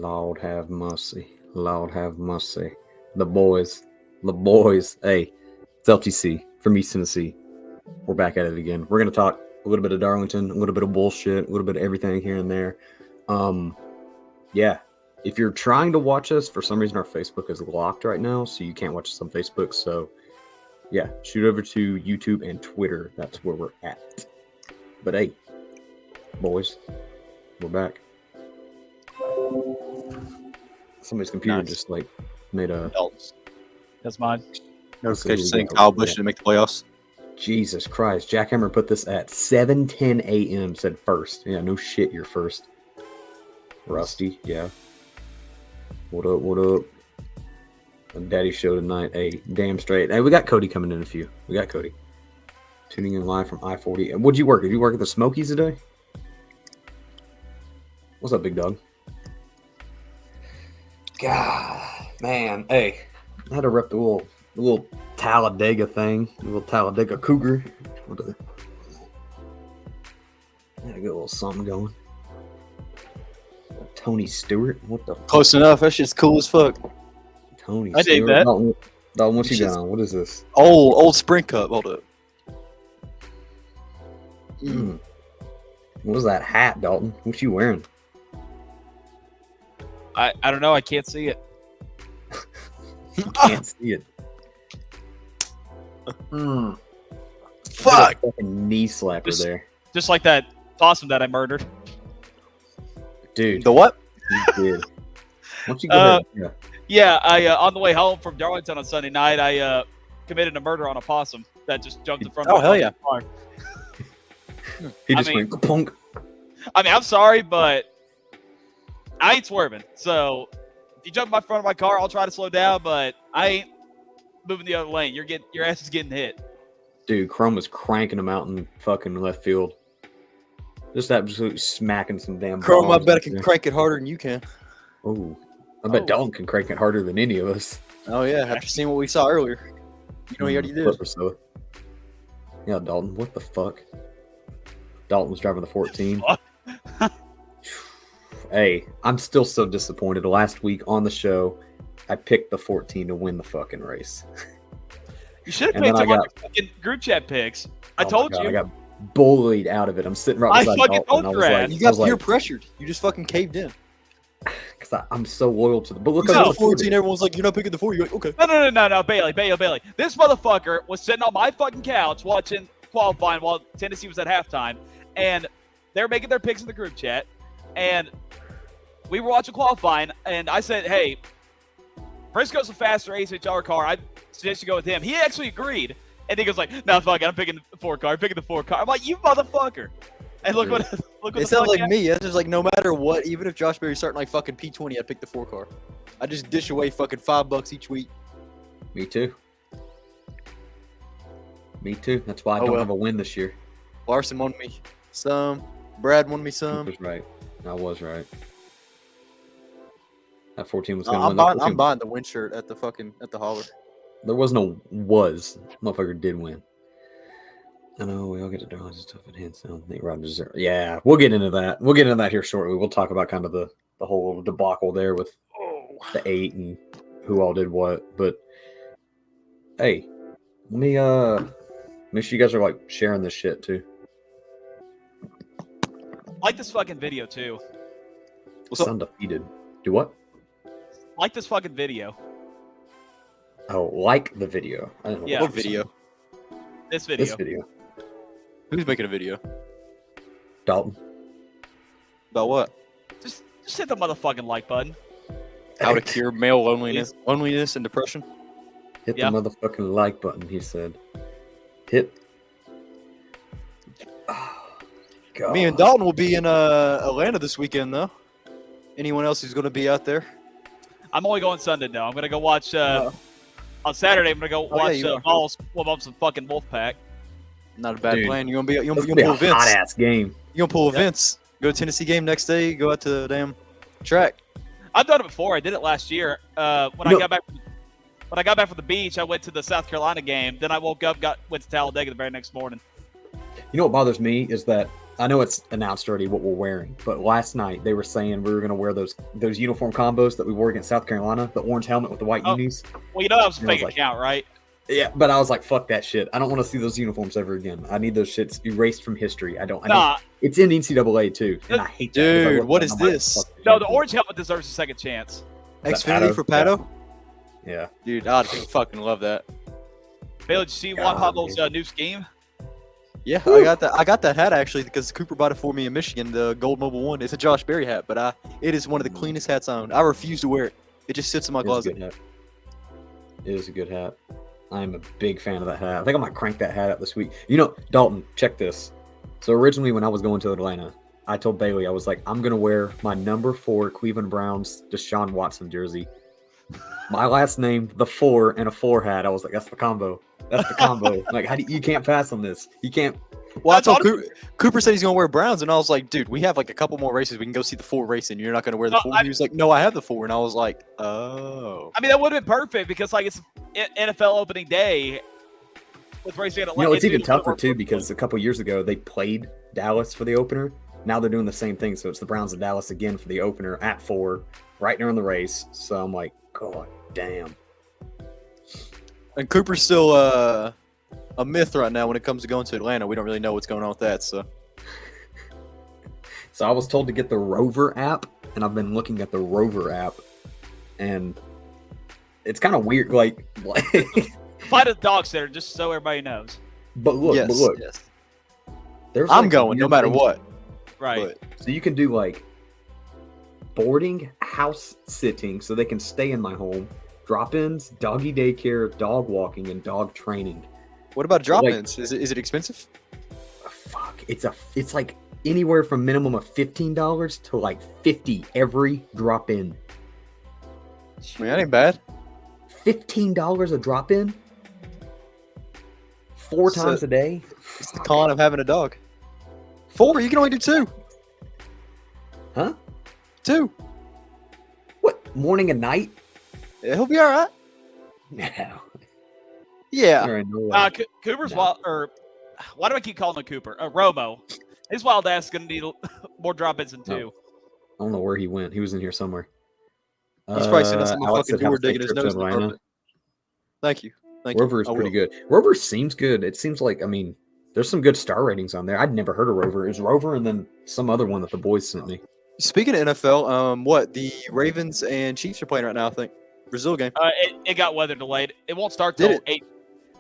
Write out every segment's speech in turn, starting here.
Lord have mercy. Lord have mercy. The boys. Hey, it's LTC from East Tennessee. We're back at it again. We're going to talk a little bit of Darlington, a little bit of bullshit, a little bit of everything here and there. Yeah. If you're trying to watch us, for some reason our Facebook is locked right now, so you can't watch us on Facebook. So, yeah, shoot over to YouTube and Twitter. That's where we're at. But hey, boys, we're back. Somebody's computer just like made a. That's mine. Notification saying Kyle Busch didn't make the playoffs. Jesus Christ. Jackhammer put this at 7:10 a.m. Said first. Yeah, no shit, you're first. Rusty, yeah. What up, what up? Daddy show tonight. Hey, damn straight. Hey, we got Cody coming in a few. We got Cody. Tuning in live from I-40. What'd you work? Did you work at the Smokies today? What's up, big dog? God, man. Hey, I had to rep the little Talladega thing. The little Talladega Cougar. I had to get a little something going. Tony Stewart? What the fuck? Close enough. That shit's cool as fuck. Tony I dig that. Dalton, what you got on? What is this? Old Sprint Cup. Hold up. What is that hat, Dalton? What you wearing? I don't know. I can't see it. You can't see it. Fuck. Fucking knee slapper there. Just like that possum that I murdered. Dude. The what? You did. Why don't you go ahead? Yeah. Yeah, I on the way home from Darlington on Sunday night, I committed a murder on a possum that just jumped in front of hell yeah. car. He just went punk. I mean, I'm sorry, but I ain't swerving. So if you jump in front of my car, I'll try to slow down, but I ain't moving the other lane. Your ass is getting hit. Dude, Chrome was cranking him out in fucking left field. Just absolutely smacking some damn Chrome, I balls bet I out can there. crank it harder than you can. Oh, I bet Dalton can crank it harder than any of us. Oh, yeah. After seeing what we saw earlier. You know, he already did. So. Yeah, Dalton, what the fuck? Dalton was driving the 14. Hey, I'm still so disappointed. Last week on the show, I picked the 14 to win the fucking race. You should have picked him on your fucking group chat picks. I told you. I got bullied out of it. I'm sitting right beside fucking Dalton. I was like, you got peer pressured. You just fucking caved in. Because I'm so loyal to the. But look at at the 14. Everyone's like, you're not picking the 4. You're like, okay. No, Bailey. This motherfucker was sitting on my fucking couch watching qualifying while Tennessee was at halftime, and they were making their picks in the group chat, and we were watching qualifying, and I said, hey, Briscoe's a faster HHR car. I suggest you go with him. He actually agreed, and he goes like, no, fuck it, I'm picking the 4 car. I'm like, you motherfucker. And look what it sounds like me. It's just like no matter what, even if Josh Berry's starting like fucking P20, I'd pick the 4 car. I just dish away fucking $5 each week. Me too. That's why I don't have a win this year. Larson won me some. Brad won me some. I was right. That 14 was going to win. I'm buying the win shirt at the holler. There was no was. Motherfucker did win. I know we all get to draw and stuff and hands down. Nate Rogers. Yeah, we'll get into that. We'll get into that here shortly. We'll talk about kind of the whole debacle there with the 8 and who all did what. But hey, let me make sure you guys are like sharing this shit too. Like this fucking video too. It's undefeated. Do what? Like this fucking video. Oh, like the video. I don't know. Yeah. What video? This video. This video. Who's making a video? Dalton. About what? Just hit the motherfucking like button. How to cure male loneliness and depression. Hit the motherfucking like button, he said. Hit. Oh, God. Me and Dalton will be in Atlanta this weekend, though. Anyone else who's going to be out there? I'm only going Sunday, though. I'm going to go watch... on Saturday, I'm going to go watch Balls warm up some fucking Wolfpack. Not a bad plan. You're going to pull events. Hot-ass game. You're going to pull events. Go to Tennessee game next day. Go out to the damn track. I've done it before. I did it last year. I got back from the beach, I went to the South Carolina game. Then I woke up, went to Talladega the very next morning. You know what bothers me is that I know it's announced already what we're wearing, but last night they were saying we were going to wear those uniform combos that we wore against South Carolina, the orange helmet with the white unis. Well, you know that was a And I was fake like- account, right? Yeah, but I was like, fuck that shit. I don't want to see those uniforms ever again. I need those shits erased from history. I don't. It's in NCAA too, and I hate that. 'cause I Dude, look what at is them, I'm like, this? fuck this No, shit. the orange helmet deserves a second chance. Is that Xfinity for Pato? Pato? Yeah. Dude, I'd fucking love that. Bailey, did you see Juan God, Pablo's dude. new scheme? Yeah, I got that. I got that hat actually because Cooper bought it for me in Michigan. The Gold Mobile One. It's a Josh Berry hat, but it is one of the cleanest hats I own. I refuse to wear it. It just sits in my It is a closet. good hat. It is a good hat. I'm a big fan of that hat. I think I might crank that hat up this week. You know, Dalton, check this. So originally when I was going to Atlanta, I told Bailey, I was like, I'm going to wear my number 4 Cleveland Browns Deshaun Watson jersey. My last name, the 4, and a 4 hat. I was like, that's the combo. That's the combo. Like, you can't pass on this. You can't. Well, I That's told honestly- Cooper said he's gonna wear Browns, and I was like, dude, we have like a couple more races. We can go see the 4 racing. You're not gonna wear the No, 4. I- He was like, no, I have the 4, and I was like, oh. I mean, that would have been perfect because like it's NFL opening day with racing at Atlanta. You know, it's even Dude, tougher too because a couple years ago they played Dallas for the opener. Now they're doing the same thing. So it's the Browns and Dallas again for the opener at 4, right during the race. So I'm like, God damn. And Cooper's still a myth right now when it comes to going to Atlanta. We don't really know what's going on with that. So So I was told to get the Rover app, and I've been looking at the Rover app, and it's kind of weird. Like, Find a dog sitter just so everybody knows. but look, yes, there's I'm like, going no weird matter things- what. Right. But So you can do like boarding, house sitting, so they can stay in my home, drop-ins, doggy daycare, dog walking, and dog training. what about drop-ins? Is it expensive? Fuck, it's like anywhere from minimum of $15 to like $50 every drop-in. I mean, that ain't bad. $15 a drop-in, 4 So- times a day. It's the con of having a dog. 4? You can only do 2. Huh? 2. What, morning and night? Yeah, he'll be all right. No. Yeah. All right, no way. Cooper's No. wild, or why do I keep calling him Cooper? Romo. His wild ass is gonna need more drop-ins than 2. No. I don't know where he went. He was in here somewhere. He's probably sitting on some Alex fucking said, have door a safe digging his trip to nose in the Atlanta. carpet. Thank you. Rover is I pretty will. good. Rover seems good. It seems like, I mean, there's some good star ratings on there. I'd never heard of Rover. It was Rover and then some other one that the boys sent me. Speaking of NFL, what the Ravens and Chiefs are playing right now? I think Brazil game. It got weather delayed. It won't start Did till it? 8.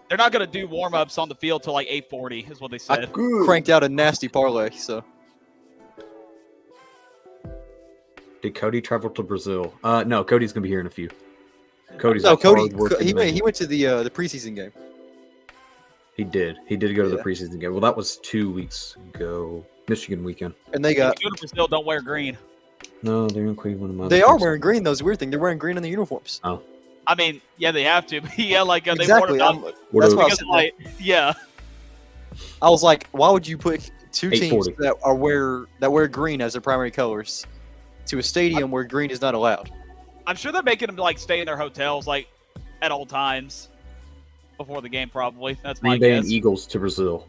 They're not gonna do warm-ups on the field till like 8:40 is what they I said. cranked out a nasty parlay. So Did Cody travel to Brazil? No, Cody's gonna be here in a few. Cody's no, a Cody. hard-working He man. went to the preseason game. He did go to the Yeah. preseason game. Well, that was 2 weeks ago. Michigan weekend. And they If got. you go to Brazil, don't wear green. No, they're in Cleveland. They are wearing green though. It's a weird thing. They're wearing green in the uniforms. I mean, yeah, they have to. But yeah, like they Exactly. wore them down That's why I because said like, yeah. I was like, why would you put 2 teams 840. that wear green as their primary colors to a stadium where green is not allowed? I'm sure they're making them like stay in their hotels like at all times before the game. Probably that's my Green Bay guess. and Eagles to Brazil.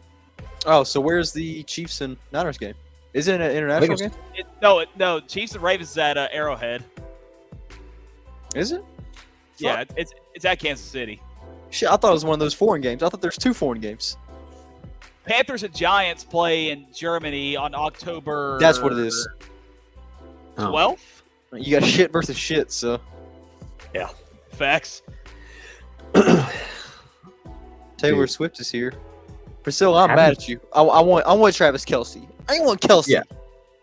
Oh, so where's the Chiefs and Niners game? Is it an international game? it's- No, Chiefs and Ravens is at Arrowhead. Is it? Yeah, it's at Kansas City. Shit, I thought it was one of those foreign games. I thought there's 2 foreign games. Panthers and Giants play in Germany on October. That's what it is. Oh. 12th. You got shit versus shit, so Facts. Taylor Dude. Swift is here. Priscilla, I'm Haven't- mad at you. I want Travis Kelsey. I ain't want Kelsey. Yeah.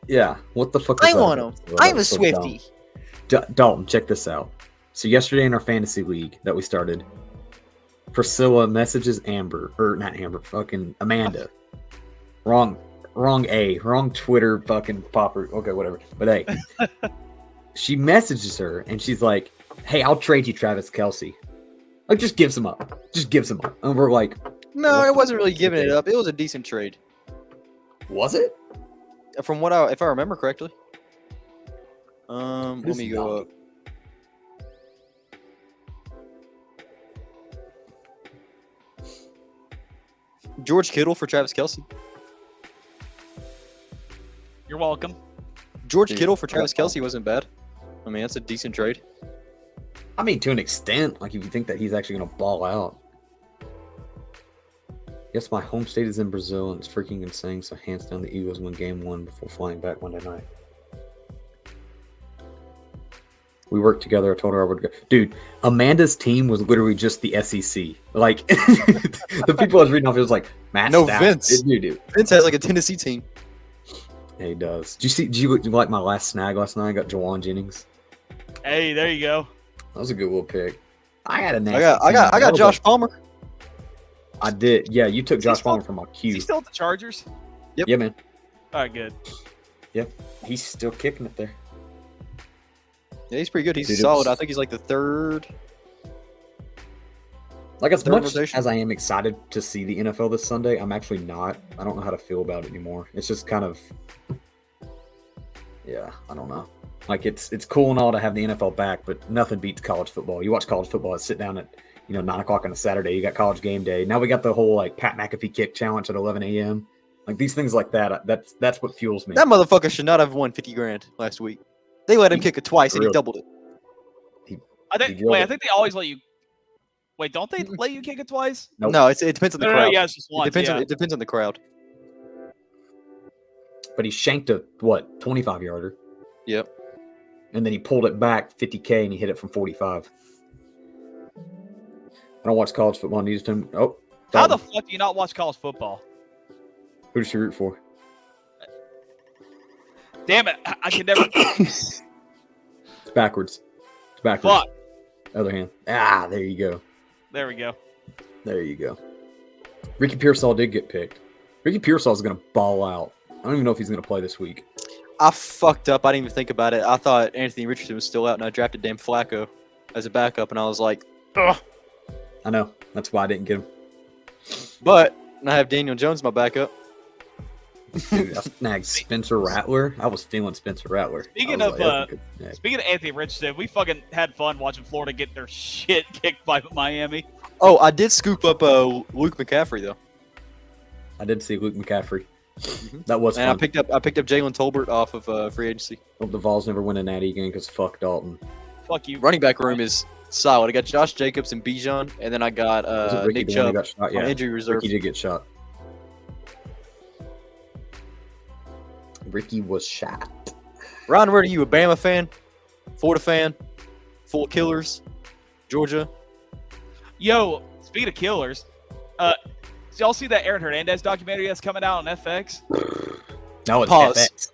Yeah, what the fuck? I was that want about? him. Well, that I'm a was so dumb. Swiftie. Dalton, check this out. So yesterday in our fantasy league that we started, Priscilla messages Amber, or not Amber, fucking Amanda. Wrong Twitter fucking popper. Okay, whatever. But hey, she messages her and she's like, "Hey, I'll trade you Travis Kelsey." Like, just gives him up. Just gives him up. And we're like, No, What it the wasn't really fuck? giving it Okay. up. It was a decent trade, was it? from if I remember correctly. Let is me go not. up. George Kittle for Travis Kelsey. You're welcome. George Dude, Kittle for Travis Kelce wasn't bad. I mean, that's a decent trade. I mean, to an extent, like if you think that he's actually going to ball out. Yes, my home state is in Brazil, and it's freaking insane. So hands down, the Eagles win Game 1 before flying back Monday night. We worked together. I told her I would go. Dude, Amanda's team was literally just the SEC. Like the people I was reading off, it was like Matt. No, Stafford. Vince. Dude. Vince has like a Tennessee team. Yeah, he does. Do you like my last snag last night? I got Jawan Jennings. Hey, there you go. That was a good little pick. I had a nasty I got team. Josh Palmer. I did. Yeah, you took Josh still- Palmer from my Is queue. he still at the Chargers? Yep. Yeah, man. All right, good. He's still kicking it there. Yeah, he's pretty good. He's Dude, it solid. was- I think he's like the third. Like as Third much rotation. as I am excited to see the NFL this Sunday, I'm actually not. I don't know how to feel about it anymore. It's just kind of, yeah, I don't know. Like it's cool and all to have the NFL back, but nothing beats college football. You watch college football, sit down at 9:00 on a Saturday. You got college game day. Now we got the whole like Pat McAfee kick challenge at 11 a.m. Like these things like that. That's what fuels me. That motherfucker should not have won 50 grand last week. They let him kick it twice and he Really? doubled it. I think. Did you Wait, know I think they always let you. Wait, don't they let you kick it twice? Nope. No, it depends on the No, crowd. yeah, it's just It once. depends. Yeah. It depends on the crowd. But he shanked a 25 yarder, Yep. and then he pulled it back 50K and he hit it from 45. I don't watch college football. Needs to. Oh, How the Dalton. fuck do you not watch college football? Who does she root for? Damn it! I can never. It's backwards. It's backwards. Fuck. Other hand. There you go. There we go. There you go. Ricky Pearsall did get picked. Ricky Pearsall is going to ball out. I don't even know if he's going to play this week. I fucked up. I didn't even think about it. I thought Anthony Richardson was still out, and I drafted Dan Flacco as a backup, and I was like, ugh. I know. That's why I didn't get him. But I have Daniel Jones my backup. Dude, I snagged Spencer Rattler. I was feeling Spencer Rattler. Speaking I was of, that's a good snag. Speaking of Anthony Richardson, we fucking had fun watching Florida get their shit kicked by Miami. Oh, I did scoop up Luke McCaffrey though, I did see Luke McCaffrey. Mhm. That was and fun. I picked up Jalen Tolbert off of free agency. Hope the Vols never win a natty again because fuck Dalton. Fuck you. Running back room is solid. I got Josh Jacobs and Bijan, and then I got Was it Ricky Nick the one who Chubb got shot? on Yeah, injury reserve. Ricky did get shot. Ricky was shot. Ron, where are you? A Bama fan? Florida fan? Full of killers? Georgia? Yo, speaking of killers, did y'all see that Aaron Hernandez documentary that's coming out on FX? No, it's Pause. FX.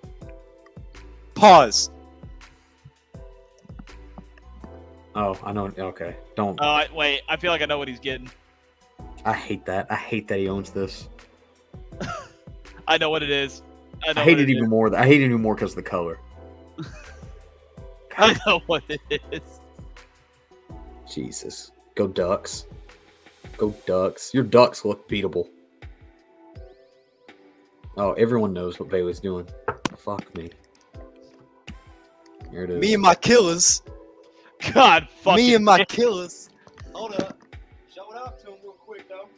Pause. Oh, I know. Okay, don't. Wait, I feel like I know what he's getting. I hate that. I hate that he owns this. I know what it is. I hate it even more. I hate it even more because of the color. I know what it is. Jesus. Go Ducks. Go Ducks. Your Ducks look beatable. Oh, everyone knows what Bailey's doing. Fuck me. Here it is. Me and my killers. God fucking. Me and my killers. Hold up. Show it out to him real quick, though.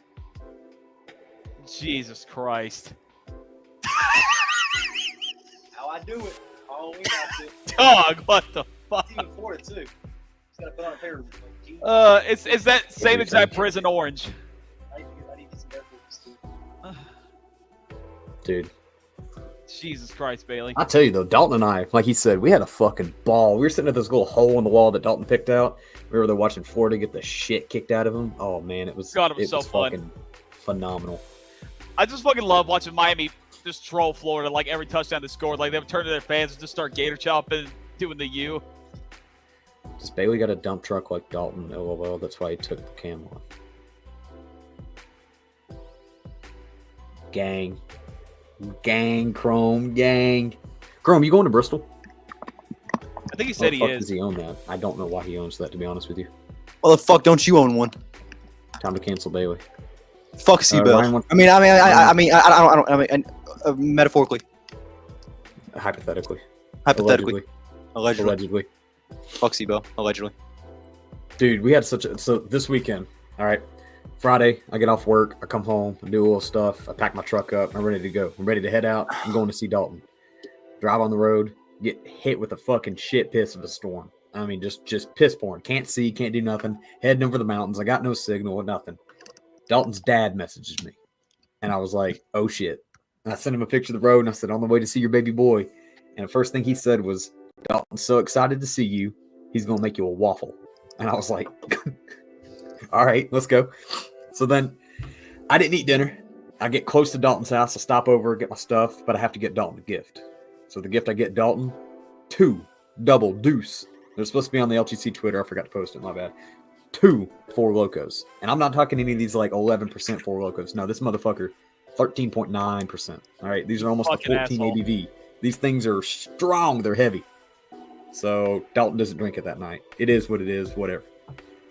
Jesus Christ. How I do it. Halloween outfit. Dog, what the fuck? It's even Florida, too. Just gotta put on a pair of jeans. It's that same exact prison orange. I need to get some Air Force, too. Dude. Jesus Christ, Bailey. I tell you though, Dalton and I, like he said, we had a fucking ball. We were sitting at this little hole in the wall that Dalton picked out. We were there watching Florida get the shit kicked out of him. Oh man, it was God, it was so fun. fucking phenomenal. I just fucking love watching Miami just troll Florida like every touchdown they scored. Like they would turn to their fans and just start gator chopping, doing the U. Does Bailey got a dump truck like Dalton? LOL, that's why he took the cam off. Gang. Gang, Chrome, gang. Chrome, you going to Bristol? I think he Why said the he fuck is. Does he own that? I don't know why he owns that, to be honest with you. Well, the fuck don't you own one? Time to cancel Bailey. Fuck Seabell. Ryan wants- I mean, metaphorically, Hypothetically. hypothetically, Allegedly. allegedly. Fuck Seabell, allegedly. Dude, we had so this weekend, all right, Friday, I get off work, I come home, I do a little stuff, I pack my truck up, I'm ready to go. I'm ready to head out. I'm going to see Dalton. drive on the road, get hit with a fucking shit piss of a storm. I mean, just piss pouring. Can't see, can't do nothing. Heading over the mountains. I got no signal or nothing. Dalton's dad messages me. And I was like, oh shit. And I sent him a picture of the road and I said, on the way to see your baby boy. And the first thing he said was, Dalton's so excited to see you, he's going to make you a waffle. And I was like, all right, let's go. So then I didn't eat dinner. I get close to Dalton's house. I stop over, get my stuff, but I have to get Dalton a gift. So the gift I get Dalton, 2 double deuce. They're supposed to be on the LTC Twitter. I forgot to post it. My bad. 2 Four Locos. And I'm not talking any of these like 11% Four Locos. No, this motherfucker, 13.9%. All right. These are almost a 14 asshole. ABV. These things are strong. They're heavy. So Dalton doesn't drink it that night. It is what it is. Whatever.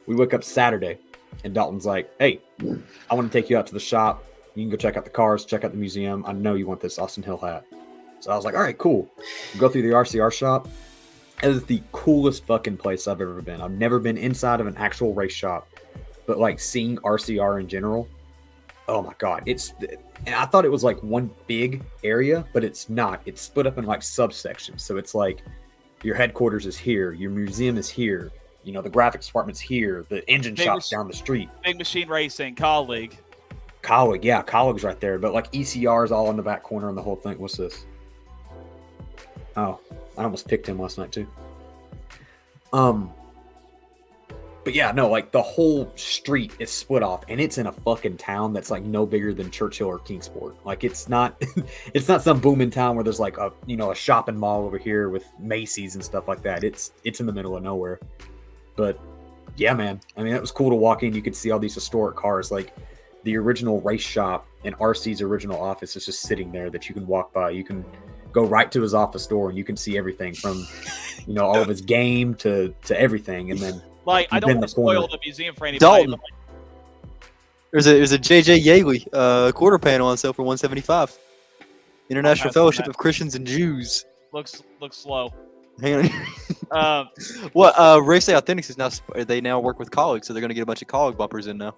We wake up Saturday and Dalton's like, hey, I want to take you out to the shop. You can go check out the cars, check out the museum. I know you want this Austin Hill hat. So I was like, all right, cool. We go through the RCR shop. It is the coolest fucking place I've ever been. I've never been inside of an actual race shop, but like seeing RCR in general, oh my God. And I thought it was like one big area, but it's not. It's split up in like subsections. So it's like your headquarters is here, your museum is here, you know, the graphics department's here, the engine shop's down the street. Big Machine Racing, colleague. Yeah, colleague's right there, but like ECR is all in the back corner and the whole thing. What's this? Oh, I almost picked him last night too. But yeah, no, like the whole street is split off, and it's in a fucking town that's like no bigger than Churchill or Kingsport. Like it's not, it's not some booming town where there's like a shopping mall over here with Macy's and stuff like that. It's in the middle of nowhere. But yeah, man, I mean, it was cool to walk in. You could see all these historic cars, like the original race shop and RC's original office is just sitting there that you can walk by. You can go right to his office door and you can see everything from, all of his game to everything. And then like, I don't want to spoil the museum for anybody. Dalton. There's a JJ Yaley quarter panel on sale for $175. International Fellowship of Christians and Jews. Looks slow. Hang on. Race Day Authentics is they now work with colleagues, so they're gonna get a bunch of colleague bumpers in now.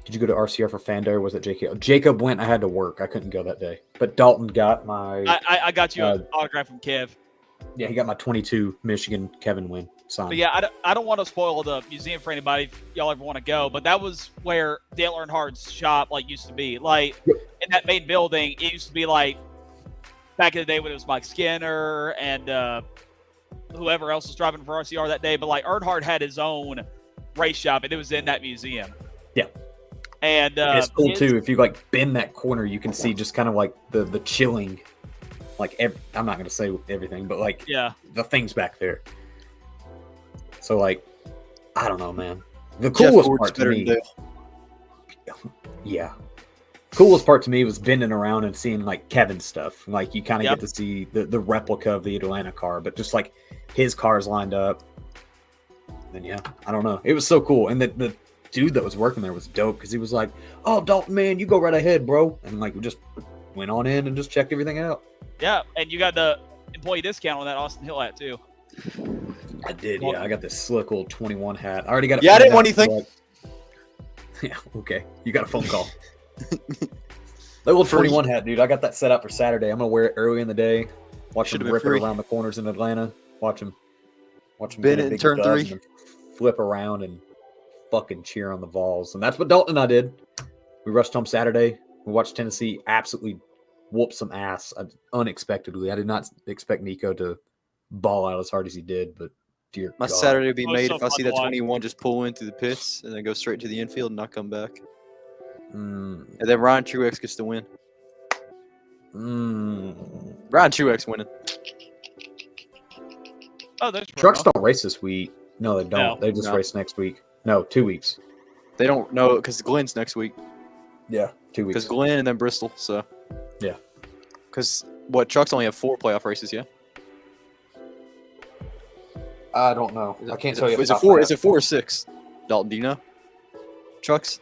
Did you go to RCR for Fan Day, or was it Jacob? Jacob went. I had to work. I couldn't go that day. But Dalton got my. I got you an autograph from Kev. Yeah, he got my 22 Michigan Kevin win signed. But yeah, I don't want to spoil the museum for anybody if y'all ever want to go. But that was where Dale Earnhardt's shop used to be. Like in that main building, it used to be like back in the day when it was Mike Skinner and whoever else was driving for RCR that day. But like Earnhardt had his own race shop, and it was in that museum. Yeah. And it's cool too. If you like bend that corner, you can see just kind of like the chilling, like I'm not gonna say everything, but like the things back there. So like, I don't know, man. The coolest part to me, coolest part to me was bending around and seeing like Kevin's stuff. Like you kind of get to see the replica of the Atlanta car, but just like his cars lined up. And I don't know. It was so cool, and the dude that was working there was dope because he was like, "Oh, Dalton, man, you go right ahead, bro," and like we just went on in and just checked everything out. Yeah, and you got the employee discount on that Austin Hill hat too. I did, yeah. I got this slick old 21 hat. I already got it. Yeah, I didn't want anything. Yeah, okay. You got a phone call. That old 21 hat, dude. I got that set up for Saturday. I'm gonna wear it early in the day. Watch him rip it around the corners in Atlanta. Watch him Bennett in turn 3. And flip around and fucking cheer on the Vols. And that's what Dalton and I did. We rushed home Saturday. We watched Tennessee absolutely whoop some ass unexpectedly. I did not expect Nico to ball out as hard as he did, but dear my God. Saturday would be made if I see that 21 just pull in through the pits and then go straight to the infield and not come back. And then Ryan Truex gets the win. Ryan Truex winning. Oh, there's trucks don't race this week. No, they don't. No, they just race next week. No, 2 weeks. They don't know because Glenn's next week. Yeah, 2 weeks. Because Glenn and then Bristol. So yeah. Because trucks only have 4 playoff races? Yeah. I don't know. I can't tell you. Is it 4? Is it 4 or 6? Dalton, do you know? Trucks.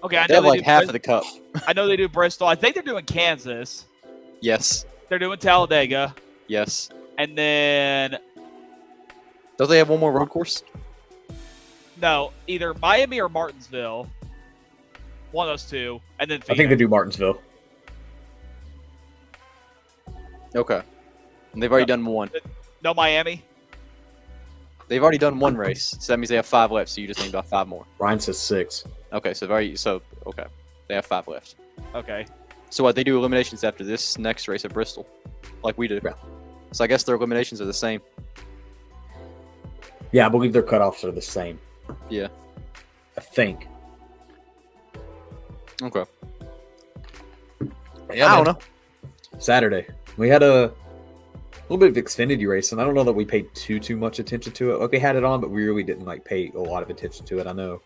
Okay, I know they have like half of the cup. I know they do Bristol. I think they're doing Kansas. Yes. They're doing Talladega. Yes. And then don't they have one more road course? No, either Miami or Martinsville. One of those two. And then Phoenix. I think they do Martinsville. Okay. And they've already done one. No Miami. They've already done one race, so that means they have 5 left. So you just need about 5 more. Ryan says 6. Okay, so okay, they have 5 left. Okay. So what they do eliminations after this next race at Bristol, like we do. Yeah. So I guess their eliminations are the same. Yeah, I believe their cutoffs are the same. Yeah. I think. Okay. Yeah, I don't know. Saturday, we had a little bit of Xfinity race, and I don't know that we paid too much attention to it. Like, we had it on, but we really didn't pay a lot of attention to it. I know.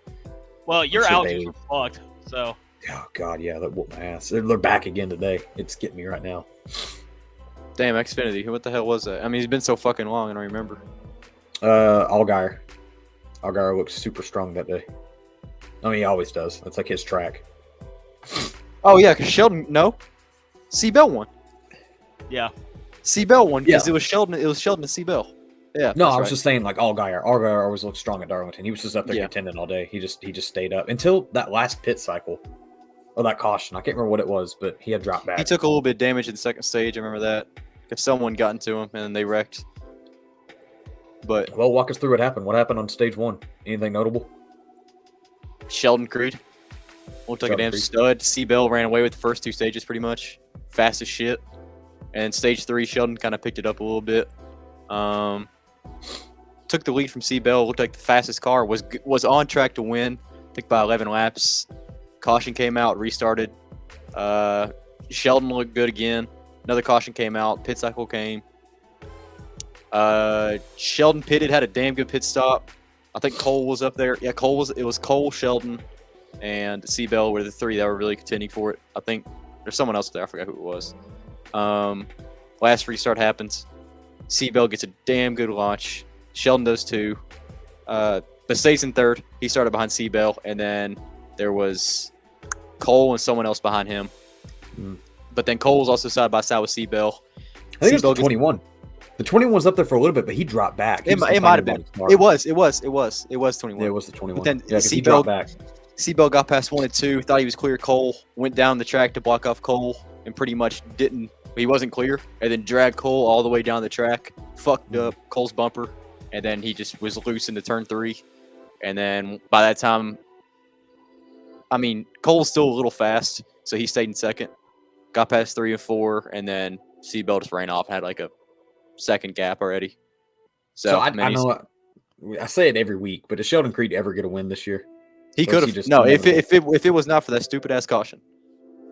Well, your Sure allergies were fucked. So. Oh God, yeah, that whooped my ass. They're back again today. It's getting me right now. Damn, Xfinity. What the hell was that? I mean, it's been so fucking long. I don't remember. Allgaier. Allgaier looked super strong that day. I mean, he always does. That's like his track. Oh yeah, because Sheldon. No, C-Bell won. Yeah. C-Bell won because Yeah. it was Sheldon. It was Sheldon and C-Bell. Yeah. No, that's I was right. just saying, like, Allgaier. Allgaier always looked strong at Darlington. He was just up there Yeah. contending all day. He just stayed up until that last pit cycle, or that caution. I can't remember what it was, but he had dropped back. He took a little bit of damage in the second stage. I remember that. If someone got into him and then they wrecked. But Well, walk us through what happened. What happened on stage 1? Anything notable? Sheldon Creed looked like a Sheldon damn Creed. stud. C-Bell ran away with the first 2 stages pretty much. Fast as shit. And stage 3, Sheldon kind of picked it up a little bit. Took the lead from C-Bell. Looked like the fastest car. Was on track to win. I think by 11 laps. Caution came out. Restarted. Sheldon looked good again. Another caution came out. Pit cycle came. Sheldon pitted. Had a damn good pit stop. I think Cole was up there. Yeah, it was Cole, Sheldon, and C-Bell were the 3 that were really contending for it. I think there's someone else there. I forgot who it was. Last restart happens. C-Bell gets a damn good launch. Sheldon does too. But stays in 3rd. He started behind C-Bell, and then there was Cole and someone else behind him. But then Cole was also side by side with C-Bell. I think it C-Bell was the 21. The 21 was up there for a little bit, but he dropped back. He It was might have complaining been. about his car. It was 21. Yeah, it was the 21. But then yeah, 'cause he C-Bell- dropped back. C-Bell got past 1 and 2, thought he was clear Cole, went down the track to block off Cole, and pretty much didn't. He wasn't clear, and then dragged Cole all the way down the track, fucked up Cole's bumper, and then he just was loose into turn 3. And then by that time, I mean, Cole's still a little fast, so he stayed in 2nd, got past 3 and 4, and then C-Bell just ran off, had like a 2nd gap already. So I man, he's- know I say it every week, but does Sheldon Creed ever get a win this year? He Or is could he have. just No, if inevitable? it was not for that stupid ass caution,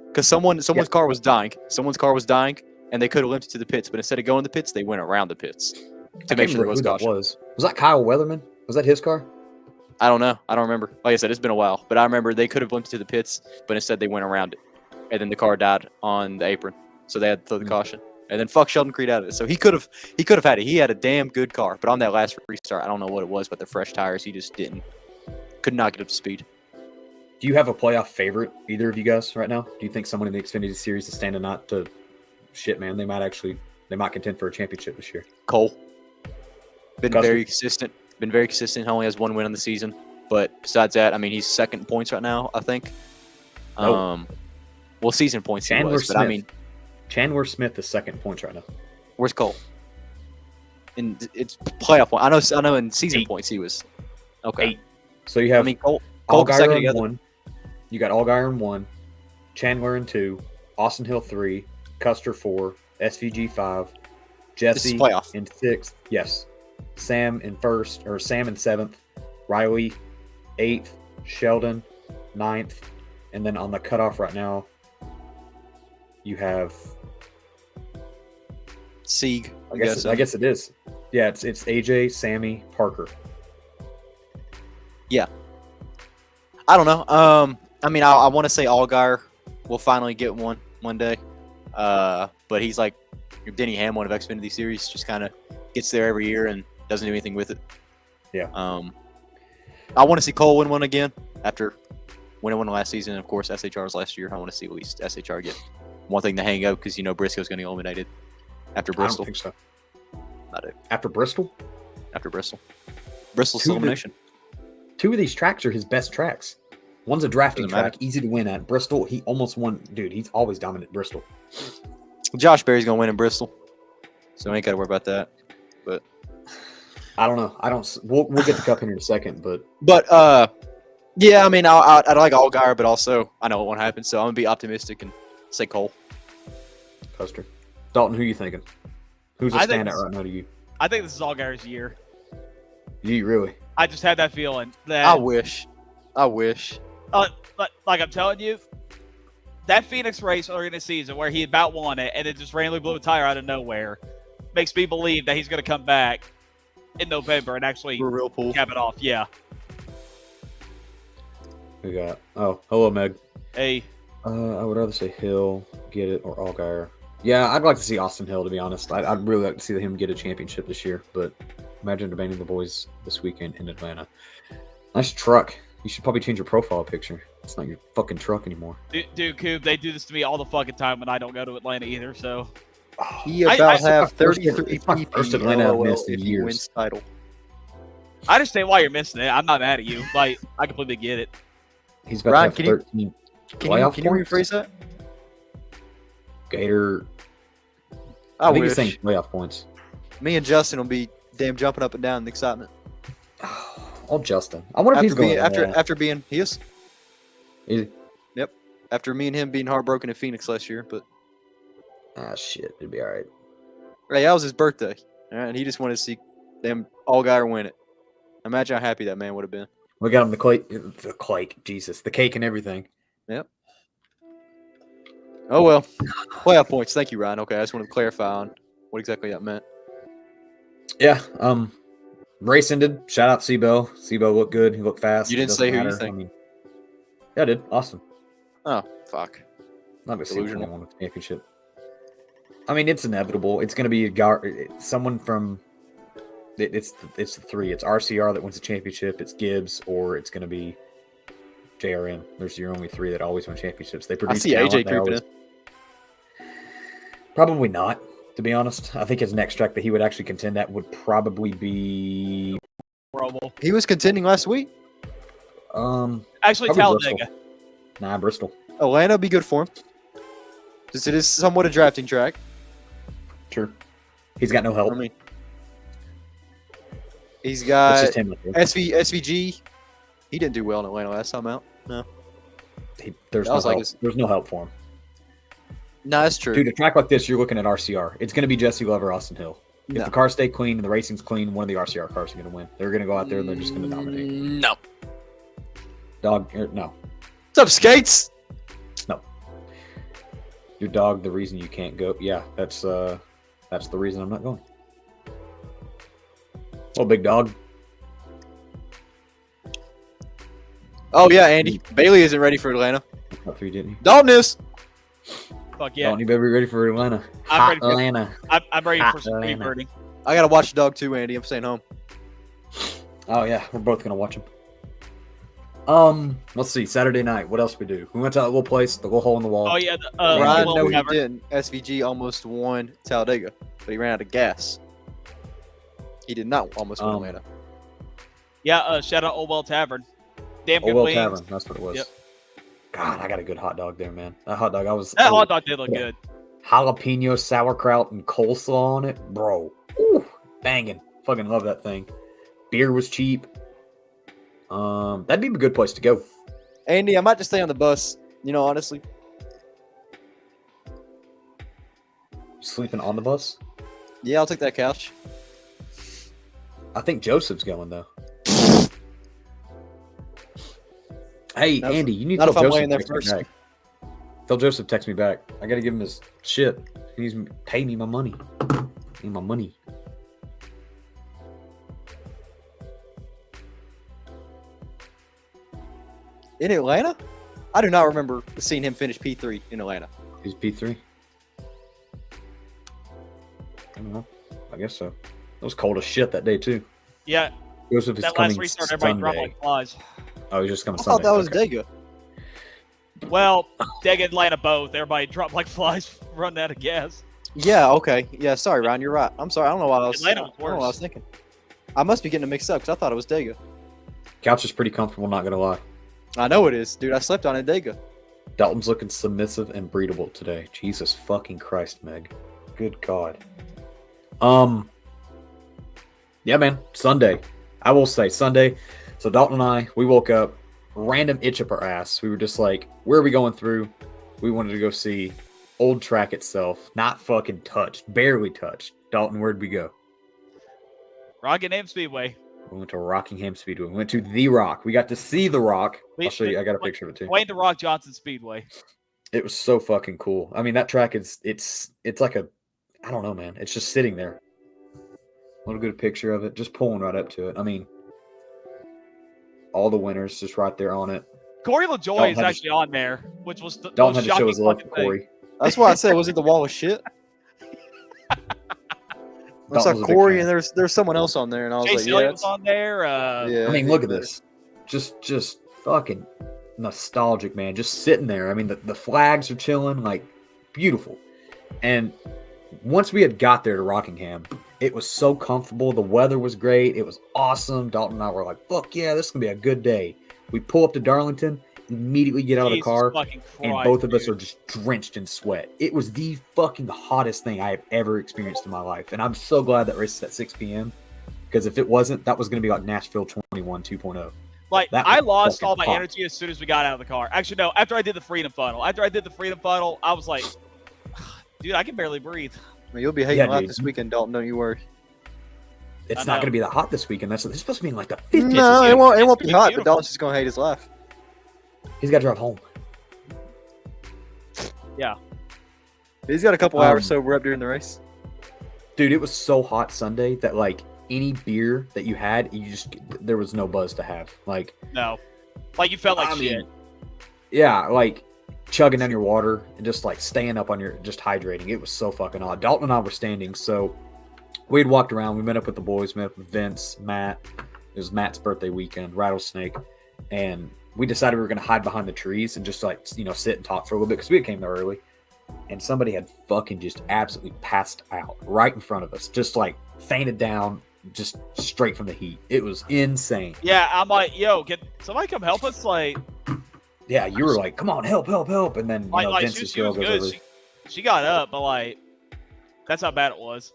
because someone's car was dying. Someone's car was dying, and they could have limped to the pits, but instead of going to the pits, they went around the pits I to can't make sure there remember was who that caution. was that Kyle Weatherman? Was that his car? I don't know. I don't remember. Like I said, it's been a while, but I remember they could have limped to the pits, but instead they went around it, and then the car died on the apron, so they had to throw the caution, and then fuck Sheldon Creed out of it. So he could have had it. He had a damn good car, but on that last restart, I don't know what it was, but the fresh tires, he just could not get up to speed. Do you have a playoff favorite, either of you guys, right now? Do you think someone in the Xfinity Series is standing out to shit, man? They might contend for a championship this year. Cole. Been Custer. very consistent. Been very consistent. He only has 1 win on the season. But besides that, I mean, he's 2nd in points right now, I think. Oh. Well, season points he Chandler was. Smith. But I mean, Chandler Smith is 2nd in points right now. where's Cole? In it's playoff point. I know in season 8. points he was. Okay. 8. So you have I mean, Cole and second Allgaier in together. 1. You got Allgaier in 1, Chandler in 2, Austin Hill 3, Custer 4, SVG 5, This is Jesse playoff. in 6th. Yes. Sam in 7th, Riley 8th, Sheldon 9th, and then on the cutoff right now, you have Sieg. I guess it is. Yeah, it's AJ, Sammy, Parker. I don't know. I mean, I want to say Allgaier will finally get one day. But he's like Denny Hamlin of Xfinity Series, just kind of gets there every year and doesn't do anything with it. Yeah. I want to see Cole win one again after winning one last season. Of course, SHR's last year. I want to see at least SHR get one thing to hang up because Briscoe's going to get eliminated after I don't Bristol. think so. I do. After Bristol? After Bristol. Bristol's Two of the- elimination. 2 of these tracks are his best tracks. One's a drafting Doesn't matter. track, easy to win at. Bristol, he almost won. Dude, he's always dominant at Bristol. Josh Berry's going to win in Bristol. So I ain't got to worry about that. I don't know. I don't. We'll get the cup in a second, but Yeah, I mean, I'd like Allgaier, but also I know it won't happen, so I'm gonna be optimistic and say Cole. Custer, Dalton, who you thinking? Who's a standout right now to you? I think this is Allgaier's year. You really? I just had that feeling. That I wish. like I'm telling you, that Phoenix race early in the season where he about won it and it just randomly blew a tire out of nowhere makes me believe that he's going to come back in November and actually For real pool. cap it off. Yeah. We got. Oh, hello, Meg. Hey. I would rather say Hill get it or Allgaier. Yeah, I'd like to see Austin Hill, to be honest. I'd really like to see him get a championship this year, but imagine debating the boys this weekend in Atlanta. Nice truck. You should probably change your profile picture. It's not your fucking truck anymore. Dude, Coop, they do this to me all the fucking time when I don't go to Atlanta either, so. He about have first 33 first PP Atlanta I've LOL missed in if he years. wins title. I understand why you're missing it. I'm not mad at you. Like, I completely get it. He's about Ryan, to have 13 Can playoff you points. rephrase that? Gator. I think wish. he's saying playoff points. Me and Justin will be damn jumping up and down in the excitement. Oh, Justin. I wonder if he's going After being he is. Is- Yep. After me and him being heartbroken in Phoenix last year, but shit. It'd be all right. right, that was his birthday. All right, and he just wanted to see them Allgaier win it. Imagine how happy that man would have been. We got him the Jesus, the cake and everything. Yep. Oh well. Playoff points. Thank you, Ryan. Okay, I just wanted to clarify on what exactly that meant. Yeah. Race ended. Shout out Seabell. Seabell looked good. He looked fast. You It didn't doesn't say who you matter. think. I mean, yeah, I did. Austin. Oh, fuck. Not gonna see Delusional. won the championship. I mean, it's inevitable. It's gonna be someone from. It's the three. It's RCR that wins the championship. It's Gibbs, or it's gonna be JRM. There's your only three that always win championships. They I produce. see talent, AJ they creeping always- in. Probably not, to be honest. I think his next track that he would actually contend at would probably be Horrible. He was contending last week. Actually, Probably Talladega. Bristol. Atlanta would be good for him. Since it is somewhat a drafting track. Sure. He's got no help. I mean, he's It's got just him up there. SVG. He didn't do well in Atlanta last time out. No. There's that no was like help. his- There's no help for him. No, that's true. Dude, a track like this, you're looking at RCR. It's going to be Jesse Love or Austin Hill. If No. the cars stay clean and the racing's clean, one of the RCR cars are going to win. They're going to go out there and they're just going to dominate. No. No. What's up, Skates? Your dog, the reason you can't go. Yeah, that's the reason I'm not going. Oh, big dog. Oh, yeah, Andy. Bailey isn't ready for Atlanta. Got three, didn't you? Dalton is. Fuck yeah. Don't you better be ready for Atlanta. I'm ready for- Atlanta. I'm ready for some Atlanta. rebirding. I got to watch the dog too, Andy. I'm staying home. Oh yeah, we're both gonna watch him. Let's see. Saturday night. What else we do? We went to that little place, the little hole in the wall. Oh yeah, Ryan, well, no, he whatever. didn't. SVG almost won Talladega, but he ran out of gas. He did not almost win Atlanta. Yeah, shout out Old Well Tavern. Damn good Old Well wings. Tavern. That's what it was. Yep. God, I got a good hot dog there, man. That hot dog, That hot dog did look yeah. good. Jalapeno sauerkraut and coleslaw on it, bro. Ooh, banging. Fucking love that thing. Beer was cheap. That'd be a good place to go. Andy, I might just stay on the bus. You know, honestly. Sleeping on the bus. Yeah, I'll take that couch. I think Joseph's going though. Hey, Not if- Andy, you need not to if tell I'm Joseph laying there text me first. back. Tell Joseph text me back. I gotta give him his shit. He needs to pay me my money. Need my money. In Atlanta? I do not remember seeing him finish P3 in Atlanta. He's P3. I don't know. I guess so. It was cold as shit that day too. Yeah, Joseph is that coming last restart, everybody dropped Sunday. like flies. Oh, he's just coming I Sunday. thought that was Okay. Dega. Well, Dega and Atlanta both. Everybody dropped like flies, running out of gas. Yeah, okay. Yeah, sorry, Ryan. You're right. I'm sorry. I don't know why I was, I Atlanta was don't know what I worse. was thinking. I must be getting it mixed up because I thought it was Dega. Couch is pretty comfortable, not gonna lie. I know it is. Dude, I slept on it, Dega. Dalton's looking submissive and breedable today. Jesus fucking Christ, Meg. Good God. Yeah, man. Sunday. I will say Sunday. So Dalton and I, we woke up, random itch up our ass. We were just like, where are we going through? We wanted to go see Old Track itself. Not fucking touched. Barely touched. Dalton, where'd we go? Rockingham Speedway. We went to Rockingham Speedway. We went to The Rock. We got to see The Rock. I'll show you. I got a picture of it too. Wayne The Rock Johnson Speedway. It was so fucking cool. I mean, that track is it's like a, I don't know, man. It's just sitting there. Want to get a picture of it? Just pulling right up to it. I mean, all the winners just right there on it. Corey LaJoy is actually on there, which was the Dalton most had to show his shocking love fucking for thing. Corey. That's why I said, was it the wall of shit? I Dalton saw was a big Corey fan. and there's someone else on there, and I was Chase like, yeah, Elliott was that's- on there. yeah. I mean, look at this. Just fucking nostalgic, man. Just sitting there. I mean, the flags are chilling, like beautiful. And once we had got there to Rockingham, it was so comfortable. The weather was great. It was awesome. Dalton and I were like, fuck yeah, this is going to be a good day. We pull up to Darlington, immediately get out of the Jesus car, fucking and Christ, both of us dude. are just drenched in sweat. It was the fucking hottest thing I have ever experienced in my life. And I'm so glad that race is at 6 p.m. because if it wasn't, that was going to be like Nashville 21 2.0. Like, That I was lost fucking all my hot. energy as soon as we got out of the car. Actually, no, after I did the Freedom Funnel. After I did the Freedom Funnel, I was like, dude, I can barely breathe. I mean, you'll be hating Yeah, a lot dude. this weekend, Dalton. Don't you worry. It's I not know. going to be that hot this weekend. It's supposed to be in like the 50s. No, this it week. won't. It won't It's be gonna be hot. But beautiful. Dalton's just gonna hate his life. He's got to drive home. He's got a couple Um, hours sober up during the race. Dude, it was so hot Sunday that like any beer that you had, there was no buzz to have. Like, No. Like, you felt like I shit. mean, yeah, like chugging down your water and just like staying up on your, just hydrating. It was so fucking hot. Dalton and I were standing, so we had walked around. We met up with the boys, met up with Vince, Matt. It was Matt's birthday weekend, Rattlesnake, and we decided we were going to hide behind the trees and just like, sit and talk for a little bit because we came there early. And somebody had fucking just absolutely passed out right in front of us, just like fainted down, just straight from the heat. It was insane. Yeah, I'm like, yo, can somebody come help us? Like, Yeah, you were like, "Come on, help, help, help!" And then Vince's she was girl good. goes over. She got up, but like, that's how bad it was.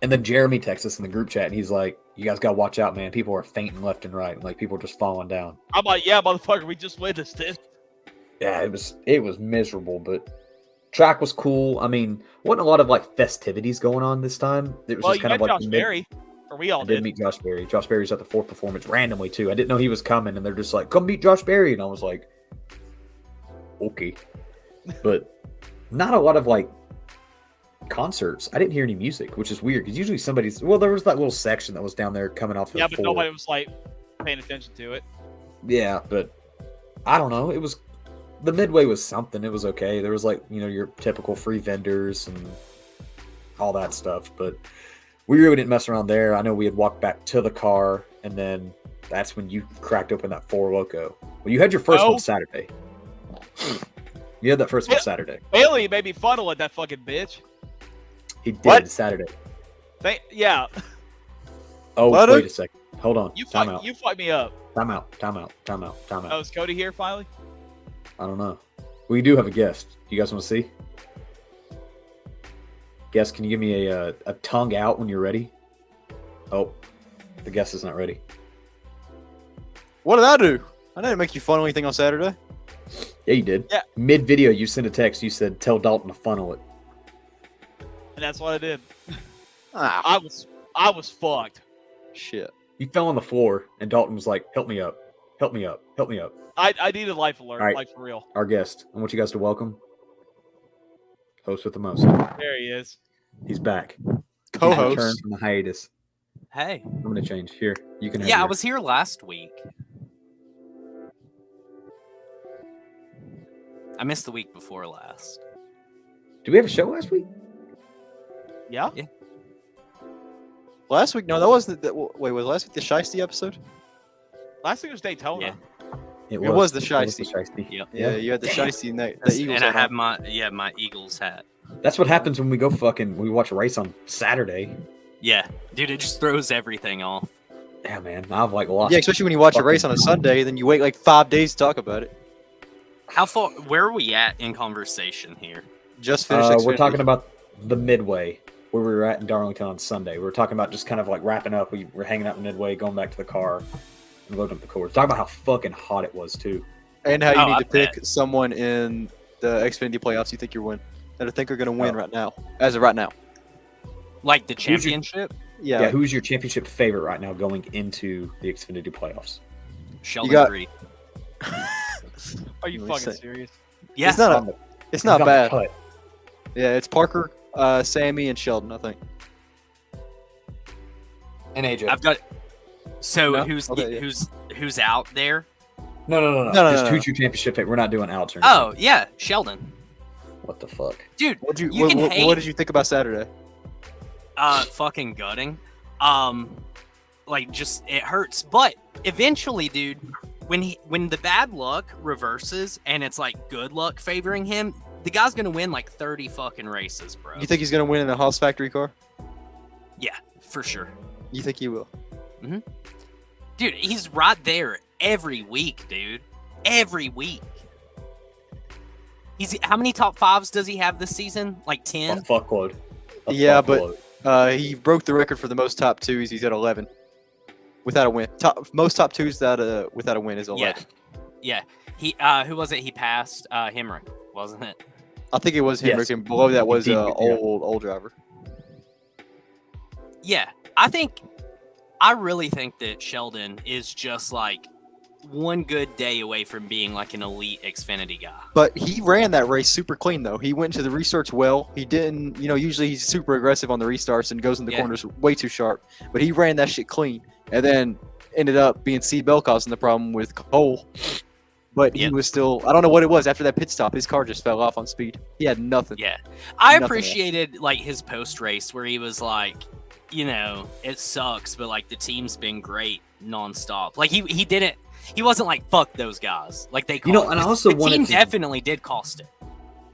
And then Jeremy texts us in the group chat, and he's like, "You guys gotta watch out, man. People are fainting left and right. Like people are just falling down." I'm like, yeah, motherfucker, we just witnessed it. Yeah, it was miserable, but track was cool. I mean, wasn't a lot of like festivities going on this time. It was Well, just you kind of met like Josh Berry, or we all I did did. meet Josh Berry. Josh Berry's at the fourth performance randomly too. I didn't know he was coming, and they're just like, "Come meet Josh Berry," and I was like, "Okay," but not a lot of like concerts. I didn't hear any music, which is weird because usually somebody's. Well, there was that little section that was down there coming off. Yeah, the but four. nobody was like paying attention to it. Yeah, but I don't know. It was the midway was something. It was okay. There was like your typical free vendors and all that stuff, but we really didn't mess around there. I know we had walked back to the car, and then that's when you cracked open that Four Loko. Well, you had your first Oh. one Saturday. You had that first one Yeah. Saturday. Bailey made me funnel at that fucking bitch. He did What? Saturday. Yeah, Oh, What? wait a second. Hold on. you Time out. fucked me up. Time out. Time out. Time out. Time out. Oh, is Cody here finally? I don't know. We do have a guest. You guys want to see? Guest, can you give me a tongue out when you're ready? Oh, the guest is not ready. What did I do? I didn't make you funnel anything on Saturday. Yeah, you did. Yeah. Mid video, you sent a text. You said, "Tell Dalton to funnel it." And that's what I did. Ah, I was fucked. shit. You fell on the floor, and Dalton was like, "Help me up! Help me up! Help me up!" I needed life alert, All right. like for real. Our guest. I want you guys to welcome host with the most. There he is. He's back. He's Co-host. returned from the hiatus. Hey. I'm gonna change here. You can. Have Yeah, I your- was here last week. I missed the week before last. Did we have a show last week? Yeah. Last week? No, that wasn't. Wait, was last week the Shiesty episode? Last week was Daytona. Yeah. It was the It Shiesty. Shiesty. Yep. Yeah, you had the Damn. Shiesty and the Eagles. And I hat have on. my Eagles hat. That's what happens when we go we watch a race on Saturday. Yeah, dude, it just throws everything off. Yeah, man. I've like lost. Yeah, especially when you watch a fucking race on a mind. Sunday, then you wait like 5 days to talk about it. How far? Where are we at in conversation here? Just finished. We're Xfinity. talking about the midway. where we were at in Darlington on Sunday. We were talking about just kind of like wrapping up. We were hanging out in Midway, going back to the car, and loading up the coolers. Talking about how fucking hot it was too. And how you Oh, need I to pick someone in the Xfinity playoffs you think you're win that I think are going to win right now, as of right now. Like the Who's your- championship? Yeah. Who's your championship favorite right now going into the Xfinity playoffs? Sheldon got- Reed. Are you Let me fucking see. serious? Yeah. It's not On the- it's he's not on the bad. cut. Yeah, it's Parker, Sammy, and Sheldon, I think. And AJ. I've got. So No? who's Okay, yeah. who's out there? No. No, Just no. who's your championship favorite? We're not doing Alex or Oh yeah, Sheldon. What the fuck? Dude, What you can hate. what did you think about Saturday? Fucking gutting. Like just it hurts, but eventually, dude, when the bad luck reverses and it's like good luck favoring him, the guy's gonna win like 30 fucking races, bro. You think he's going to win in a Haas factory car? Yeah, for sure, You think he will? dude. He's right there every week, dude. Every week. How many top fives does he have this season? Like 10? A fuckload. A Yeah, but- fuckload. He broke the record for the most top twos. He's at 11 without a win. Most top twos without a win is 11. Yeah. He who was it? He passed Hemrick, wasn't it? I think it was Henrik, Yes. and below that was Indeed, yeah. old driver. Yeah, I really think that Sheldon is just like one good day away from being like an elite Xfinity guy. But he ran that race super clean, though. He went to the restarts well. He didn't, usually he's super aggressive on the restarts and goes in the Yeah. corners way too sharp. But he ran that shit clean, and then ended up being C. Bell causing the problem with Cole. But he Yep. was still, I don't know what it was after that pit stop. His car just fell off on speed. He had nothing. Yeah, I Nothing appreciated like his post race where he was like, it sucks, but like the team's been great nonstop. Like he wasn't like fuck those guys. Like they, You know, cost- and I also the wanted team to- definitely did cost it.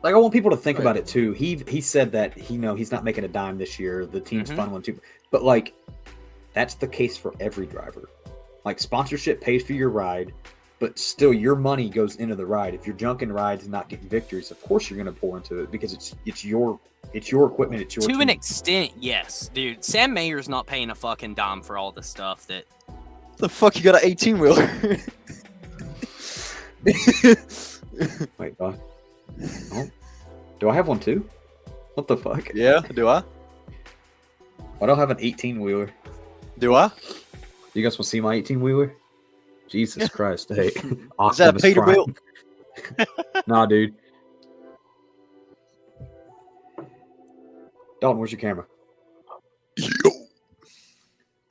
Like I want people to think Right. about it too. He said that he's not making a dime this year. The team's Mhm. funneling too, but like that's the case for every driver. Like sponsorship pays for your ride, but still your money goes into the ride. If you're junking rides and not getting victories, of course you're going to pour into it because it's your equipment. It's your To team. an extent, yes, dude. Sam Mayer's not paying a fucking dime for all the stuff that. The fuck, you got an 18-wheeler? Wait, oh, do I have one too? What the fuck? Yeah, do I? I don't have an 18-wheeler. Do I? You guys want to see my 18-wheeler? Jesus Christ! Hey, Is that a Optimus Prime. Peterbilt? Nah, dude. Dalton, where's your camera?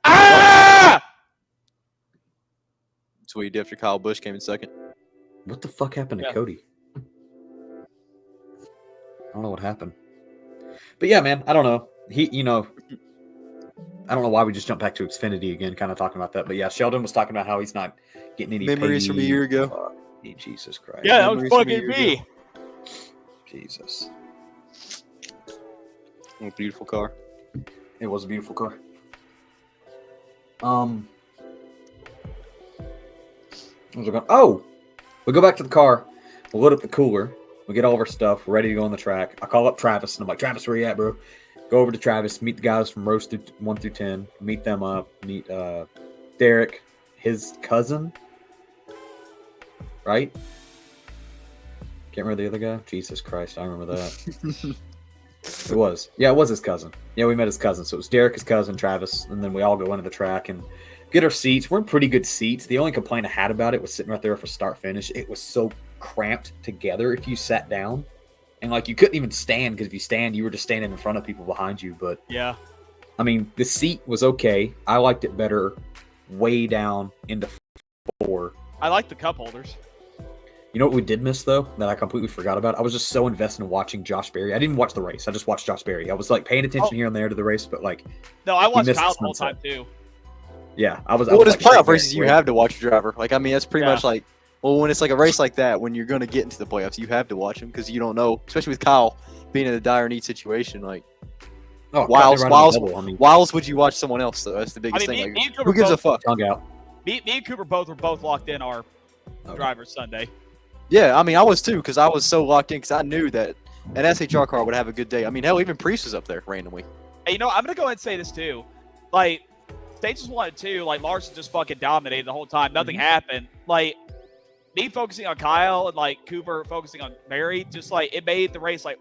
Ah! That's what you did after Kyle Busch came in second. What the fuck happened to Yeah. Cody? I don't know what happened. But yeah, man, I don't know. I don't know why we just jumped back to Xfinity again, kind of talking about that. But yeah, Sheldon was talking about how he's not getting any Memories from a pay. year ago. Fuck me, Jesus Christ. Yeah, that was Memories from a fucking year me. Jesus. What a beautiful car. It was a beautiful car. Where's it going? Oh, we go back to the car. We load up the cooler. We get all of our stuff. We're ready to go on the track. I call up Travis, and I'm like, Travis, where you at, bro? Go over to Travis, meet the guys from rows 1 through 10. Meet them up. Meet Derek, his cousin. Right? Can't remember the other guy? Jesus Christ, I remember that. It was. Yeah, it was his cousin. Yeah, we met his cousin. So it was Derek, his cousin, Travis, and then we all go into the track and get our seats. We're in pretty good seats. The only complaint I had about it was sitting right there for start finish. It was so cramped together if you sat down. And like you couldn't even stand because if you stand, you were just standing in front of people behind you. But Yeah. I mean, the seat was okay. I liked it better way down into 4. I like the cup holders. You know what we did miss though that I completely forgot about? I was just so invested in watching Josh Berry. I didn't watch the race. I just watched Josh Berry. I was like paying attention here and there to the race, but like, No, I watched missed Kyle the the whole time sunset. too. yeah, I was. Well, I was it's like, straight playoff there, races, you wait. have to watch your driver. Like, I mean, that's pretty Yeah. much like, well, when it's like a race like that, when you're going to get into the playoffs, you have to watch him because you don't know, especially with Kyle being in a dire need situation. Like, Oh, Wiles- got me right on Wiles- the double. I mean, why else would you watch someone else, though? That's the biggest me, thing. me Like, and Cooper who gives a both, fuck? tongue out. Me and Cooper were both locked in our Okay. drivers Sunday. Yeah, I mean, I was too because I was so locked in because I knew that an SHR car would have a good day. I mean, hell, even Priest was up there randomly. And, I'm gonna go ahead and say this too. Like, stages 1 and 2, like Larson just fucking dominated the whole time. Nothing happened. Like, me focusing on Kyle and like Cooper focusing on Mary, just like it made the race like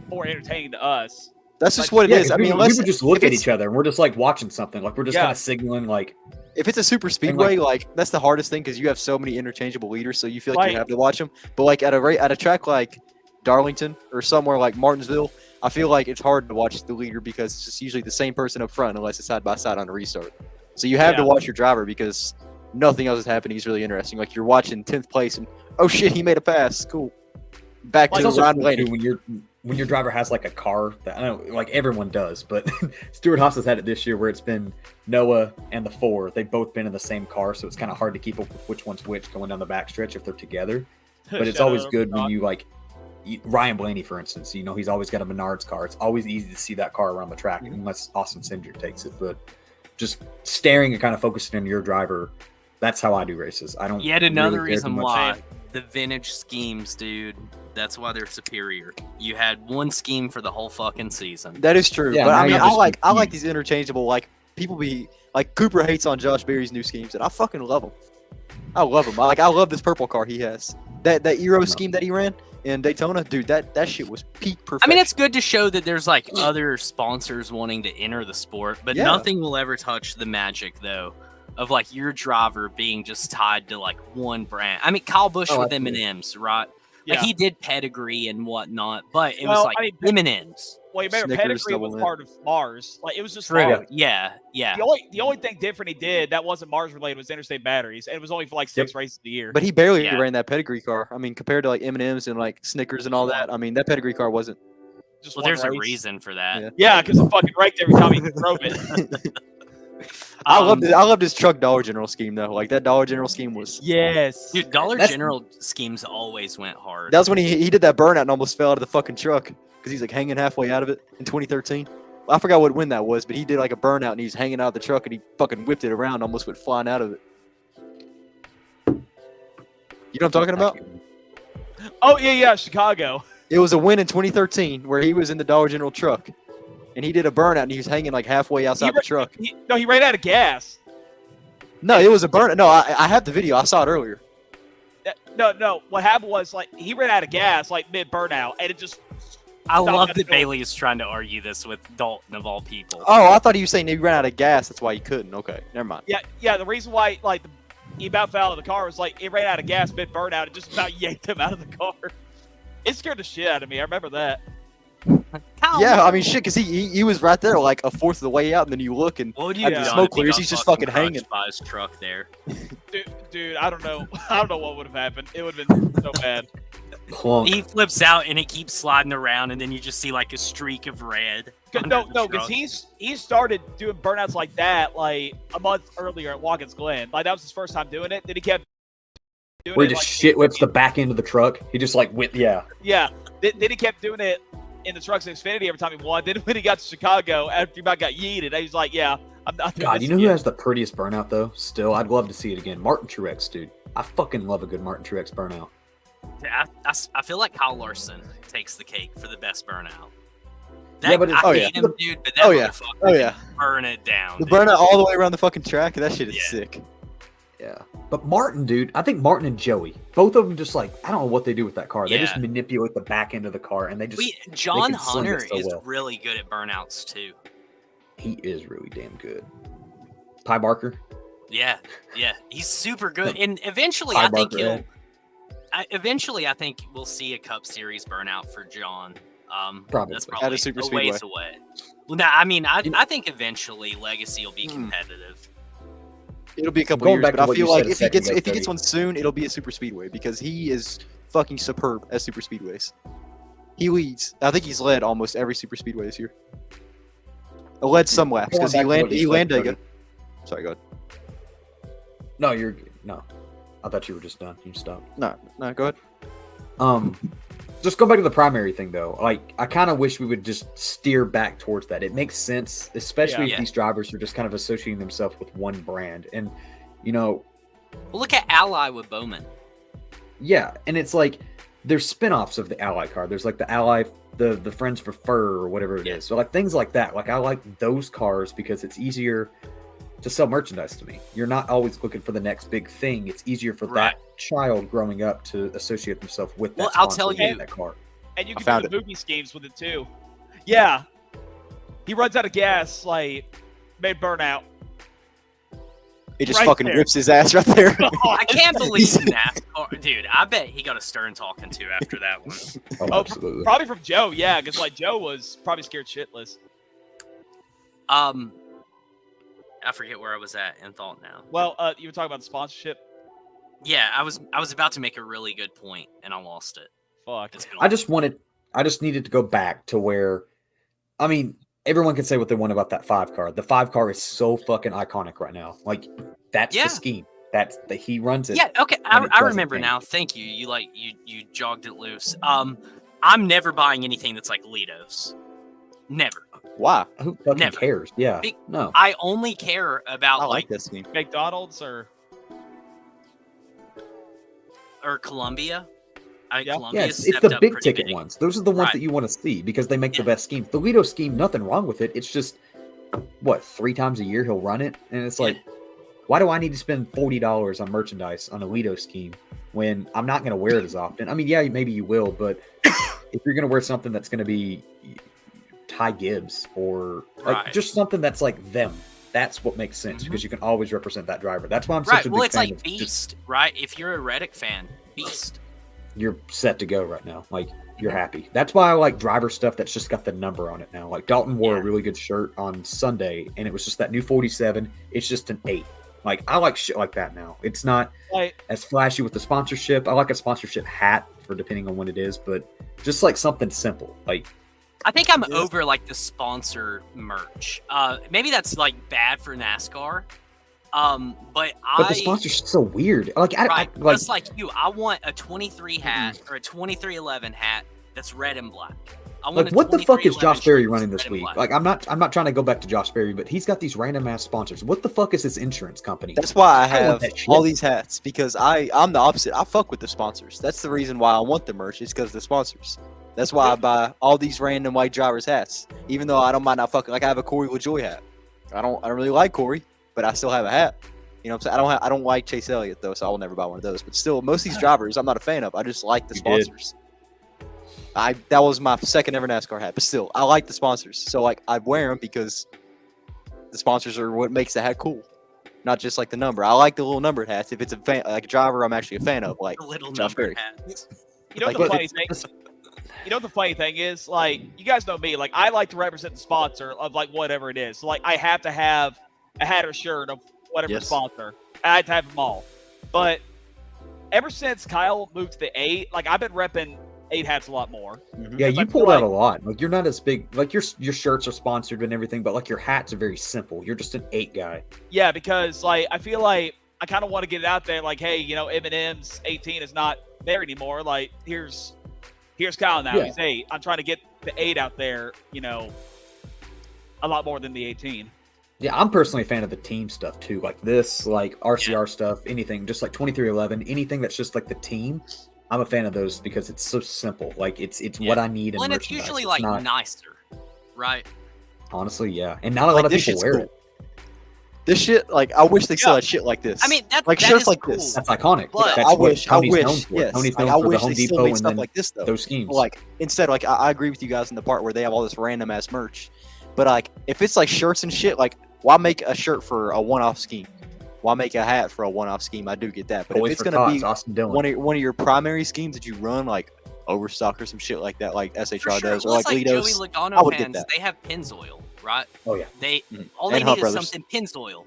more entertaining to us. That's just what it is. I mean, we unless would just look if at it's- each other and we're just like watching something. Like we're just kind of signaling like. If it's a super speedway, like that's the hardest thing because you have so many interchangeable leaders, so you feel like you have to watch them. But like at a track like Darlington or somewhere like Martinsville, I feel like it's hard to watch the leader because it's just usually the same person up front unless it's side by side on a restart. So you have to watch your driver because nothing else is happening. He's really interesting. Like you're watching 10th place and oh shit, he made a pass. Cool. Back to Ron Blaney. When your driver has like a car that I don't know, like everyone does, but Stuart Haas has had it this year where it's been Noah and the 4. They've both been in the same car, so it's kind of hard to keep up with which one's which going down the backstretch if they're together. But it's always good when you like Ryan Blaney, for instance. He's always got a Menards car. It's always easy to see that car around the track unless Austin Cindric takes it. But just staring and kind of focusing on your driver, that's how I do races. I don't. Yet another really care reason too much. why the vintage schemes, dude. That's why they're superior. You had one scheme for the whole fucking season. That is true. Yeah, but now I mean, you're I just like confused. these interchangeable. Like people be like Cooper hates on Josh Berry's new schemes, and I fucking love them. I love him. I love this purple car he has. That Euro scheme that he ran in Daytona, dude. That shit was peak perfection. I mean, it's good to show that there's like other sponsors wanting to enter the sport, but nothing will ever touch the magic though of like your driver being just tied to like one brand. I mean, Kyle Busch with M&M's, right? Like he did pedigree and whatnot, but it was like M&M's. Well, you remember Snickers, pedigree was double part of Mars. Like it was just True. Mars. Yeah. The only thing different he did that wasn't Mars related was interstate batteries, and it was only for like 6 races a year. But he barely ran that pedigree car. I mean, compared to like M&M's and like Snickers and all that. I mean, that pedigree car wasn't. Just Well, one there's a race. reason for that. Yeah, because it fucking wrecked every time he drove it. I loved his truck Dollar General scheme though. Like that Dollar General scheme was. Yes, Dude, Dollar General schemes always went hard. That was when he did that burnout and almost fell out of the fucking truck because he's like hanging halfway out of it in 2013. I forgot when that was, but he did like a burnout and he's hanging out of the truck and he fucking whipped it around, almost went flying out of it. You know what I'm talking about? Oh yeah, Chicago. It was a win in 2013 where he was in the Dollar General truck and he did a burnout and he was hanging like halfway outside the truck. He ran out of gas. No, it was a burnout. No, I have the video. I saw it earlier. No. What happened was like he ran out of gas like mid burnout, and it just. I love that Bailey is trying to argue this with Dalton of all people. Oh, I thought he was saying he ran out of gas. That's why he couldn't. Okay, never mind. Yeah. The reason why like he about fell out of the car was like it ran out of gas mid burnout. It just about yanked him out of the car. It scared the shit out of me. I remember that. Yeah, I mean, shit, because he was right there, like a fourth of the way out, and then you look and what would you after the smoke clears, he's just fucking hanging. By his truck there. Dude, I don't know. I don't know what would have happened. It would have been so bad. Clunk. He flips out and it keeps sliding around, and then you just see like a streak of red. No, because he started doing burnouts like that like a month earlier at Watkins Glen. Like that was his first time doing it. Then he kept doing Where it. he just shit whips the back end of the truck. He just like Yeah. Then he kept doing it in the trucks in Xfinity every time he won. Then when he got to Chicago, after he about got yeeted, he was like, "Yeah, I'm not." God, you know who has the prettiest burnout though? Still, I'd love to see it again. Martin Truex, dude. I fucking love a good Martin Truex burnout. I feel like Kyle Larson takes the cake for the best burnout. But I hate him, dude, but that motherfucker can burn it down. The burnout all the way around the fucking track. That shit is sick. Yeah. But Martin, dude, I think Martin and Joey, both of them just like, I don't know what they do with that car. They just manipulate the back end of the car and they just. John Hunter so is well. really good at burnouts too. He is really damn good. Ty Barker? Yeah. He's super good. And eventually Ty I think Barker, I think we'll see a Cup Series burnout for John. Probably. That's At probably a super a speedway. ways away. Well, no, I mean, I think eventually Legacy will be competitive. It'll be a couple Going years, back but to I what feel you like said a if he second gets ago, if he gets Cody. one soon, it'll be a super speedway because he is fucking superb at super speedways. He leads. I think he's led almost every super speedway this year. Led some laps because he landed. Cody. Sorry, go ahead. No. I thought you were just done. You stopped. No, go ahead. Just go back to the primary thing though. Like, I kind of wish we would just steer back towards that. It makes sense, especially if these drivers are just kind of associating themselves with one brand. And, Well, look at Ally with Bowman. yeah. And it's like, there's spin-offs of the Ally car. There's like the Ally the Friends for Fur or whatever it is. So like things like that. Like I like those cars because it's easier to sell merchandise to me. You're not always looking for the next big thing. It's easier for that child growing up to associate themselves with that. Well, I'll tell sponsor you that car. And you can do the movie schemes with it too. Yeah. He runs out of gas, like made burnout. It just fucking rips his ass right there. I can't believe NASCAR. Dude, I bet he got a stern talking to after that one. Oh, absolutely. Probably from Joe, yeah, because like Joe was probably scared shitless. I forget where I was at in thought now. Well, you were talking about the sponsorship. Yeah, I was about to make a really good point and I lost it. Fuck. I just needed to go back to where, I mean, everyone can say what they want about that 5 car. The 5 car is so fucking iconic right now. Like that's the scheme. That's the he runs it. Yeah, okay. I remember now. Thank you. You jogged it loose. I'm never buying anything that's like Litos. Never. Why? Who fucking cares? Yeah. No. I only care about I like this scheme. McDonald's or Columbia. Yes, it's the big ticket ones. Those are the ones that you want to see because they make the best scheme. The Lido scheme, nothing wrong with it. It's just, 3 times a year he'll run it? And it's like, why do I need to spend $40 on merchandise on a Lido scheme when I'm not going to wear it as often? I mean, yeah, maybe you will, but if you're going to wear something that's going to be Ty Gibbs or like just something that's like them, that's what makes sense because you can always represent that driver. That's why I'm such a big fan. Well, it's like Beast, right? If you're a Reddick fan, Beast. You're set to go right now. Like, you're happy. That's why I like driver stuff that's just got the number on it now. Like, Dalton wore a really good shirt on Sunday, and it was just that new 47. It's just an 8. Like, I like shit like that now. It's not as flashy with the sponsorship. I like a sponsorship hat for depending on when it is, but just like something simple. Like, I think I'm over like the sponsor merch. Maybe that's like bad for NASCAR. But the sponsorship's so weird. Like, just like you, I want a 23 hat or a 2311 hat that's red and black. Like, what the fuck is Josh Berry running this week? Like, I'm not trying to go back to Josh Berry, but he's got these random ass sponsors. What the fuck is his insurance company? That's why I have all these hats because I'm the opposite. I fuck with the sponsors. That's the reason why I want the merch. Is because of the sponsors. That's why I buy all these random white drivers hats. Even though I don't mind not fucking, like I have a Corey LaJoy hat. I don't really like Corey, but I still have a hat. You know what I'm saying? I don't like Chase Elliott though, so I will never buy one of those. But still, most of these drivers I'm not a fan of. I just like the sponsors. That was my second ever NASCAR hat, but still, I like the sponsors. So like I wear them because the sponsors are what makes the hat cool. Not just like the number. I like the little numbered hats. If it's a fan, like a driver, I'm actually a fan of, like the little Josh Berry. Hats. You know what the funny thing? You know what the funny thing is? Like, you guys know me. Like, I like to represent the sponsor of like whatever it is. So, like, I have to have a hat or shirt of whatever sponsor. I have to have them all. But ever since Kyle moved to the 8, like I've been repping 8 hats a lot more. Yeah, you pulled out a lot. Like, you're not as big. Like, your shirts are sponsored and everything, but like your hats are very simple. You're just an 8 guy. Yeah, because like I feel like I kind of want to get it out there. Like, hey, you know, Eminem's 18 is not there anymore. Like, here's Kyle now. He's 8. I'm trying to get the 8 out there. You know, a lot more than the 18. Yeah, I'm personally a fan of the team stuff too. Like this, like RCR stuff, anything, just like 2311, anything that's just like the team. I'm a fan of those because it's so simple. Like it's what I need. And it's usually like nicer, right? Honestly, yeah. And not a lot of people wear it. This shit, like I wish they still had shit like this. I mean, that shirts like cool. this. That's iconic. But that's I wish. Tony's known for. Yes, Tony's like, known for wish the Home they still Depot made and stuff then like this though. Those schemes. Like instead, like I agree with you guys in the part where they have all this random ass merch. But like if it's like shirts and shit, like why make a shirt for a one-off scheme? Why make a hat for a one-off scheme? I do get that. But if it's gonna be one of your primary schemes that you run, like Overstock or some shit like that, like SHR does, or like Litos, Joey Logano fans, they have Pennzoil, right? Oh yeah. They all they need is something Pennzoil.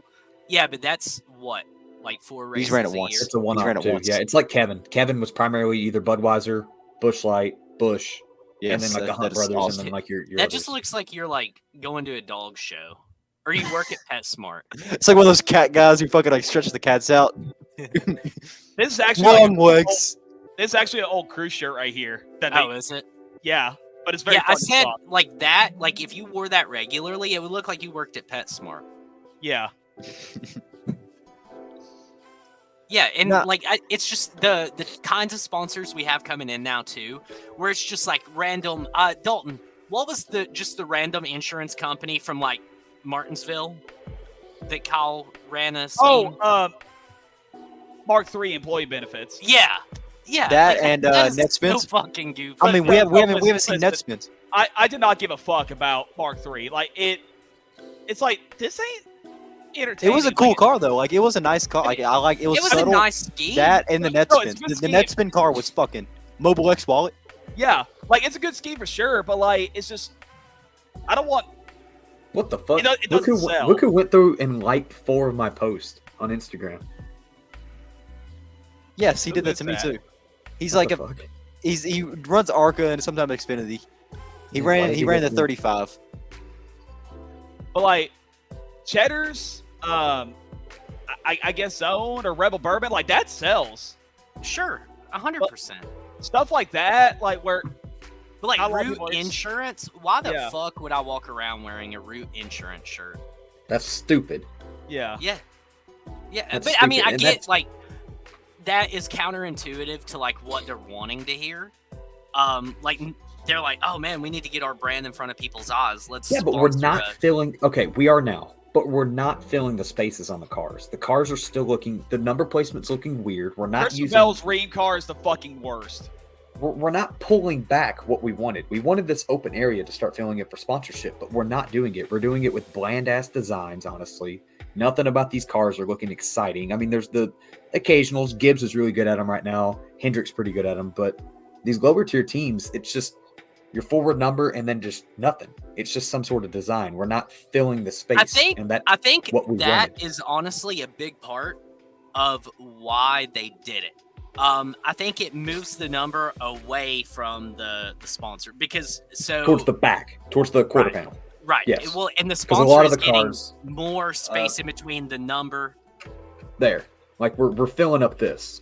Yeah, but that's what, like 4 races. He's ran it a once. year? It's a one-off too. Yeah, it's like Kevin. Kevin was primarily either Budweiser, Busch Light, Busch, and then like the Hunt Brothers, awesome. and then like your that others. just looks like you're like going to a dog show, or you work at PetSmart. It's like one of those cat guys who fucking like stretch the cats out. This is actually long legs. This is actually an old crew shirt right here. Is it? Yeah, but it's very. Yeah, I said soft. Like that. Like if you wore that regularly, it would look like you worked at PetSmart. Yeah. Yeah, and Nah. it's just the kinds of sponsors we have coming in now too, where it's just like random. Dalton, what was the random insurance company from like Martinsville that Kyle ran a scheme? Mark III employee benefits. Yeah. That like, and that is Netspins. so fucking goofy. I mean, we haven't seen listen, Netspins. I did not give a fuck about Mark III. Like it's like this ain't entertaining. It was a cool car though. Like it was a nice car. Like I like it was. It was subtle. a nice scheme. That and the No, Netspin. it's a good The scheme. Netspin car was fucking Mobile X wallet. Yeah, like it's a good scheme for sure, but like it's just I don't want. What the fuck? It doesn't sell. Look who went through and liked 4 of my posts on Instagram. Yes, he Who did that is to me that? too. He's What like the a fuck? he runs Arca and sometimes Xfinity. He Yeah, why ran did he he ran get the the- 35. But like Cheddar's, I guess Zone or Rebel Bourbon, like that sells. Sure, 100%. Stuff like that, like where But like I love Root people, it's- Insurance, why the Yeah. fuck would I walk around wearing a Root Insurance shirt? That's stupid. yeah. Yeah, That's but I mean, stupid, I and get that's- like that is counterintuitive to like what they're wanting to hear. Like they're like, oh man, we need to get our brand in front of people's eyes. Let's Yeah, but we're sponsor not filling. Okay, we are now, but we're not filling the spaces on the cars. The cars are still looking. The number placement's looking weird. We're not Christopher using. Bell's Ream car is the fucking worst. We're not pulling back what we wanted. We wanted this open area to start filling it for sponsorship, but we're not doing it. We're doing it with bland ass designs. Honestly, nothing about these cars are looking exciting. I mean, there's the occasionals. Gibbs is really good at them right now. Hendrick's pretty good at them, but these lower tier teams, it's just your forward number and then just nothing. It's just some sort of design. We're not filling the space. I think and that I think what we that wanted. is honestly a big part of why they did it. I think it moves the number away from the sponsor because towards the back, towards the quarter Right. panel. right. yes. Well, and the Because a sponsor lot of is the getting cars more space in between the number. there, like we're filling up this.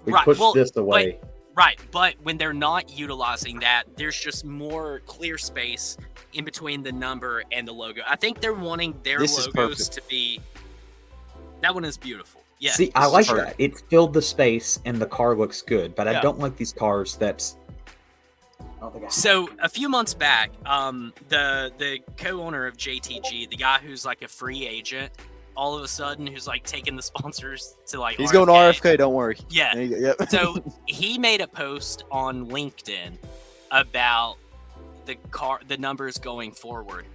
We Right, pushed well, this away. Right, but when they're not utilizing that, there's just more clear space in between the number and the logo. I think they're wanting their This is logos perfect. to be. That one is beautiful. Yeah. See, I this is like perfect. that. It filled the space and the car looks good, but Yeah. I don't like these cars that's. I don't think I- So a few months back, the co-owner of JTG, the guy who's like a free agent, all of a sudden who's like taking the sponsors to like He's going to RFK. Don't worry. Yeah. Yep. So he made a post on LinkedIn about the numbers going forward.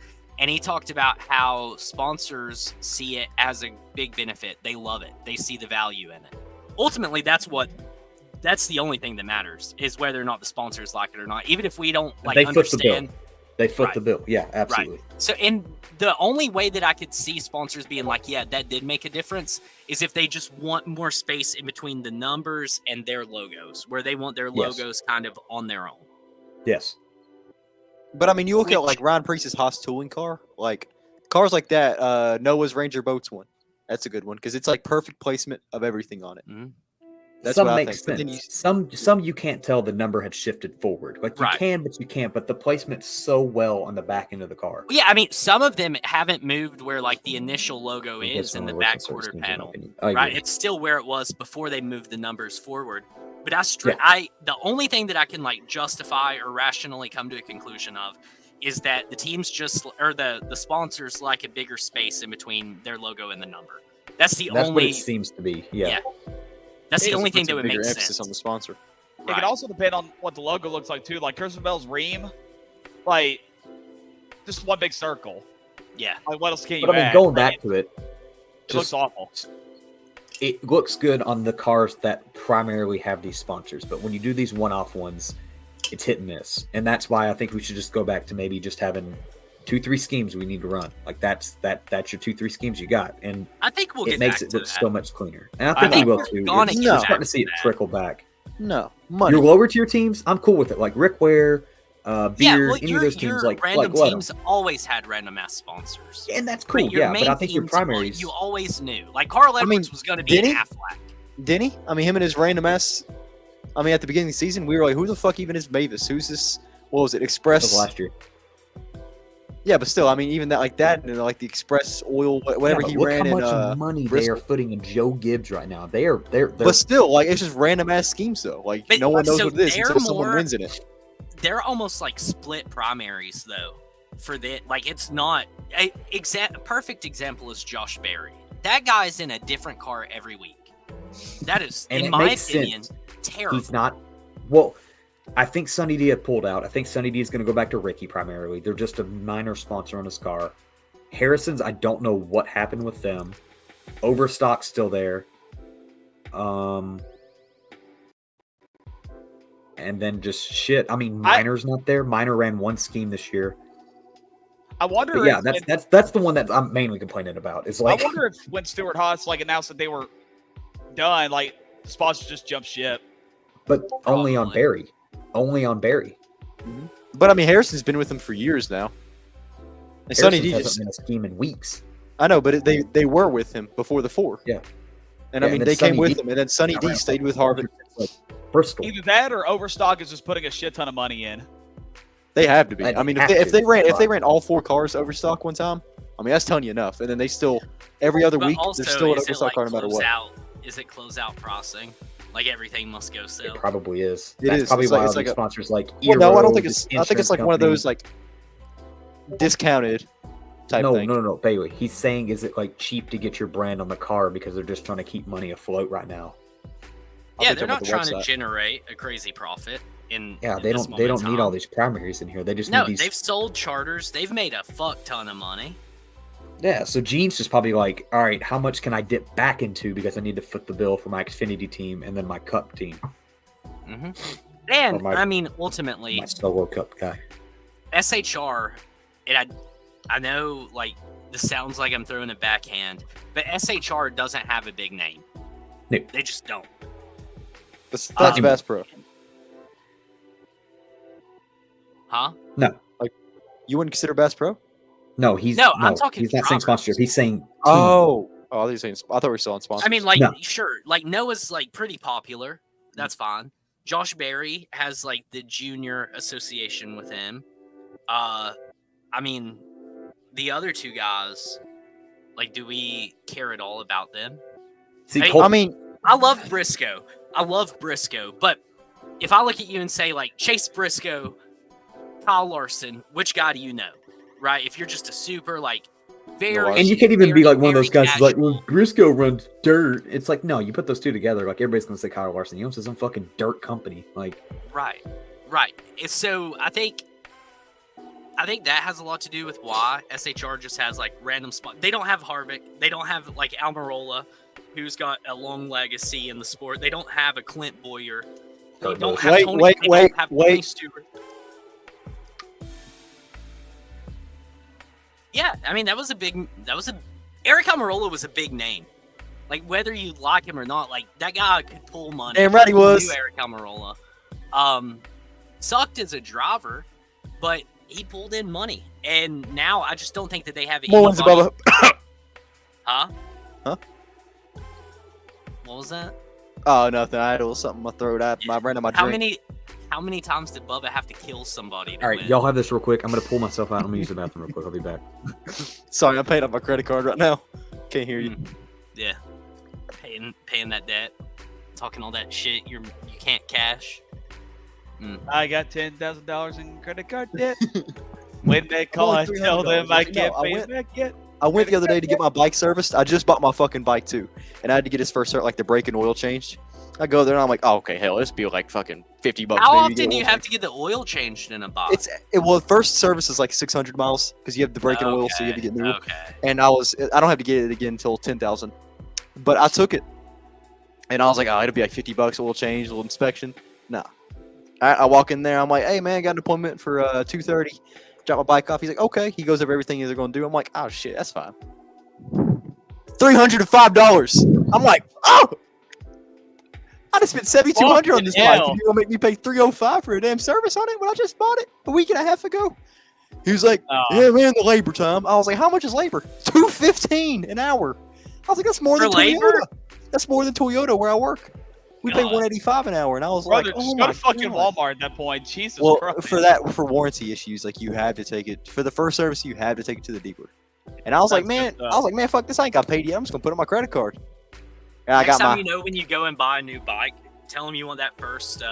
And he talked about how sponsors see it as a big benefit. They love it. They see the value in it. Ultimately, that's the only thing that matters is whether or not the sponsors like it or not. Even if we don't like They foot the bill. understand. They foot Right. the bill. Yeah, absolutely. So, and the only way that I could see sponsors being like, yeah, that did make a difference is if they just want more space in between the numbers and their logos, where they want their Yes. logos kind of on their own. Yes. But I mean, you look at Which- like Ryan Priest's Haas tooling car, like cars like that. Noah's Ranger Boats one. That's a good one because it's like perfect placement of everything on it. Mhm. That's Some what I makes think. But then sense. Some you can't tell the number had shifted forward. Like you Right. can, but you can't. But the placement's so well on the back end of the car. Yeah, I mean, some of them haven't moved where like the initial logo I think that's is in one the of the back worst quarter schemes, in my panel. opinion. I Right, agree. it's still where it was before they moved the numbers forward. But Yeah. the only thing that I can like justify or rationally come to a conclusion of is that the teams just or the sponsors like a bigger space in between their logo and the number. That's the That's what only it seems to be. Yeah. Yeah. that's the It only puts thing a that would bigger make emphasis sense. on the sponsor. It Right. can also depend on what the logo looks like too. Like Christopher Bell's Ream, like just one big circle. Yeah. Like what else can you But I mean, add? going Like, back to it, it looks just awful. it looks good on the cars that primarily have these sponsors. But when you do these one-off ones, it's hit and miss, and that's why I think we should just go back to maybe just having 2-3 schemes we need to run. Like that's your 2-3 schemes you got, and I think we'll it get makes back it to look that. so much cleaner. And I I think we think will we're too. gonna It's get just back starting to see it to that. trickle back. No money. Your lower tier teams, I'm cool with it. Like Rick Ware, Beard, Yeah, well, any of those teams, like random let 'em. teams always had random ass sponsors. And that's cool. But your Yeah, main but I think your teams, primaries. you always knew. Like Carl mean, Edwards was going to be an did he? Aflac. Didn't he? I mean, him and his random ass. I mean, at the beginning of the season, we were like, "Who the fuck even is Mavis? Who's this? What was it? That Express? was last year. Yeah, but still, I mean, even that, like that, and like the Express Oil, whatever Yeah, but he look ran how in. much money they are putting in Joe Gibbs right now. They're But still, like it's just random ass schemes though. Like But- no one knows so what it is they're until someone more- wins in it. They're almost like split primaries though. For that, like it's not a perfect example is Josh Berry. That guy's in a different car every week. That is, And in it my makes opinion, sense. terrible. He's not. Well, I think Sunny D had pulled out. I think Sunny D is going to go back to Ricky primarily. They're just a minor sponsor on his car. Harrison's, I don't know what happened with them. Overstock's still there. And then just shit. I mean, Minor's not there. Minor ran one scheme this year. I wonder. But yeah, if, that's the one that I'm mainly complaining about. It's like I wonder if when Stuart Haas like announced that they were done, like sponsors just jumped ship. but only on Probably. Barry. Only on Barry. But I mean, Harrison's been with them for years now. And Sonny D Harrison's just, hasn't been a scheme in weeks. I know, but they were with him before the 4. Yeah. And Yeah, I mean, and then they came Sonny with D- him, and then Sonny D around stayed with Harvick. Like Bristol. Either that or Overstock is just putting a shit ton of money in. They have to be. They I mean, have if to. they ran all 4 cars Overstock one time, I mean that's telling you enough. And then they still every other But week also, there's still an is it Overstock like car no matter what. Is it closeout crossing? Like everythlike must go It sell. probably is. It That's is. probably It's like- why it's all like these a- sponsors like Well, no, I don't think Eero, it's. this I think it's like insurance one of company. those like discounted type No, thing. no. Bailey. He's saying, is it like cheap to get your brand on the car because they're just trying to keep money afloat right now? I'll Yeah, think they're about not the trying to website. generate a crazy profit. Yeah, they don't need all these primaries in here. They just No, need these. they've sold charters. They've made a fuck ton of money. Yeah, so Gene's just probably like, all right, how much can I dip back into because I need to foot the bill for my Xfinity team and then my Cup team, Hmm And my- I mean, ultimately, my solo Cup guy. SHR. And I know like this sounds like I'm throwing a backhand, but SHR doesn't have a big name. No. They just don't. That's Um, Bass Pro. Huh? You wouldn't consider Bass Pro? No, he's No, I'm talking He's not saying drivers. sponsorship. He's saying team. Oh, I thought you were saying. I thought we were still on sponsors. I mean, like, No. sure, like Noah's like pretty popular. That's fine. Josh Berry has like the junior association with him. I mean, the other 2 guys, like, do we care at all about them? See, Hey, Cole, I mean, I love Briscoe. But if I look at you and say like Chase Briscoe, Kyle Larson, which guy do you know? Right? If you're just a super like very and you can't even be very, like one of those very guys who's like, casual- well, Briscoe runs dirt. It's like, no, you put those two together, like everybody's gonna say Kyle Larson. He owns his own fucking dirt company. Like, Right. So I think that has a lot to do with why SHR just has like random spot. They don't have Harvick. They don't have like Almirola, who's got a long legacy in the sport. They don't have a Clint Boyer. They Kurt don't Busch. have Wait, Tony. wait, they wait, don't have wait. Tony Stewart. Yeah, I mean that was Eric Almirola was a big name. Like whether you like him or not, like that guy could pull money. Damn right he was. You knew Eric Almirola. Sucked as a driver, but he pulled in money. And now I just don't think that they have more wins anybody- above. Huh? Huh? What was that? Oh, nothing. I had a little something in my throat. I ran out my drink. How many times did Bubba have to kill somebody to all right, win? y'all have this real quick. I'm gonna pull myself out. I'm gonna use the bathroom real quick. I'll be back. Sorry, I'm paying off my credit card right now. Can't hear you. Yeah. Paying that debt. Talking all that shit you can't cash. I got $10,000 in credit card debt. When they call, I only tell them I $300. can't No, I pay went- it back yet. I went the other day to get my bike serviced. I just bought my fucking bike too, and I had to get his first like the brake and oil changed. I go there and I'm like, oh, okay, hell, this be like fucking $50. How maybe often get do you oil have to get the oil changed in a box? Well, first service is like 600 miles because you have the brake and oil, so you have to get new. Okay. And I don't have to get it again until 10,000. But I took it, and I was like, oh, it'll be like $50 oil change, a little inspection. Nah. I walk in there, I'm like, hey man, got an appointment for 2:30. Drop my bike off. He's like, okay. He goes over everything they're gonna do. I'm like, oh shit, that's fine. $305. I'm like, oh. I just spent $7,200 on this Fucking bike. hell. You gonna make me pay $305 for a damn service on it when I just bought it a week and a half ago? He was like, Oh. yeah, man, the labor time. I was like, how much is labor? $2.15 an hour. I was like, that's more For than labor? Toyota. That's more than Toyota where I work. We pay God. $185 an hour, and I was Brother, like, just oh go my to fucking God. Walmart at that point. Jesus Well, Christ. for warranty issues, like you have to take it for the first service. You have to take it to the dealer. And I was like, That's man, good stuff. fuck this. I ain't got paid yet. I'm just gonna put it on my credit card. And I Next got time my. you know when you go and buy a new bike, tell them you want that first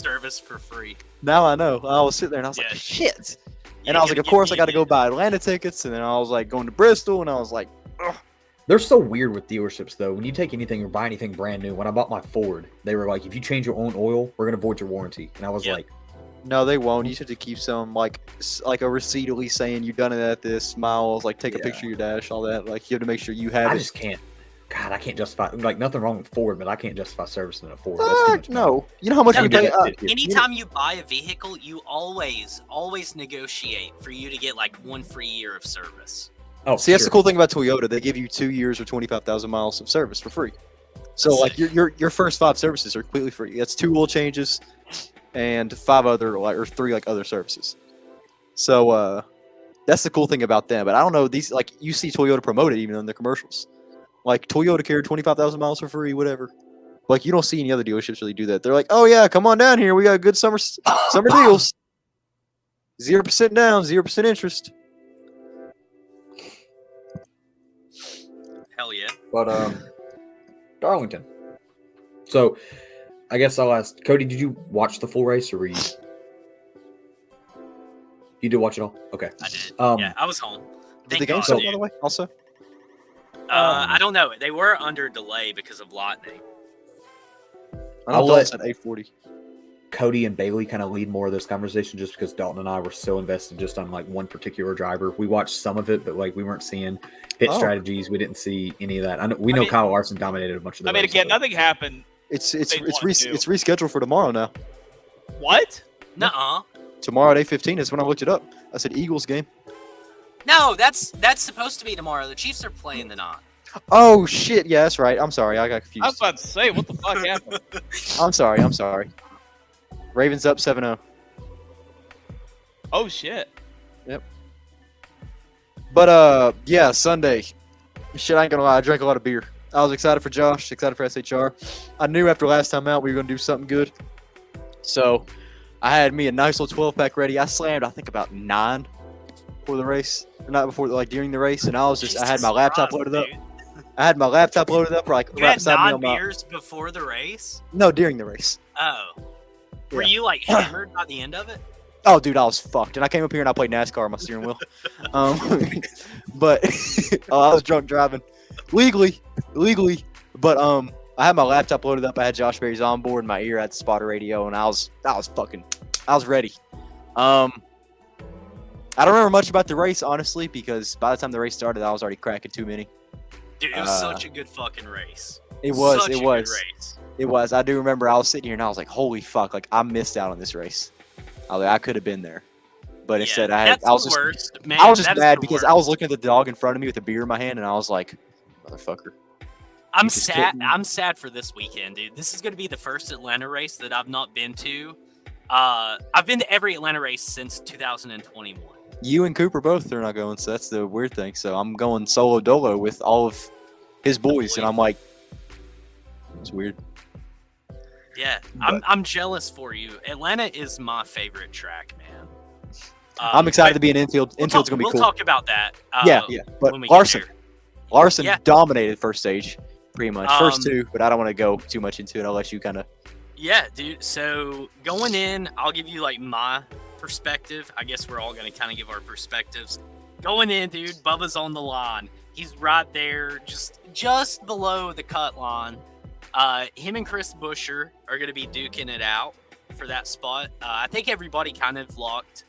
service for free. Now I know. I was sitting there and I was like, Yeah. shit. You And I was like, gotta of get course I me got to go in. buy Atlanta tickets. And then I was like going to Bristol, and I was like, ugh. They're so weird with dealerships, though. When you take anything or buy anything brand new, when I bought my Ford, they were like, if you change your own oil, we're going to void your warranty. And I was Yep. like, No, they won't. You just have to keep some like a receipt at least saying you've done it at this miles. Like take a Yeah. picture of your dash, all that. Like you have to make sure you have I it. just can't. God, I can't justify. Like, nothing wrong with Ford, but I can't justify servicing a Ford. That's too Fuck much money. no. You know how much No, we no, pay? Anytime you buy a vehicle, you always negotiate for you to get like 1 free year of service. Oh, See, that's the sure. cool thing about Toyota. They give you 2 years or 25,000 miles of service for free. So That's like sick. your first 5 services are completely free. That's 2 oil changes and 5 other or 3 like other services. So that's the cool thing about them. But I don't know, these like you see Toyota promote it even in their commercials. Like Toyota carried 25,000 miles for free, whatever. Like you don't see any other dealerships really do that. They're like, oh yeah, come on down here. We got good summer deals. 0% down, 0% interest. Hell yeah. But Darlington. So, I guess I'll ask Cody. Did you watch the full race, or were you? You did watch it all. Okay. I did. Um, Yeah, I was home. Did Thank the game God, start, dude. by the way, also? I don't know. They were under delay because of lightning. I know I'll Dalton let- said 8:40. Cody and Bailey kind of lead more of this conversation just because Dalton and I were so invested just on like one particular driver. We watched some of it, but like we weren't seeing pit Oh. strategies. We didn't see any of that. We know mean- Kyle Larson dominated a bunch of the I mean, races, again, but- nothing happened. It's They wanted to. it's rescheduled for tomorrow now. What? Nuh-uh. Tomorrow at 8:15 is when I looked it up. I said Eagles game. No, that's supposed to be tomorrow. The Chiefs are playing tonight. Oh shit! Yeah, that's right. I'm sorry, I got I was confused. about to say, what the fuck happened? I'm sorry. Ravens up 7-0. Oh shit. But yeah, Sunday. Shit, I ain't gonna lie. I drank a lot of beer. I was excited for Josh, excited for SHR. I knew after last time out we were gonna do something good. So I had me a nice little 12-pack ready. I slammed, I think, about 9 before the race, or not before, like during the race, and I was I had my Jesus laptop Christ, loaded up. dude. I had my laptop loaded up, like You right had beside me 9 on my. beers before the race? No, during the race. Oh. Were Yeah. you like hammered by the end of it? Oh, dude, I was fucked, and I came up here and I played NASCAR on my steering wheel. But I was drunk driving, legally. But I had my laptop loaded up. I had Josh Berry's on board. In my ear, I had the spotter radio, and I was ready. I don't remember much about the race, honestly, because by the time the race started, I was already cracking too many. Dude, it was such a good fucking race. It was. Such It a was. good race. It was. I do remember I was sitting here and I was like, "Holy fuck!" Like I missed out on this race. I could have been there, but instead that's I was the just worst, man. I was just that is mad the because worst. I was looking at the dog in front of me with a beer in my hand, and I was like, "Motherfucker." I'm you just sad. couldn't- I'm sad for this weekend, dude. This is going to be the first Atlanta race that I've not been to. I've been to every Atlanta race since 2021. You and Cooper both are not going, so that's the weird thing. So I'm going solo dolo with all of his boys, and I'm like, it's weird. Yeah, I'm jealous for you. Atlanta is my favorite track, man. I'm excited to but be in infield. Infield's gonna be we'll cool. talk about that. Yeah. But when we get Larson there. Yeah. dominated first stage, pretty much. First Um, 2, but I don't want to go too much into it. I'll let you kind of. Yeah, dude. So going in, I'll give you like my perspective. I guess we're all gonna kind of give our perspectives. Going in, dude, Bubba's on the line. He's right there, just below the cut line. Him and Chris Buescher are gonna be duking it out for that spot. I think everybody kind of locked,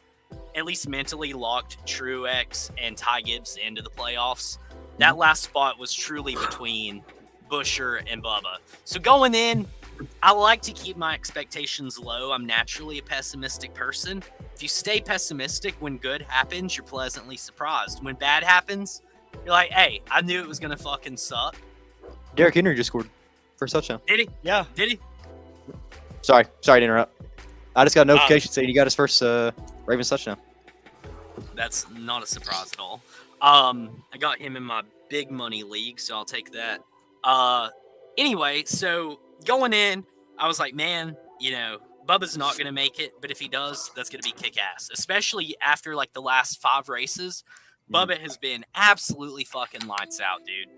at least mentally locked, Truex and Ty Gibbs into the playoffs. That last spot was truly between Buescher and Bubba. So going in, I like to keep my expectations low. I'm naturally a pessimistic person. If you stay pessimistic, when good happens, you're pleasantly surprised. When bad happens, you're like, hey, I knew it was going to fucking suck. Derrick Henry just scored first touchdown. Did he? Yeah. Did he? Sorry to interrupt. I just got a notification saying he got his first Ravens touchdown. That's not a surprise at all. I got him in my big money league, so I'll take that. Anyway, so going in, I was like, man, Bubba's not going to make it, but if he does, that's going to be kick-ass, especially after like the last 5 races. Bubba has been absolutely fucking lights out, dude.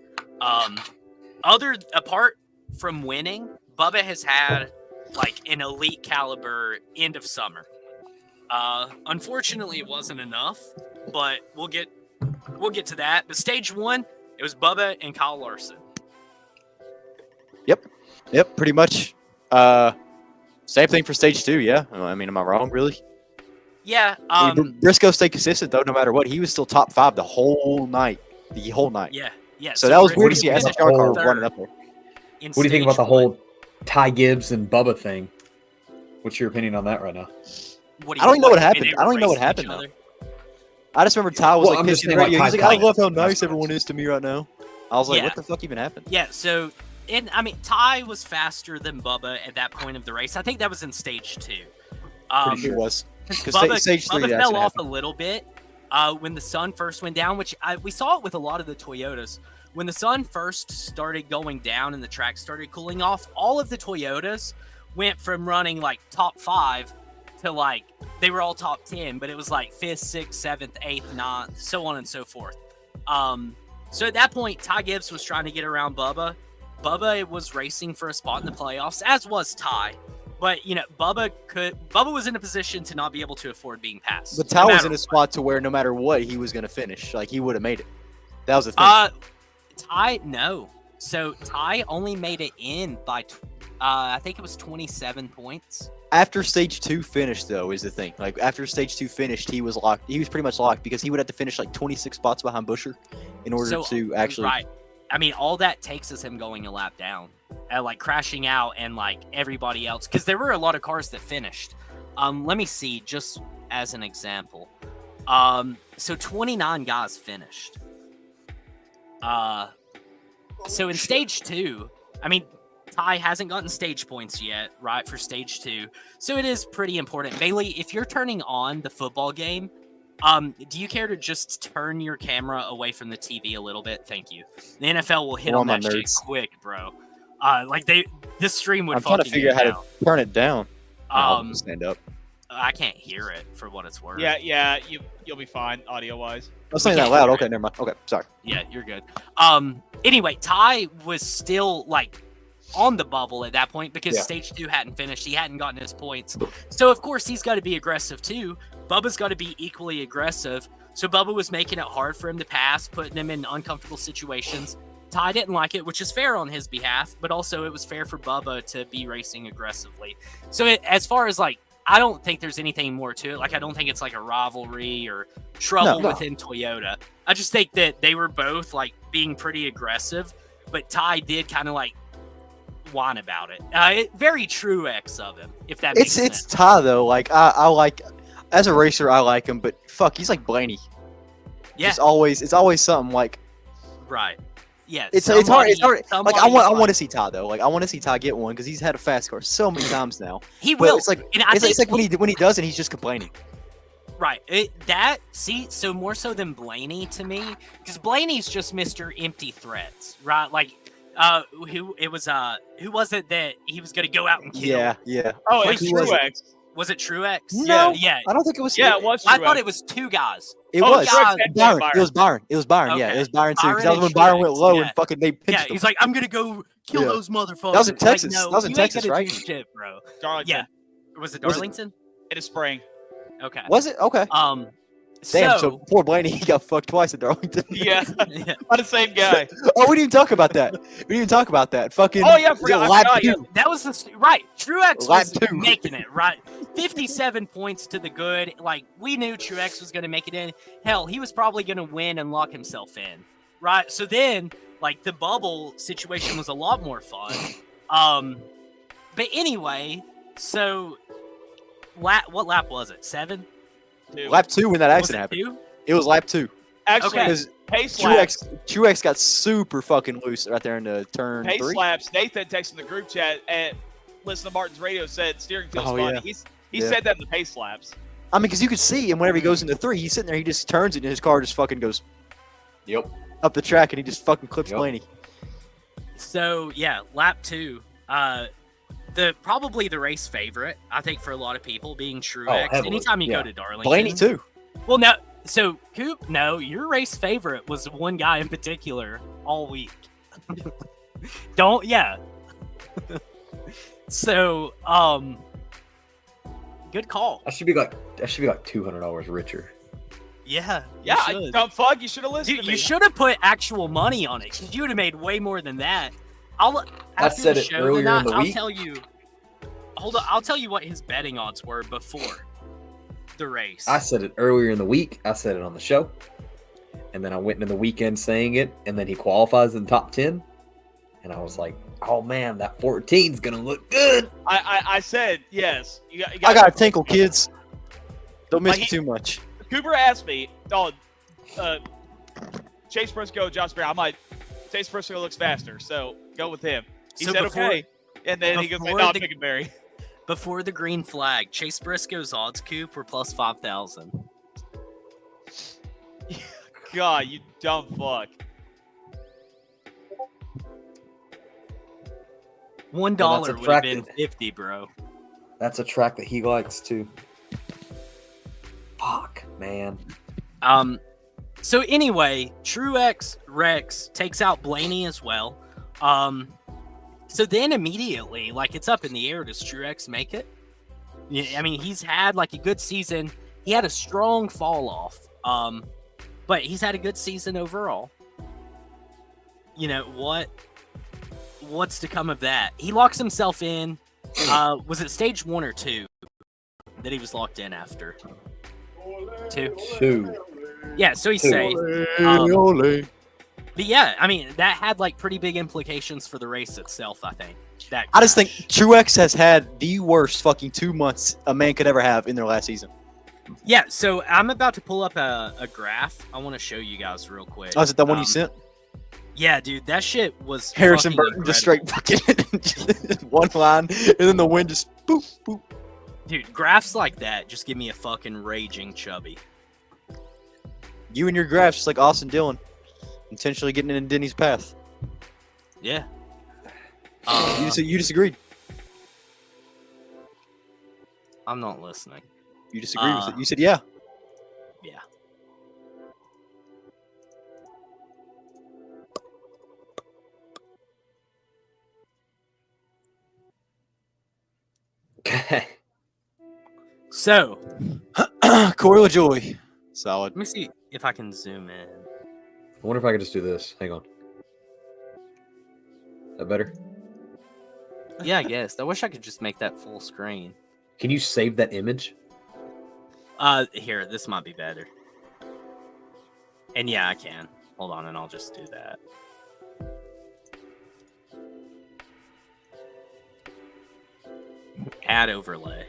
Apart from winning, Bubba has had like an elite caliber end of summer. Unfortunately, it wasn't enough, but we'll get to that. But stage 1, it was Bubba and Kyle Larson. Yep, pretty much. Same thing for stage 2, yeah. I mean, am I wrong, really? Yeah. Briscoe stayed consistent, though, no matter what. He was still top 5 the whole night. Yeah. So that was weird to see as SHR car running up there. What do you think about the whole Ty Gibbs and Bubba thing? What's your opinion on that right now? I don't even know what happened. I don't even know what happened, though. I just remember Ty was Well, I'm like, just saying, like, he was like, Ty's I love how playing. nice everyone is to me right now. I was like, Yeah. what the fuck even happened? Yeah, so, Ty was faster than Bubba at that point of the race. I think that was in stage 2. Pretty sure it was. Because Bubba, stage 3, Bubba that's fell what off happened. a little bit when the sun first went down, which we saw it with a lot of the Toyotas. When the sun first started going down and the track started cooling off, all of the Toyotas went from running like top 5 to like they were all top 10, but it was like 5th, 6th, 7th, 8th, 9th, so on and so forth. So at that point, Ty Gibbs was trying to get around Bubba. Bubba was racing for a spot in the playoffs, as was Ty. But Bubba was in a position to not be able to afford being passed. But Ty was in a spot to where no matter what, he was going to finish. Like, he would have made it. That was the thing. Ty, no. So Ty only made it in by, I think it was 27 points. After stage 2 finished, though, is the thing. Like, after stage 2 finished, he was locked. He was pretty much locked because he would have to finish like 26 spots behind Busher in order to actually. Right. I mean, all that takes is him going a lap down, like crashing out, and like everybody else, because there were a lot of cars that finished. Let me see, just as an example. So 29 guys finished. So in stage 2, I mean, Ty hasn't gotten stage points yet, right, for stage 2. So it is pretty important. Bailey, if you're turning on the football game, do you care to just turn your camera away from the TV a little bit? Thank you. The NFL will hit on that shit quick, bro. This stream would. I'm trying to figure out how to turn it down. Stand up. I can't hear it for what it's worth. Yeah, you'll be fine audio wise. I was saying that loud. Okay, never mind. Okay, sorry. Yeah, you're good. Anyway, Ty was still like on the bubble at that point because stage 2 hadn't finished. He hadn't gotten his points. So of course he's got to be aggressive too. Bubba's got to be equally aggressive. So Bubba was making it hard for him to pass, putting him in uncomfortable situations. Ty didn't like it, which is fair on his behalf, but also it was fair for Bubba to be racing aggressively. So as far as like, I don't think there's anything more to it. Like, I don't think it's like a rivalry or trouble within Toyota. I just think that they were both like being pretty aggressive, but Ty did kind of like whine about it. Very Truex of him, if that makes sense. It's Ty though. Like I like, as a racer, I like him, but fuck, he's like Blaney. Yeah, it's always something like. Right. Yeah, it's hard. Like I want to see Ty though. Like I want to see Ty get one because he's had a fast car so many times now. He will. It's like when he does it, he's just complaining. Right. So more so than Blaney to me, because Blaney's just Mr. Empty Threats, right? Like, who was it that he was going to go out and kill? Yeah. Oh, it's Truex. Was it Truex? No, yeah. I don't think it was. Yeah, it was Truex. I thought it was 2 guys. It was Byron. It was Byron. Okay. Yeah, it was Byron too. Because Byron that was when and Byron Truex, went low and fucking they pinched him. He's like, I'm gonna go kill those motherfuckers. That was in Texas. Like, no, that was in you Texas, ain't gonna right? do shit, bro. Darlington. Yeah. Was it Darlington? It is spring. Okay. Was it? Okay. Damn, so poor Blaney, he got fucked twice at Darlington. Yeah. Yeah. Not the same guy. Oh, we didn't even talk about that. Fucking. Oh, yeah, I was it forgot. lap I forgot, two? That was right. Truex Lap was 2. making it, right? 57 points to the good. Like, we knew Truex was going to make it in. Hell, he was probably going to win and lock himself in, right? So then, like, the bubble situation was a lot more fun. But anyway, so what lap was it? 7? Lap 2 when that accident Was it happened. It was lap 2. Actually, Okay. Because pace laps. Truex got super fucking loose right there in the turn Pace 3. laps. Nathan texted the group chat and listen to Martin's radio said steering feels Oh, funny. yeah. He said that in the pace laps. I mean, because you could see him whenever he goes into 3, he's sitting there, he just turns it and his car just fucking goes up the track and he just fucking clips Yep. Blaney. So, yeah, lap 2. probably the race favorite, I think, for a lot of people being Truex. heavily, Anytime you yeah. go to Darlington, Blaney too. Well, no. So Coop, no, your race favorite was one guy in particular all week. Yeah. So, good call. I should be like $200 richer. Yeah. Yeah, you I should. dumb fuck. You should have listened Dude, to me. you should have put actual money on it. 'Cause you would have made way more than that. I After said the it show earlier tonight, in the I'll week. tell you. Hold on, I'll tell you what his betting odds were before the race. I said it earlier in the week. I said it on the show. And then I went into the weekend saying it. And then he qualifies in the top 10. And I was like, oh, man, that 14's going to look good. I said yes. I got a tinkle, kids. Don't miss Like me too much. Cooper asked me, Chase Briscoe, Josh Berry. I'm like, Chase Briscoe looks faster, so go with him. He So said before- okay, and then he goes, before no, I'm the- picking Berry. Before the green flag, Chase Briscoe's odds, Coop, were plus 5,000. God, you dumb fuck. $1 that's would have been attractive. 50, bro. That's a track that he likes, too. Fuck, man. So anyway, Truex Rex takes out Blaney as well. So then immediately, like, it's up in the air. Does Truex make it? Yeah, I mean, he's had like a good season. He had a strong fall off. But he's had a good season overall. You know what's to come of that? He locks himself in. Was it stage 1 or 2 that he was locked in after? 2. 2. Yeah, so he's Two. safe. But yeah, I mean, that had like pretty big implications for the race itself, I think. That I just think crash. Truex has had the worst fucking 2 months a man could ever have in their last season. Yeah, so I'm about to pull up a graph. I want to show you guys real quick. Oh, is it that one you sent? Yeah, dude, that shit was Harrison fucking Burton just incredible. straight fucking just one line, and then the wind just boop boop. Dude, graphs like that just give me a fucking raging chubby. You and your graphs, just like Austin Dillon, intentionally getting in Denny's path. Yeah. You disagreed. I'm not listening. You disagreed with it. You said yeah. Yeah. Okay. So, Corey LaJoy, solid. let me see if I can zoom in. I wonder if I could just do this. Hang on. That better? Yeah, I guess. I wish I could just make that full screen. Can you save that image? Here, this might be better. And yeah, I can. Hold on, and I'll just do that. Add overlay.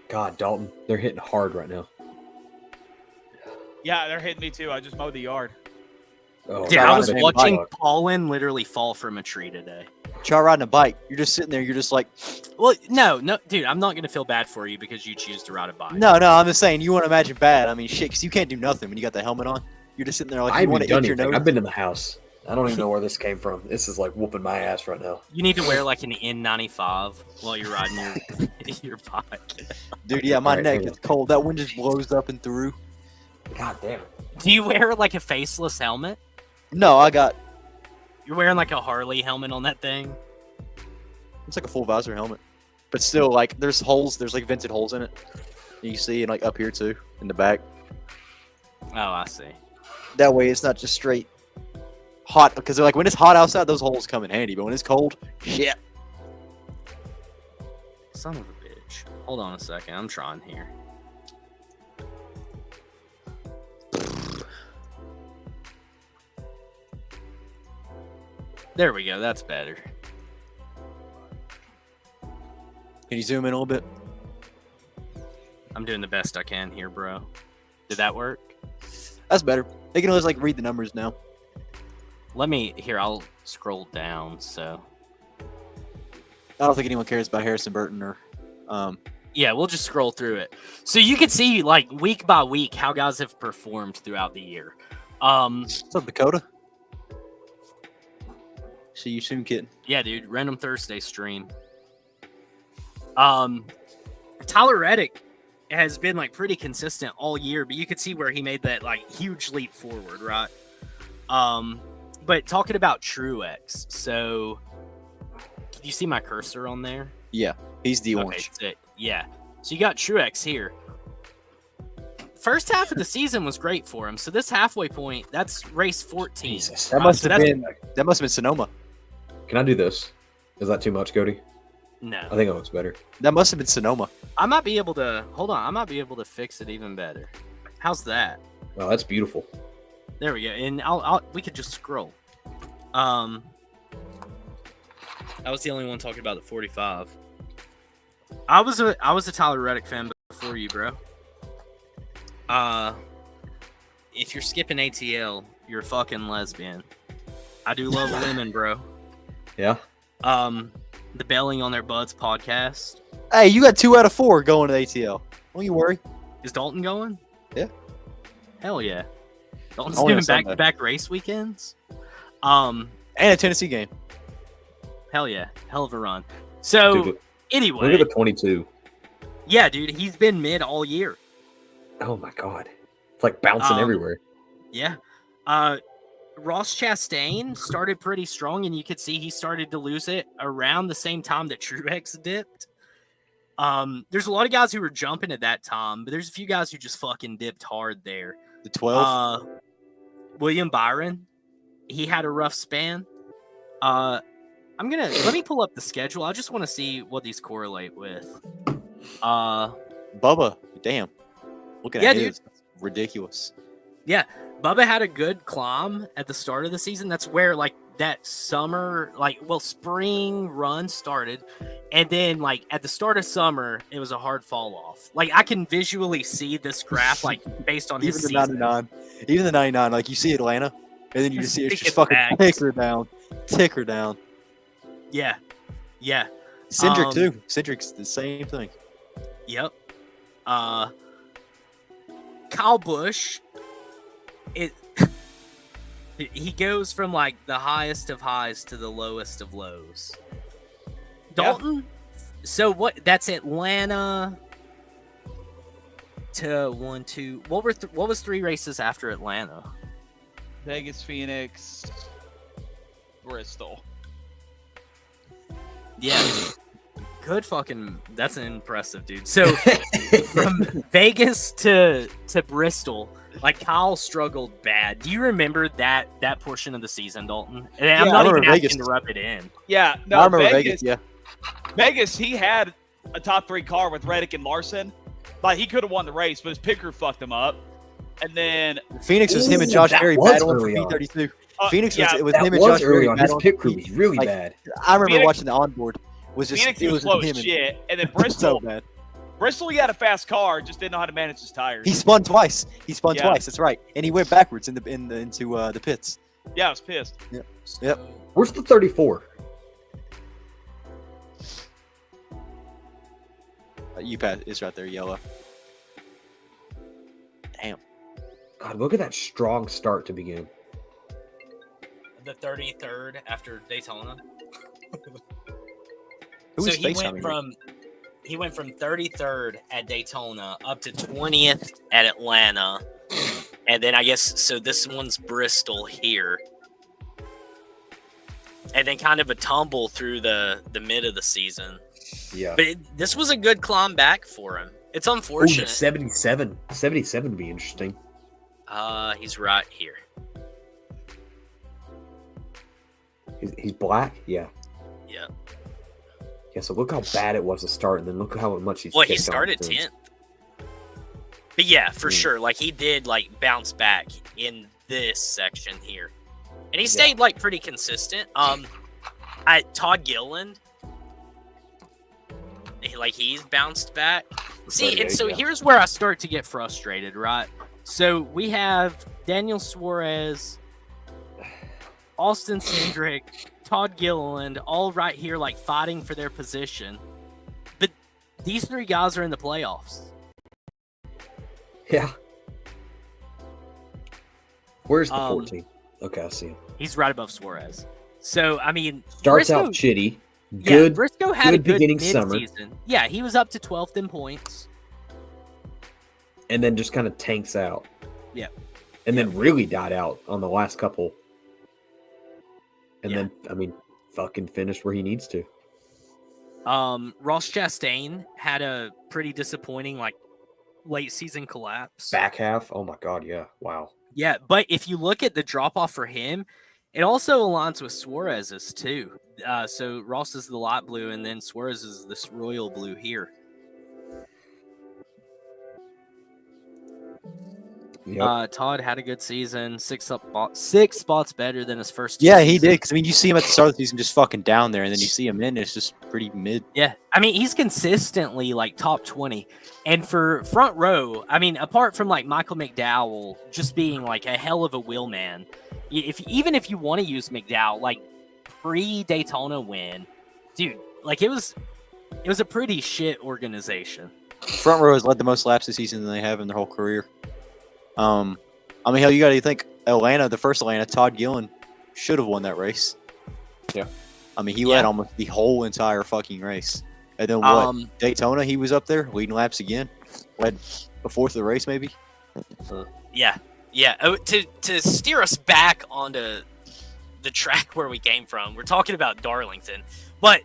God, Dalton, they're hitting hard right now. Yeah, they're hitting me too. I just mowed the yard. Oh, Dude, Try I was riding a watching bike. Paulin literally fall from a tree today. Try riding a bike. You're just sitting there. You're just like, Well, no, dude, I'm not gonna feel bad for you because you choose to ride a bike. no. I'm just saying. You want to imagine bad. I mean, shit, because you can't do nothing when you got the helmet on. You're just sitting there like I you want haven't to done eat your anything. nose. I've been in the house. I don't even know where this came from. This is like whooping my ass right now. You need to wear like an N95 while you're riding your bike. Dude, yeah, my Alright, neck hang is cold. That wind just blows up and through. God damn it. Do you wear like a faceless helmet? No, I got. You're wearing like a Harley helmet on that thing? It's like a full visor helmet, but still, like, there's holes. There's like vented holes in it. You see, and like up here too, in the back. Oh, I see. That way, it's not just straight hot. Because like when it's hot outside, those holes come in handy. But when it's cold, shit. Son of a bitch. Hold on a second. I'm trying here. There we go. That's better. Can you zoom in a little bit? I'm doing the best I can here, bro. Did that work? That's better. They can always like read the numbers now. Let me here. I'll scroll down. So I don't think anyone cares about Harrison Burton or. yeah, we'll just scroll through it. So you can see like week by week how guys have performed throughout the year. What's up, Dakota? See you soon, kid. Yeah, dude. Random Thursday stream. Tyler Reddick has been like pretty consistent all year, but you could see where he made that like huge leap forward, right? But talking about Truex, so can you see my cursor on there? Yeah, he's the orange. Okay, yeah. So you got Truex here. First half of the season was great for him. So this halfway point, that's race 14. Jesus. That must have been Sonoma. Can I do this? Is that too much, Cody? No. I think it looks better. That must have been Sonoma. I might be able to hold on. I might be able to fix it even better. How's that? Wow, that's beautiful. There we go. And we could just scroll. I was the only one talking about the 45. I was a Tyler Reddick fan before you, bro. If you're skipping ATL, you're a fucking lesbian. I do love women, bro. Yeah. The Belling on Their Buds podcast. Hey, you got 2 out of 4 going to ATL. Don't you worry. Is Dalton going? Yeah. Hell yeah. Dalton's Only on doing Sunday. back-to-back race weekends. And a Tennessee game. Hell yeah. Hell of a run. So, Dude, anyway. look at the 22. Yeah, dude. He's been mid all year. Oh my god. It's like bouncing everywhere. Yeah. Ross Chastain started pretty strong, and you could see he started to lose it around the same time that Truex dipped. There's a lot of guys who were jumping at that time, but there's a few guys who just fucking dipped hard there. The 12. William Byron, he had a rough span. Let me pull up the schedule. I just want to see what these correlate with. Bubba, damn. Look at Yeah, his. dude. Ridiculous. Yeah, Bubba had a good climb at the start of the season. That's where like that summer, spring run started. And then like at the start of summer, it was a hard fall off. Like I can visually see this graph like based on his Even the season. 99. Even the 99. Like you see Atlanta, and then you just see it's Stick just it fucking back. tick her down. Yeah. Yeah. Cindric too. Cindric's the same thing. Yep. Kyle Busch, he goes from like the highest of highs to the lowest of lows. Dalton, so what? That's Atlanta to 1, 2. What was 3 races after Atlanta? Vegas, Phoenix, Bristol. Yeah. Good fucking. That's impressive, dude. So from Vegas to Bristol, like Kyle struggled bad. Do you remember that portion of the season, Dalton? And I'm Yeah, not I even remember asking Vegas. to rub it in. Yeah, no, I remember Vegas. Yeah. Vegas, he had a top 3 car with Reddick and Larson. Like he could have won the race, but his pit crew fucked him up. And then Phoenix was him and Ooh, Josh that Berry was battling for early on. P32. uh, Phoenix yeah, was That him and was Josh early Berry on. His battling. pit crew was really like, bad. I remember Phoenix- watching the onboard. Was just Phoenix it was was slow him as and shit. And then so Bristol, bad. Bristol, he had a fast car, just didn't know how to manage his tires. He spun twice. Yeah. That's right. And he went backwards into the pits. Yeah, I was pissed. Yep. Where's the 34? You pass. It's right there, yellow. Damn. God, look at that strong start to begin. The 33rd after Daytona. Who was he went FaceTiming me? he went from 33rd at Daytona up to 20th at Atlanta, and then I guess so. This one's Bristol here, and then kind of a tumble through the mid of the season. Yeah. But this was a good climb back for him. It's Ooh, unfortunate. 77. 77 would be interesting. He's right here. He's black? Yeah. Yeah. Yeah, so look how bad it was to start, and then look how much he's Well, he kicked on started since. 10th. But yeah, for Mm. sure. Like he did like bounce back in this section here. And he stayed like pretty consistent. Todd Gilliland, he's bounced back. See, and so here's where I start to get frustrated, right? So we have Daniel Suarez, Austin Cindric, Todd Gilliland, all right here, like fighting for their position. But these 3 guys are in the playoffs. Yeah. Where's the Um, 14? Okay, I see him. He's right above Suarez. So I mean, Starts Briscoe- out shitty, Good, yeah, Briscoe had a good beginning summer, mid-season. Yeah, he was up to 12th in points. and then just kind of tanks out. Yeah. And then really died out on the last couple. And Yeah. then, I mean, fucking finished where he needs to. Ross Chastain had a pretty disappointing late season collapse. Back half, oh my god, yeah, wow. Yeah, but if you look at the drop off for him, it also aligns with Suarez's too. So Ross is the light blue, and then Suarez is this royal blue here. Yep. Todd had a good season, 6 spots better than his first. Yeah, he did. Because I mean, you see him at the start of the season just fucking down there, and then you see him in, it's just pretty mid. Yeah, I mean, he's consistently top 20, and for front row, I mean, apart from Michael McDowell just being a hell of a wheel man, even if you want to use McDowell, pre-Daytona win, dude, it was a pretty shit organization. Front row has led the most laps this season than they have in their whole career. I mean, hell, you got to think Atlanta, the first Atlanta, Todd Gillen should have won that race. Yeah. I mean, he led almost the whole entire fucking race. And then what? Daytona, he was up there leading laps again. Led a fourth of the race, maybe. Yeah. Oh, to steer us back onto the track where we came from, we're talking about Darlington. But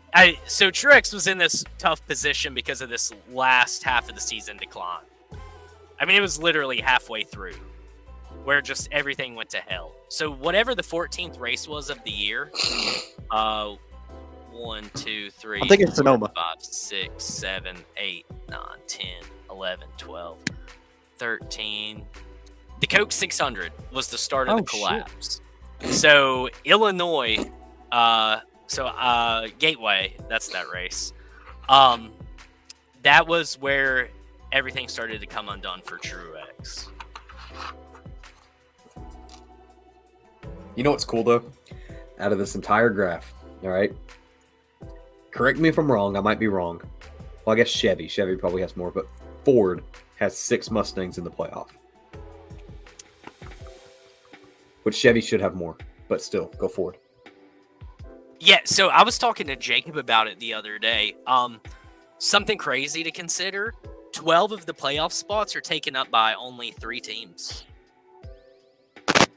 so Truex was in this tough position because of this last half of the season decline. I mean, it was literally halfway through where just everything went to hell. So whatever the 14th race was of the year, 1, 2, 3, I think it's 4, Sonoma. 5, 6, 7, 8, 9, 10, 11, 12, 13. The Coke 600 was the start of the collapse. Shit. So Illinois, Gateway, that's that race. That was where everything started to come undone for Truex. You know what's cool, though? Out of this entire graph, all right? Correct me if I'm wrong. I might be wrong. Well, I guess Chevy. Chevy probably has more, but Ford has 6 Mustangs in the playoff. Which Chevy should have more, but still, go Ford. Yeah, so I was talking to Jacob about it the other day. Something crazy to consider. 12 of the playoff spots are taken up by only 3 teams.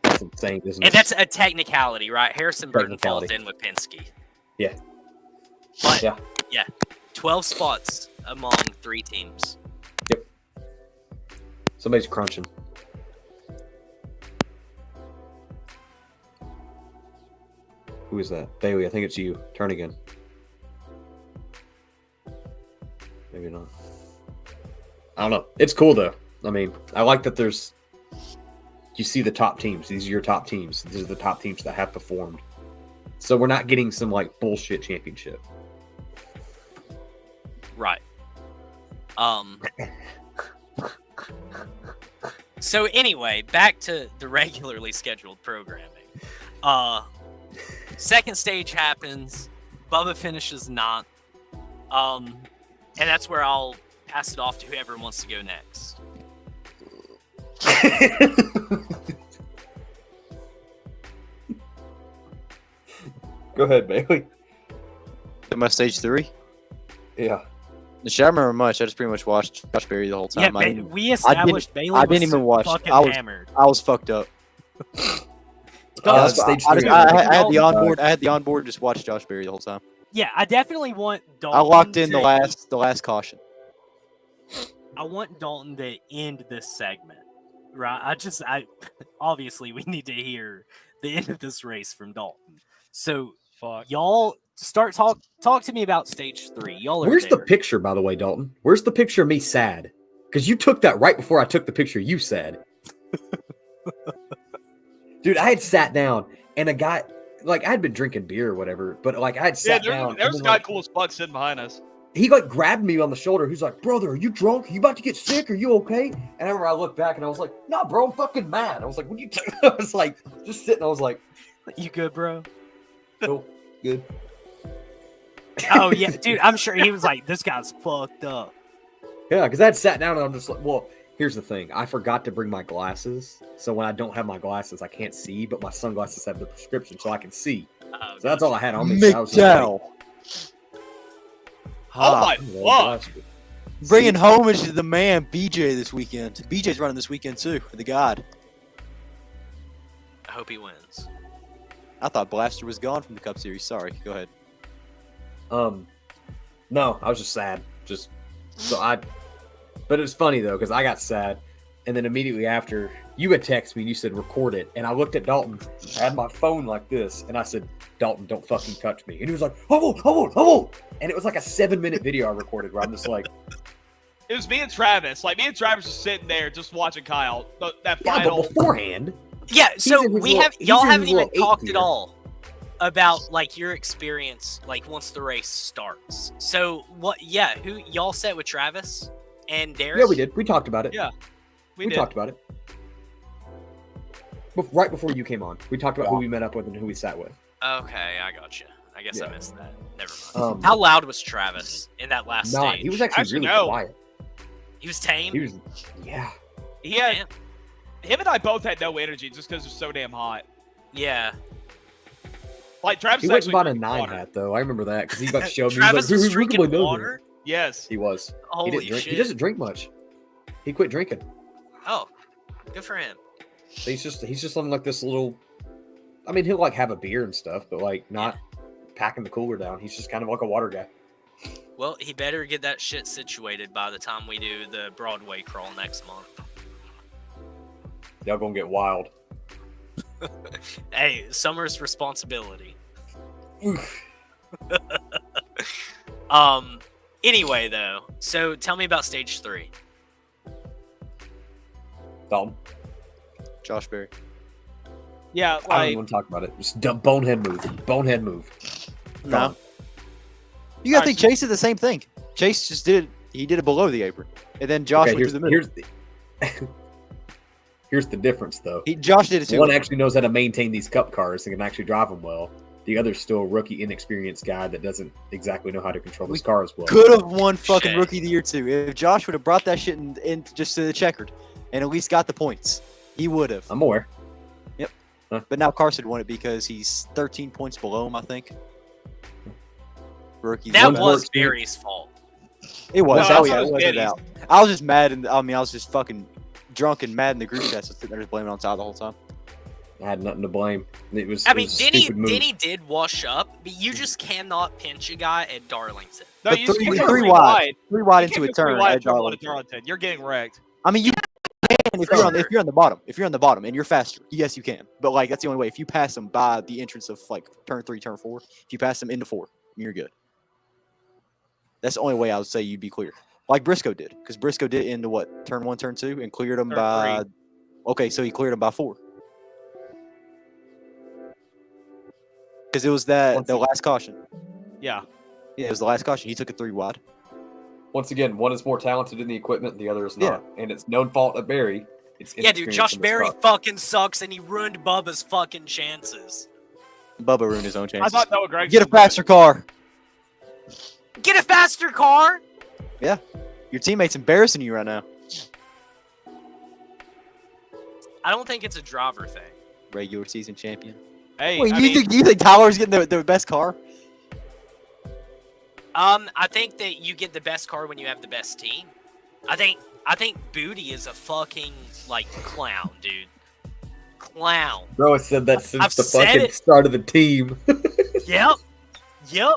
That's insane, isn't it? And that's a technicality, right? Harrison Burton falls in with Penske. Yeah. But, yeah, 12 spots among 3 teams. Yep. Somebody's crunching. Who is that? Bailey, I think it's you. Turn again. Maybe not. I don't know. It's cool, though. I mean, I like that there's... You see the top teams. These are your top teams. These are the top teams that have performed. So we're not getting some, bullshit championship. Right. So anyway, back to the regularly scheduled programming. Second stage happens. Bubba finishes 9th. And that's where I'll pass it off to whoever wants to go next. Go ahead, Bailey. At my stage 3? Yeah. I don't remember much. I just pretty much watched Josh Berry the whole time. Yeah, we established Bailey I didn't even watch. hammered. I was fucked up. Stage 3. I had the onboard. I had the onboard. Just watched Josh Berry the whole time. Yeah, I definitely want Dalton. I locked in the last caution. I want Dalton to end this segment, right? I obviously we need to hear the end of this race from Dalton. So y'all start talk to me about stage 3. Y'all are Where's there. the picture, by the way, Dalton? Where's the picture of me sad? Because you took that right before I took the picture you sad. Dude, I had sat down and a guy, I had been drinking beer or whatever, but I had sat down. There's a guy cool as fuck sitting behind us. He grabbed me on the shoulder. He's like, "Brother, are you drunk? Are you about to get sick? Are you okay?" And I remember I looked back and I was like, "Nah, bro, I'm fucking mad." I was like, "What are you?" I was just sitting. I was like, "You good, bro?" "Oh, good." Oh yeah, dude. I'm sure he was like, "This guy's fucked up." Yeah, because I had sat down and I'm just like, well, here's the thing. I forgot to bring my glasses. So when I don't have my glasses, I can't see, but my sunglasses have the prescription so I can see. So that's all I had on me. So I was just Oh my fuck! Bringing homage to the man, BJ, this weekend. BJ's running this weekend, too, for the God. I hope he wins. I thought Blaster was gone from the Cup Series. Sorry. Go ahead. No, I was just sad. But it was funny though, because I got sad, and then immediately after, you had texted me and you said record it, and I looked at Dalton, I had my phone like this, and I said, Dalton, don't fucking touch me. And he was like, I won't. And it was like a 7-minute video I recorded where I'm just like, It was me and Travis. Like, me and Travis just sitting there just watching Kyle. That yeah, final. but beforehand, Yeah, so y'all haven't even talked here. at all about like your experience like once the race starts. So who y'all set with Travis and Derek? Yeah, we did. We talked about it. Yeah, we did. talked about it. Right before you came on, we talked about who we met up with and who we sat with. Okay, I got you. I guess I Yeah. missed that. Never mind. Um, How loud was Travis in that last stage? He was actually really no. quiet. He was tame. He was, yeah. He had, Damn. him and I both had no energy just because it's so damn hot. Yeah. Like, Travis He went actually and bought a drinking 9 water. hat though. I remember that because he got showed me. Travis he was like, drinking "Who water. Yes. He was. Holy he didn't drink. shit. He doesn't drink much. He quit drinking. Oh, good for him. He's just on like this little. I mean, he'll like have a beer and stuff, but like not packing the cooler down. He's just kind of like a water guy. Well, he better get that shit situated by the time we do the Broadway crawl next month. Y'all gonna get wild. Hey, summer's responsibility. Anyway, though, so tell me about stage 3. Dalton, Josh Berry. Yeah, I don't like, even want to talk about it. Just dumb bonehead move. Bonehead move. No. You gotta think Chase did the same thing. Chase just did it. He did it below the apron, and then Josh went to the middle. Here's the difference, though. Josh did it too. One actually knows how to maintain these cup cars and can actually drive them well. The other's still a rookie, inexperienced guy that doesn't exactly know how to control his car as well. Could have won fucking Shit. Rookie of the Year too. If Josh would have brought that shit in just to the checkered and at least got the points, he would have. I'm aware. But now Carson won it because he's 13 points below him, I think. Rookie. That One was works, Barry's fault. It was. No, Oh that's yeah, what it it wasn't was out. I was just mad, and I was just fucking drunk and mad in the group chat, so sitting there just blaming on Ty the whole time. I had nothing to blame. It was. I it mean, was a stupid move. Denny did wash up, but you just cannot pinch a guy at Darlington. no, But you three- can't go three 3 wide. wide. 3 wide You into can't a go 3 turn wide at at Darlington. Darlington. Darlington. You're getting wrecked. I mean, you can if you're on the bottom. If you're on the bottom and you're faster, yes, you can. But like that's the only way. If you pass them by the entrance of like turn 3, turn 4, if you pass them into 4, you're good. That's the only way I would say you'd be clear. Like Briscoe did, because Briscoe did into what turn 1, turn 2, and cleared them Turn by. 3. Okay, so he cleared them by 4. Because it was the last caution. Yeah. Yeah, it was the last caution. He took it 3 wide. Once again, one is more talented in the equipment, the other is not, and it's no fault of Barry. It's Yeah, dude, inexperience Josh in this Berry car. fucking sucks, and he ruined Bubba's fucking chances. Bubba ruined his own I chances. thought Noah Gregson. Get a faster car. Get a faster car! Your teammate's embarrassing you right now. I don't think it's a driver thing. Regular season champion. Hey, Wait, I you mean, think Tyler's getting the best car? I think that you get the best car when you have the best team. I think Booty is a fucking like clown, dude. Clown. Bro, I said that since I've the said fucking it. start of the team. Yep.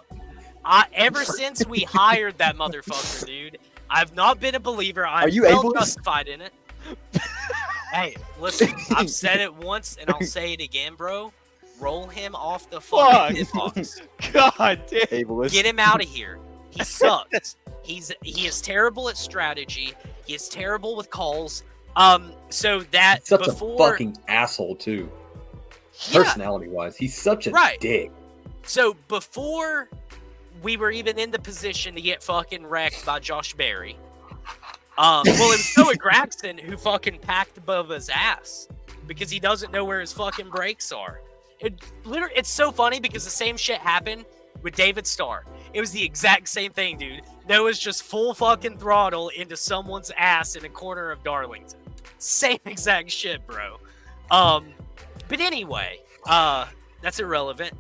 Ever since we hired that motherfucker, dude, I've not been a believer. I'm Are you well ableist? justified in it. Hey, listen, I've said it once and I'll say it again, bro. Roll him off the fucking hitbox. God damn. Ableist. Get him out of here. He sucks. He is terrible at strategy. He is terrible with calls. So that Such before a fucking asshole too. Yeah. Personality wise, he's such a Right. dick. So before we were even in the position to get fucking wrecked by Josh Berry, well, it was Noah Gregson who fucking packed Bubba's ass because he doesn't know where his fucking brakes are. It's so funny because the same shit happened with David Starr. It was the exact same thing, dude. Noah's just full fucking throttle into someone's ass in a corner of Darlington. Same exact shit, bro. But anyway, that's irrelevant.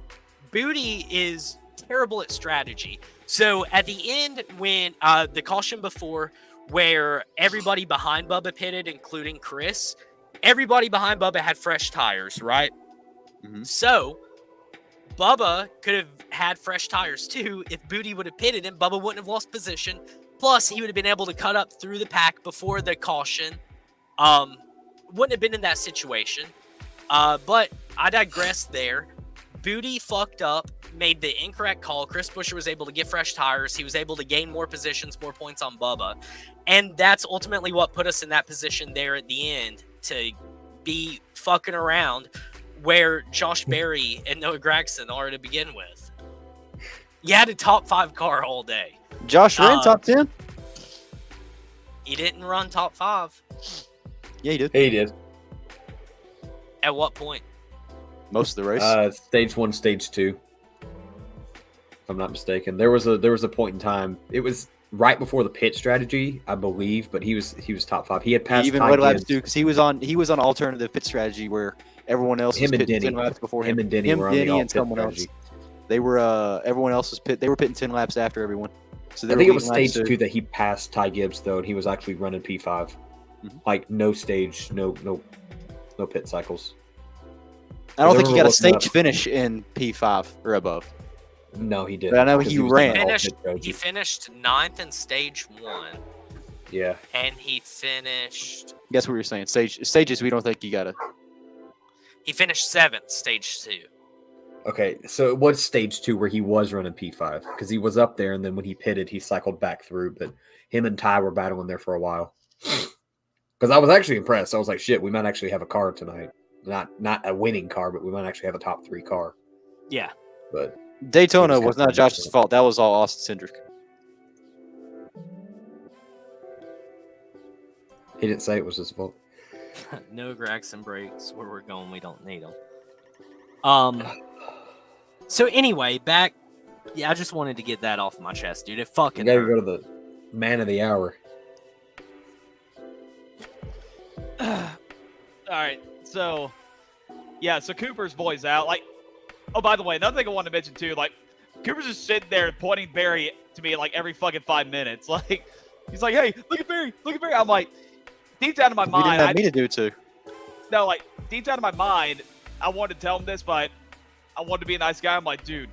Booty is terrible at strategy. So at the end, when the caution before, where everybody behind Bubba pitted, including Chris, everybody behind Bubba had fresh tires, right? Mm-hmm. So Bubba could have had fresh tires too if Booty would have pitted him. Bubba wouldn't have lost position. Plus, he would have been able to cut up through the pack before the caution. Wouldn't have been in that situation. But I digress there. Booty fucked up, made the incorrect call. Chris Buescher was able to get fresh tires. He was able to gain more positions, more points on Bubba. And that's ultimately what put us in that position there at the end to be fucking around where Josh Berry and Noah Gragson are to begin with. You had a top 5 car all day. Josh ran top 10. He didn't run top 5. Yeah, he did. He did. At what point? Most of the race. Stage 1, stage 2. If I'm not mistaken, there was a point in time. It was right before the pit strategy, I believe, but he was top 5. He had passed. He even led laps too, because he was on alternative pit strategy where everyone else was pitting 10 laps before him. And Denny were on the and someone else. They were everyone else was they were pitting 10 laps after everyone. So I think it was stage 2 that he passed Ty Gibbs though, and he was actually running P5. Mm-hmm. Like no stage, no pit cycles. I don't think he got a stage finish in P5 or above. No, he didn't. But I know he ran. He finished 9th in stage 1. Yeah. And he finished. Guess what you're saying? Stages. We don't think you gotta. He finished 7th, stage 2. Okay, so it was stage 2 where he was running P5 because he was up there, and then when he pitted, he cycled back through. But him and Ty were battling there for a while. Because I was actually impressed. I was like, shit, we might actually have a car tonight. Not a winning car, but we might actually have a top 3 car. Yeah. But Daytona was not Josh's fault. That was all Austin Cindric. He didn't say it was his fault. No Gregson brakes. Where we're going, we don't need them. So anyway, back. Yeah, I just wanted to get that off my chest, dude. It fucking. You gotta hurt. go to the man of the hour. All right, so yeah, so Cooper's boys out. Like, oh, by the way, another thing I wanted to mention too, like, Cooper's just sitting there pointing Barry to me like every fucking 5 minutes. Like, he's like, "Hey, look at Barry, look at Barry." I'm like, deep down in my mind, You didn't have me to do too. No, like deep down in my mind, I wanted to tell him this, but I wanted to be a nice guy. I'm like, dude,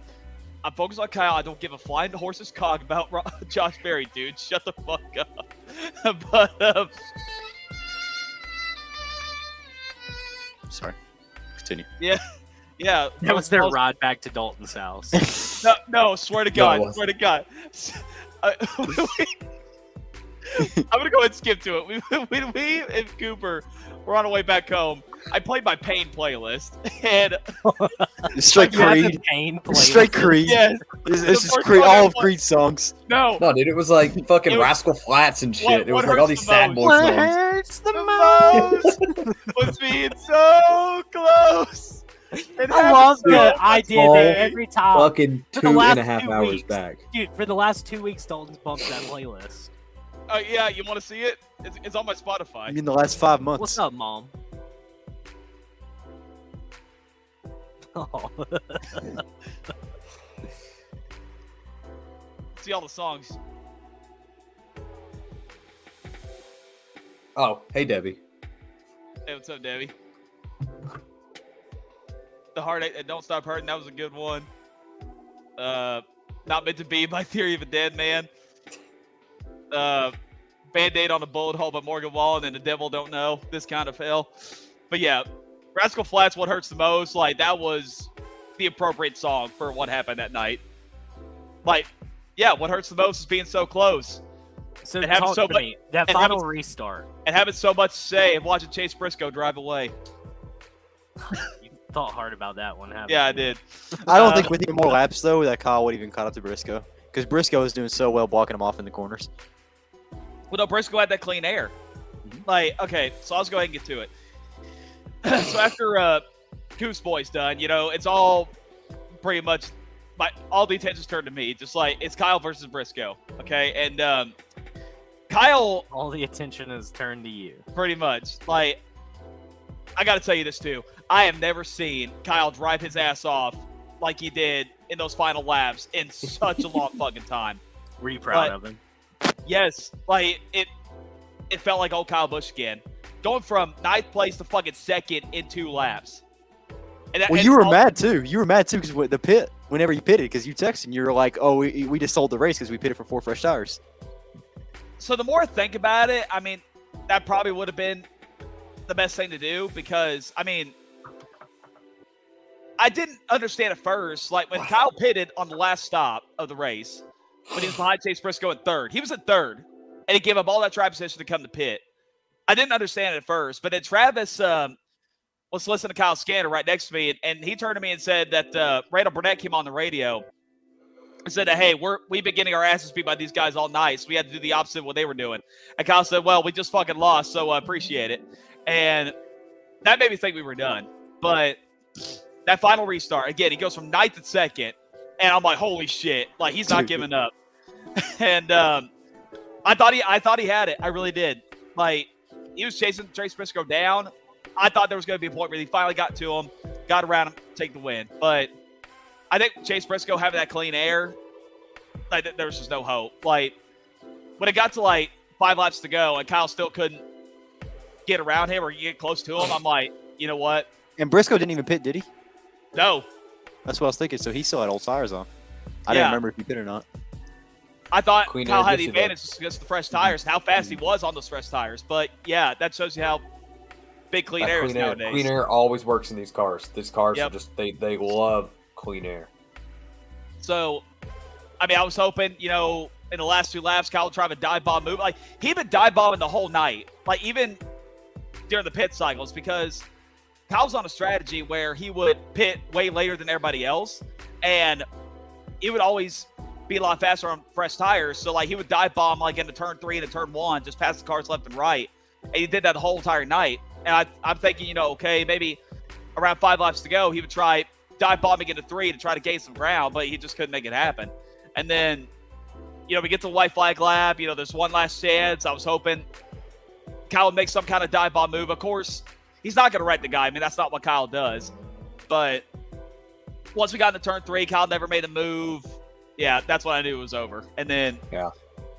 I'm focused on Kyle. I don't give a flying horse's cock about Josh Berry, dude. Shut the fuck up. But sorry, continue. yeah. That was their ride back to Dalton's house. No, swear to God, No, it swear to God. I'm gonna go ahead and skip to it. We and Cooper were on our way back home. I played my Pain playlist, and Straight Creed. Straight Creed. yeah, This is Creed. All of Creed's songs. no, No, dude, it was like fucking It was- Rascal Flats and shit. What- It was what like all hurts these the sad most? boy What songs. hurts the the most? most was being so close. I love that idea All that every time. Fucking For the 2.5 last 2 hours weeks. back. Dude, for the last 2 weeks, Dalton's bumped that playlist. Yeah, you want to see it? It's on my I Spotify. mean, the last 5 months. What's up, Mom? Oh. See all the songs. Oh, hey, Debbie. Hey, what's up, Debbie? The Heartache and Don't Stop Hurting, that was a good one. Not Meant to Be, My Theory of a Dead Man. Band-Aid on a Bullet Hole by Morgan Wallen and The Devil Don't Know. This Kind of Hell. But yeah, Rascal Flatts, What Hurts the Most, like, that was the appropriate song for what happened that night. Like, yeah, what hurts the most is being so close. So And having talk so to much- me. That and final having- restart. And having so much to say and watching Chase Briscoe drive away. You thought hard about that one, haven't Yeah, I you? did. I don't think with even more laps though that Kyle would even caught up to Briscoe because Briscoe was doing so well blocking him off in the corners. Well, no, Briscoe had that clean air. Like, okay, so let's go ahead and get to it. So after Coop's boy's done, you know, it's all pretty much all the attention's turned to me. Just like it's Kyle versus Briscoe, okay? And Kyle, All the attention is turned to you. pretty much, like, I got to tell you this too. I have never seen Kyle drive his ass off like he did in those final laps in such a long fucking time. Were you proud of him? Yes, like it felt like old Kyle Busch again, going from 9th place to fucking 2nd in 2 laps. And Well, you were mad too. You were mad too because the pit, whenever you pitted, because you texted and you were like, "Oh, we just sold the race because we pitted for 4 fresh tires." So the more I think about it, I mean, that probably would have been the best thing to do because, I mean, I didn't understand at first. Like when Kyle pitted on the last stop of the race, when he was behind Chase Briscoe in 3rd, he was in 3rd, and he gave up all that track position to come to pit. I didn't understand it at first, but then Travis was listening to Kyle Scanner right next to me, and he turned to me and said that Randall Burnett came on the radio and said that, hey, we've been getting our asses beat by these guys all night, so we had to do the opposite of what they were doing. And Kyle said, well, we just fucking lost, so I appreciate it. And that made me think we were done. But that final restart, again, he goes from 9th to 2nd, and I'm like, holy shit, like he's not giving up. And I thought he had it. I really did. Like he was chasing Chase Briscoe down. I thought there was going to be a point where he finally got to him, got around him, take the win. But I think Chase Briscoe having that clean air, like there was just no hope. Like when it got to like 5 laps to go and Kyle still couldn't get around him or get close to him, I'm like, you know what? And Briscoe didn't even pit, did he? No. That's what I was thinking. So he still had old tires on. I didn't remember if he pit or not. I thought Clean Kyle air had the gets you advantage against the fresh tires and how fast he was on those fresh tires. But yeah, that shows you how big clean air is nowadays. Clean air always works in these cars. These cars Yep. are just they love clean air. So, I mean, I was hoping, you know, in the last 2 laps, Kyle would try to dive bomb move. Like, he'd been dive bombing the whole night, like, even during the pit cycles, because Kyle's on a strategy where he would pit way later than everybody else, and it would always be a lot faster on fresh tires. So, like, he would dive bomb, like, into turn 3 and turn 1, just past the cars left and right. And he did that the whole entire night. And I'm thinking, you know, okay, maybe around 5 laps to go, he would try dive bombing into 3 to try to gain some ground, but he just couldn't make it happen. And then, you know, we get to the white flag lap. You know, there's one last chance. I was hoping Kyle would make some kind of dive bomb move. Of course, he's not going to wreck the guy. I mean, that's not what Kyle does. But once we got into turn 3, Kyle never made a move. Yeah, that's when I knew it was over. And then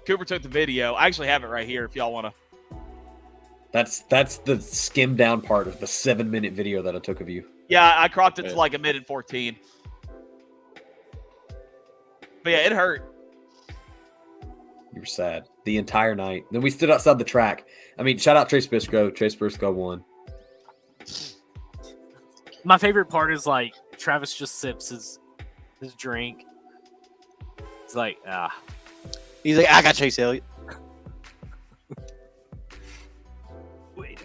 Cooper took the video. I actually have it right here if y'all want to. That's the skim down part of the 7-minute video that I took of you. Yeah, I cropped it to like 1:14. But yeah, it hurt. You were sad the entire night. Then we stood outside the track. I mean, shout out Chase Briscoe. Chase Briscoe won. My favorite part is like Travis just sips his drink. He's like, He's like, I got Chase Elliott.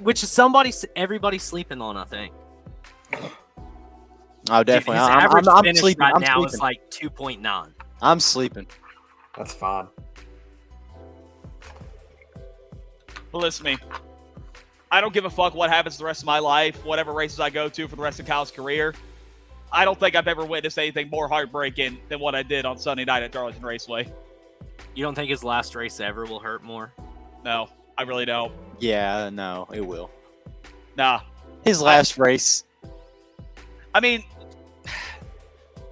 Which is everybody's sleeping on, I think. Oh, definitely. Dude, his average I'm finish sleeping. right I'm now sleeping. is like 2.9. I'm sleeping. That's fine. But listen to me. I don't give a fuck what happens the rest of my life, whatever races I go to for the rest of Kyle's career. I don't think I've ever witnessed anything more heartbreaking than what I did on Sunday night at Darlington Raceway. You don't think his last race ever will hurt more? No, I really don't. Yeah, no, it will. Nah. His last race. I mean,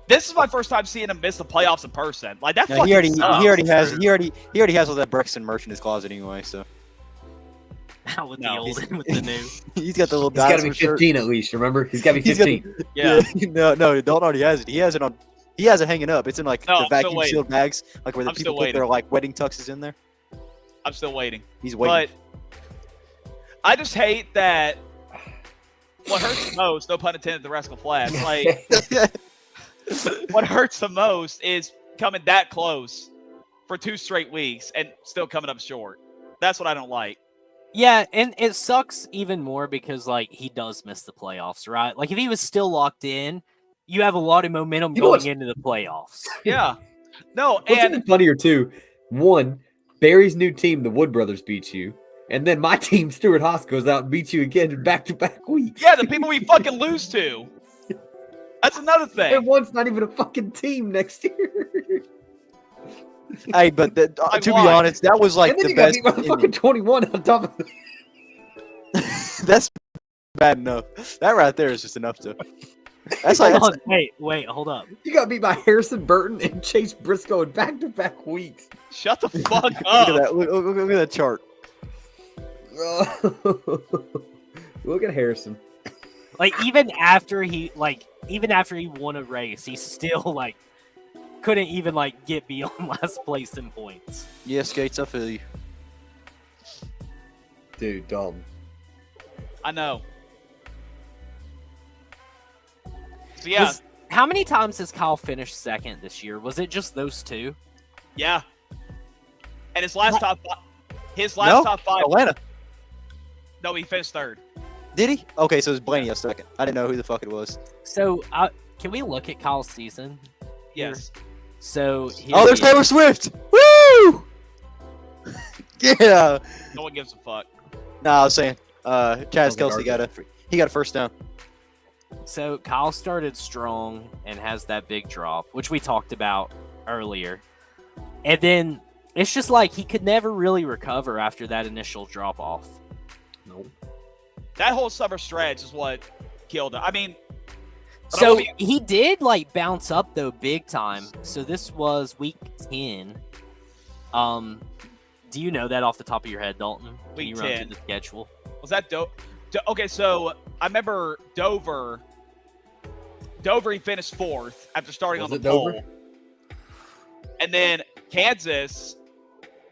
this is my first time seeing him miss the playoffs in person. Like that. No, fucking he already sucks. has all that Brexton merch in his closet anyway. So With the old and with the new. he's got the little. He's got to be dinosaur 15 at least. Remember, he's got to be He's got 15. Yeah. no, Dalton already has it. He has it on. He has it hanging up. It's in like No, the I'm still vacuum waiting. sealed bags, like where the I'm still people put their like wedding tuxes in there. I'm still waiting. He's waiting. But I just hate that. What hurts the most, no pun intended, the Rascal Flats. Like, what hurts the most is coming that close for 2 straight weeks and still coming up short. That's what I don't like. Yeah, and it sucks even more because like he does miss the playoffs, right? Like if he was still locked in, you have a lot of momentum going into the playoffs. Yeah. No, What's and even funnier too? One, Barry's new team, the Wood Brothers, beat you, and then my team, Stuart Haas, goes out and beats you again in back-to-back weeks. yeah, the people we fucking lose to. That's another thing. And one's not even a fucking team next year. Hey, but to be honest, that was like and then the you got best. beat by the fucking 21 on top of it. That's bad enough. That right there is just enough to. That's like Hold on, wait, hold up. You got beat by Harrison Burton and Chase Briscoe in back-to-back weeks. Shut the fuck look at up. that. Look at that chart. Look at Harrison. Like even after he won a race, he still like couldn't even like get beyond last place in points. Yeah, Skates, I feel you. Dude, Dalton. I know. So yeah, How many times has Kyle finished second this year? Was it just those two? yeah. And his last top five, top five. Atlanta. No, he finished third. Did he? Okay, so it was Blaney a second. I didn't know who the fuck it was. So can we look at Kyle's season? Yes. So Oh, there's Taylor Swift. Woo! Yeah. No one gives a fuck. Nah, I was saying, Chaz Wasn't Kelsey got a first down. So Kyle started strong and has that big drop, which we talked about earlier. And then it's just like he could never really recover after that initial drop off. Nope. That whole summer stretch is what killed him. I mean, So he did like bounce up though big time. So this was week 10. Do you know that off the top of your head, Dalton? Can Week you run 10. through the schedule? was that okay, so I remember Dover. He finished fourth after starting Was on it the pole. Dover? And then Kansas,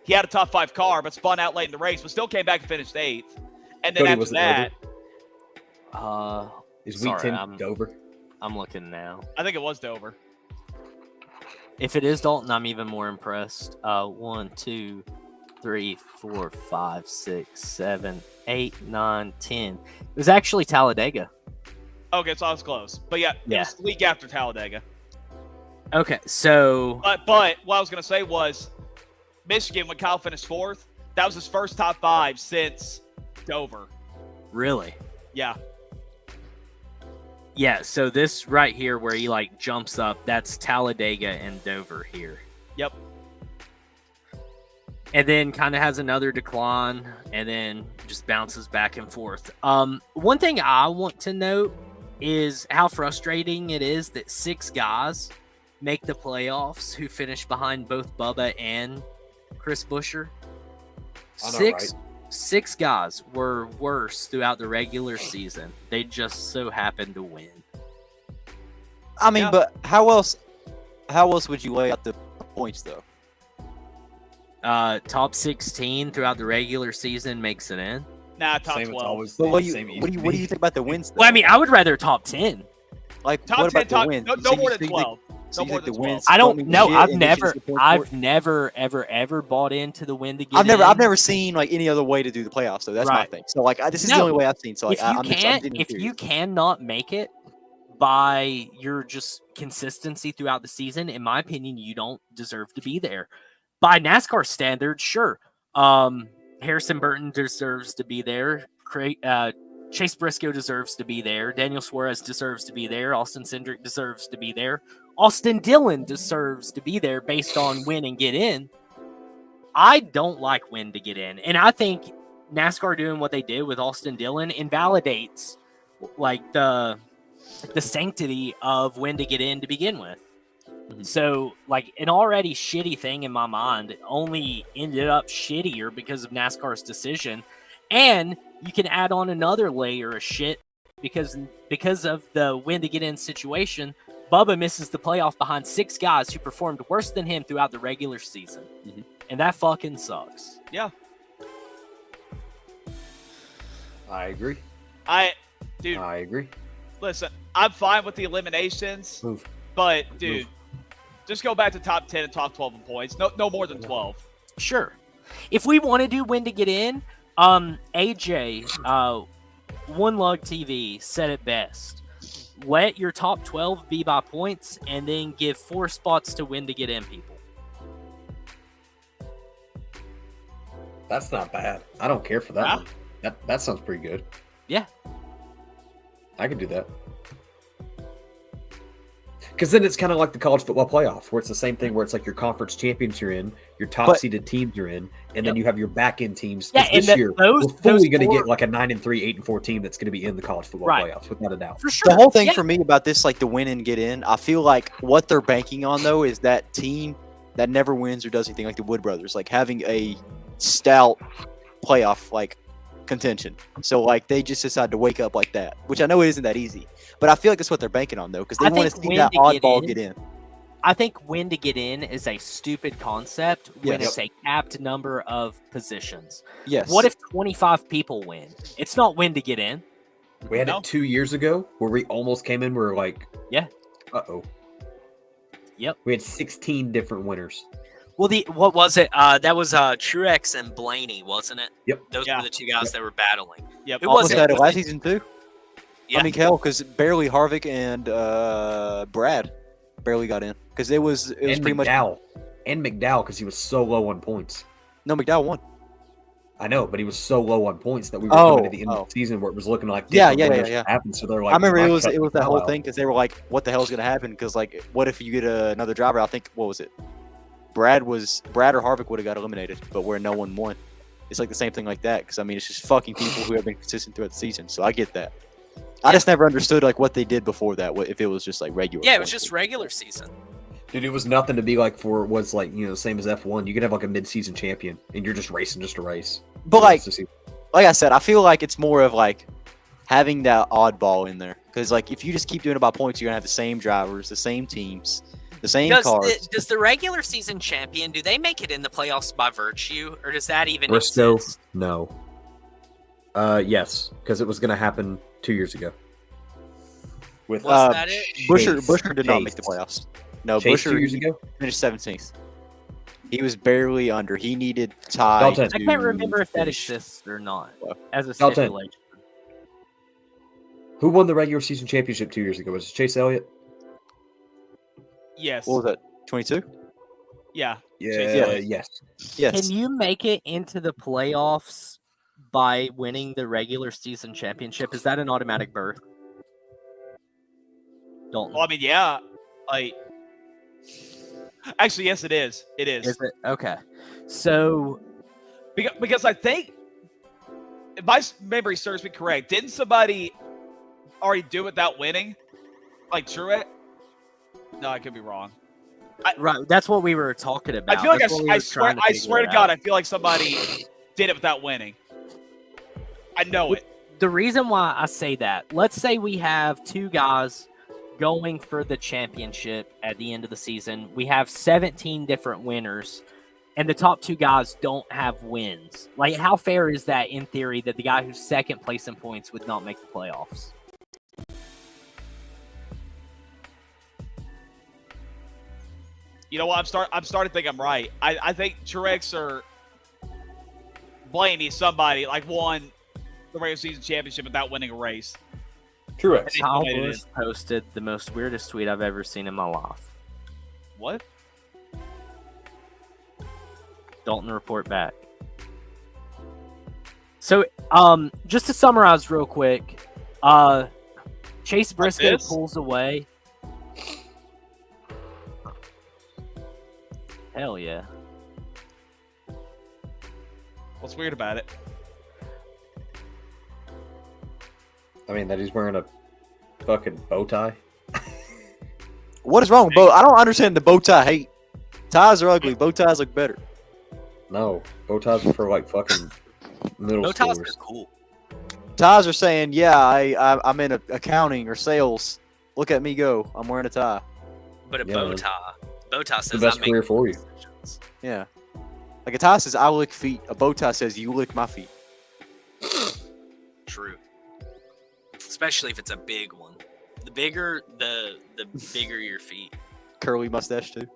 he had a top 5 car, but spun out late in the race, but still came back and finished 8th. And then Cody, after was it that, Is week Sorry, 10 Dover? I'm looking now. I think it was Dover. If it is Dalton, I'm even more impressed. 1, 2, 3, 4, 5, 6, 7, 8, 9, 10. It was actually Talladega. Okay, so I was close. But yeah, it was the week after Talladega. Okay, so But what I was going to say was Michigan, when Kyle finished 4th, that was his first top 5 since Dover. really, Yeah. yeah. So this right here, where he like jumps up, that's Talladega and Dover here. Yep. And then kind of has another decline, and then just bounces back and forth. One thing I want to note is how frustrating it is that 6 guys make the playoffs who finish behind both Bubba and Chris Buescher. I know, right? Six guys were worse throughout the regular season. They just so happened to win. I mean, Yeah. but how else would you lay out the points though? Top 16 throughout the regular season makes it in. Nah, top Same, 12. it's always But the what do same you think about the wins? Though? Well, I mean, I would rather top 10. like Top what 10, about the wins? no more than 12. So No you more think than the 12. wins I don't mean know. shit I've and they should never, support for it? ever bought into the win to get I've in. never seen like any other way to do the playoffs though. That's my Right. thing. So like this is No. the only way I've seen. So like I'm If you cannot make it by your just consistency throughout the season, in my opinion, you don't deserve to be there. By NASCAR standards, sure. Harrison Burton deserves to be there. Chase Briscoe deserves to be there. Daniel Suarez deserves to be there. Austin Cindric deserves to be there. Austin Dillon deserves to be there based on win and get in. I don't like win to get in. And I think NASCAR doing what they did with Austin Dillon invalidates like the sanctity of when to get in to begin with. Mhm. So like an already shitty thing in my mind only ended up shittier because of NASCAR's decision. And you can add on another layer of shit because of the when to get in situation. Bubba misses the playoff behind 6 guys who performed worse than him throughout the regular season. Mhm. And that fucking sucks. Yeah. I agree. Dude, I agree. listen, I'm fine with the eliminations, Move. but dude, just go back to top 10 and top 12 in points. No more than 12. Sure. If we want to do when to get in, AJ, One Lug TV said it best. Let your top 12 be by points and then give 4 spots to when to get in people. That's not bad. I don't care for that Huh? one. That sounds pretty good. Yeah. I could do that. Because then it's kind of like the college football playoff, where it's the same thing, where it's like your conference champions you're in, your top But- seeded teams you're in, and then you have your back end teams. Yeah, 'Cause and this year we're those fully going to four- get like a 9-3, 8-4 team that's going to be in the college football Right. playoffs, without a doubt. For sure. The whole thing Yeah. for me about this, like the win and get in, I feel like what they're banking on though is that team that never wins or does anything, like the Wood brothers, like having a stout playoff like contention. So like they just decide to wake up like that, which I know it isn't that easy, but I feel like that's what they're banking on though, because they I want to think see win that to get oddball in- get in. I think win to get in is a stupid concept when Yes. it's a capped number of positions. Yes. What if 25 people win? It's not win to get in. We had No. it 2 years ago where we almost came in. We were like, Yeah. Uh-oh. Yep. We had 16 different winners. Well, what was it? That was Truex and Blaney, wasn't it? Yep. Those Yeah. were the two guys that were battling. Yep. Who almost was it? had it Was last it- season too? Yeah. I mean, hell, because barely Harvick and Brad barely got in because it was And pretty much McDowell. And McDowell, because he was so low on points. no McDowell won. I know, but he was so low on points that we were Oh, coming to the end of the season where it was looking like Yeah, different yeah, winners yeah. would happen. So they're like, I remember "Why it was cut that McDowell whole out?" thing because they were like, "What the hell's gonna happen?" Because like, what if you get another driver? I think what was it? Brad or Harvick would have got eliminated, but where no one won. It's like the same thing like that because I mean it's just fucking people who have been consistent throughout the season. So I get that. I just never understood like what they did before that. If it was just like regular. Yeah, it was points. just regular season. Dude, it was nothing to be like for was like, same as F1. You could have like a mid-season champion and you're just racing just a race. But like It's just- I said, I feel like it's more of like having that oddball in there because like if you just keep doing it by points, you're gonna have the same drivers, the same teams, the same cars. Does the regular season champion, do they make it in the playoffs by virtue, or does that even Briscoe, exist? no. Yes, because it was going to happen 2 years ago. With Was that it? Busher did not Chase. make the playoffs. No, Chase 2 Busher years ago. finished 17th. He was barely under. He needed tie. Dalton. I can't remember if that finish. exists or not Well, as a Dalton. stipulation. Who won the regular season championship 2 years ago? Was it Chase Elliott? Yes. What was that? 22? Yeah. Yeah. Chase Yes. Yes. Can you make it into the playoffs by winning the regular season championship? Is that an automatic berth? Dalton. Well, I mean, yeah. Like, actually, yes, it is. It is. Is it? Okay. So, Because I think, if my memory serves me correct, didn't somebody already do it without winning? Like Truex? No, I could be wrong. right, that's what we were talking about. I feel like That's what we were trying I figure swear to out. God, I feel like somebody did it without winning. I know it. The reason why I say that, let's say we have two guys going for the championship at the end of the season. We have 17 different winners, and the top two guys don't have wins. Like, how fair is that in theory that the guy who's second place in points would not make the playoffs? You know what? I'm starting to think I'm right. I think Truex or Blaney, somebody like won the regular season championship without winning a race. Truex. How Kyle it Busch is. posted the most weirdest tweet I've ever seen in my life. What? Dalton, report back. So, just to summarize real quick, Chase Briscoe this? pulls away. Hell yeah. What's weird about it? I mean, that he's wearing a fucking bow tie. What is wrong with bow? I don't understand the bow tie hate. Ties are ugly. Bow ties look better. No, bow ties are for like fucking middle Bow ties are schoolers. cool. Ties are saying, yeah, I'm in accounting or sales. Look at me go. I'm wearing a tie. But a Yeah, bow man. tie says The best I make career for you. decisions. Yeah. Like a tie says, I lick feet. A bow tie says, you lick my feet. True. Especially if it's a big one. The bigger, the bigger your feet. Curly mustache, too.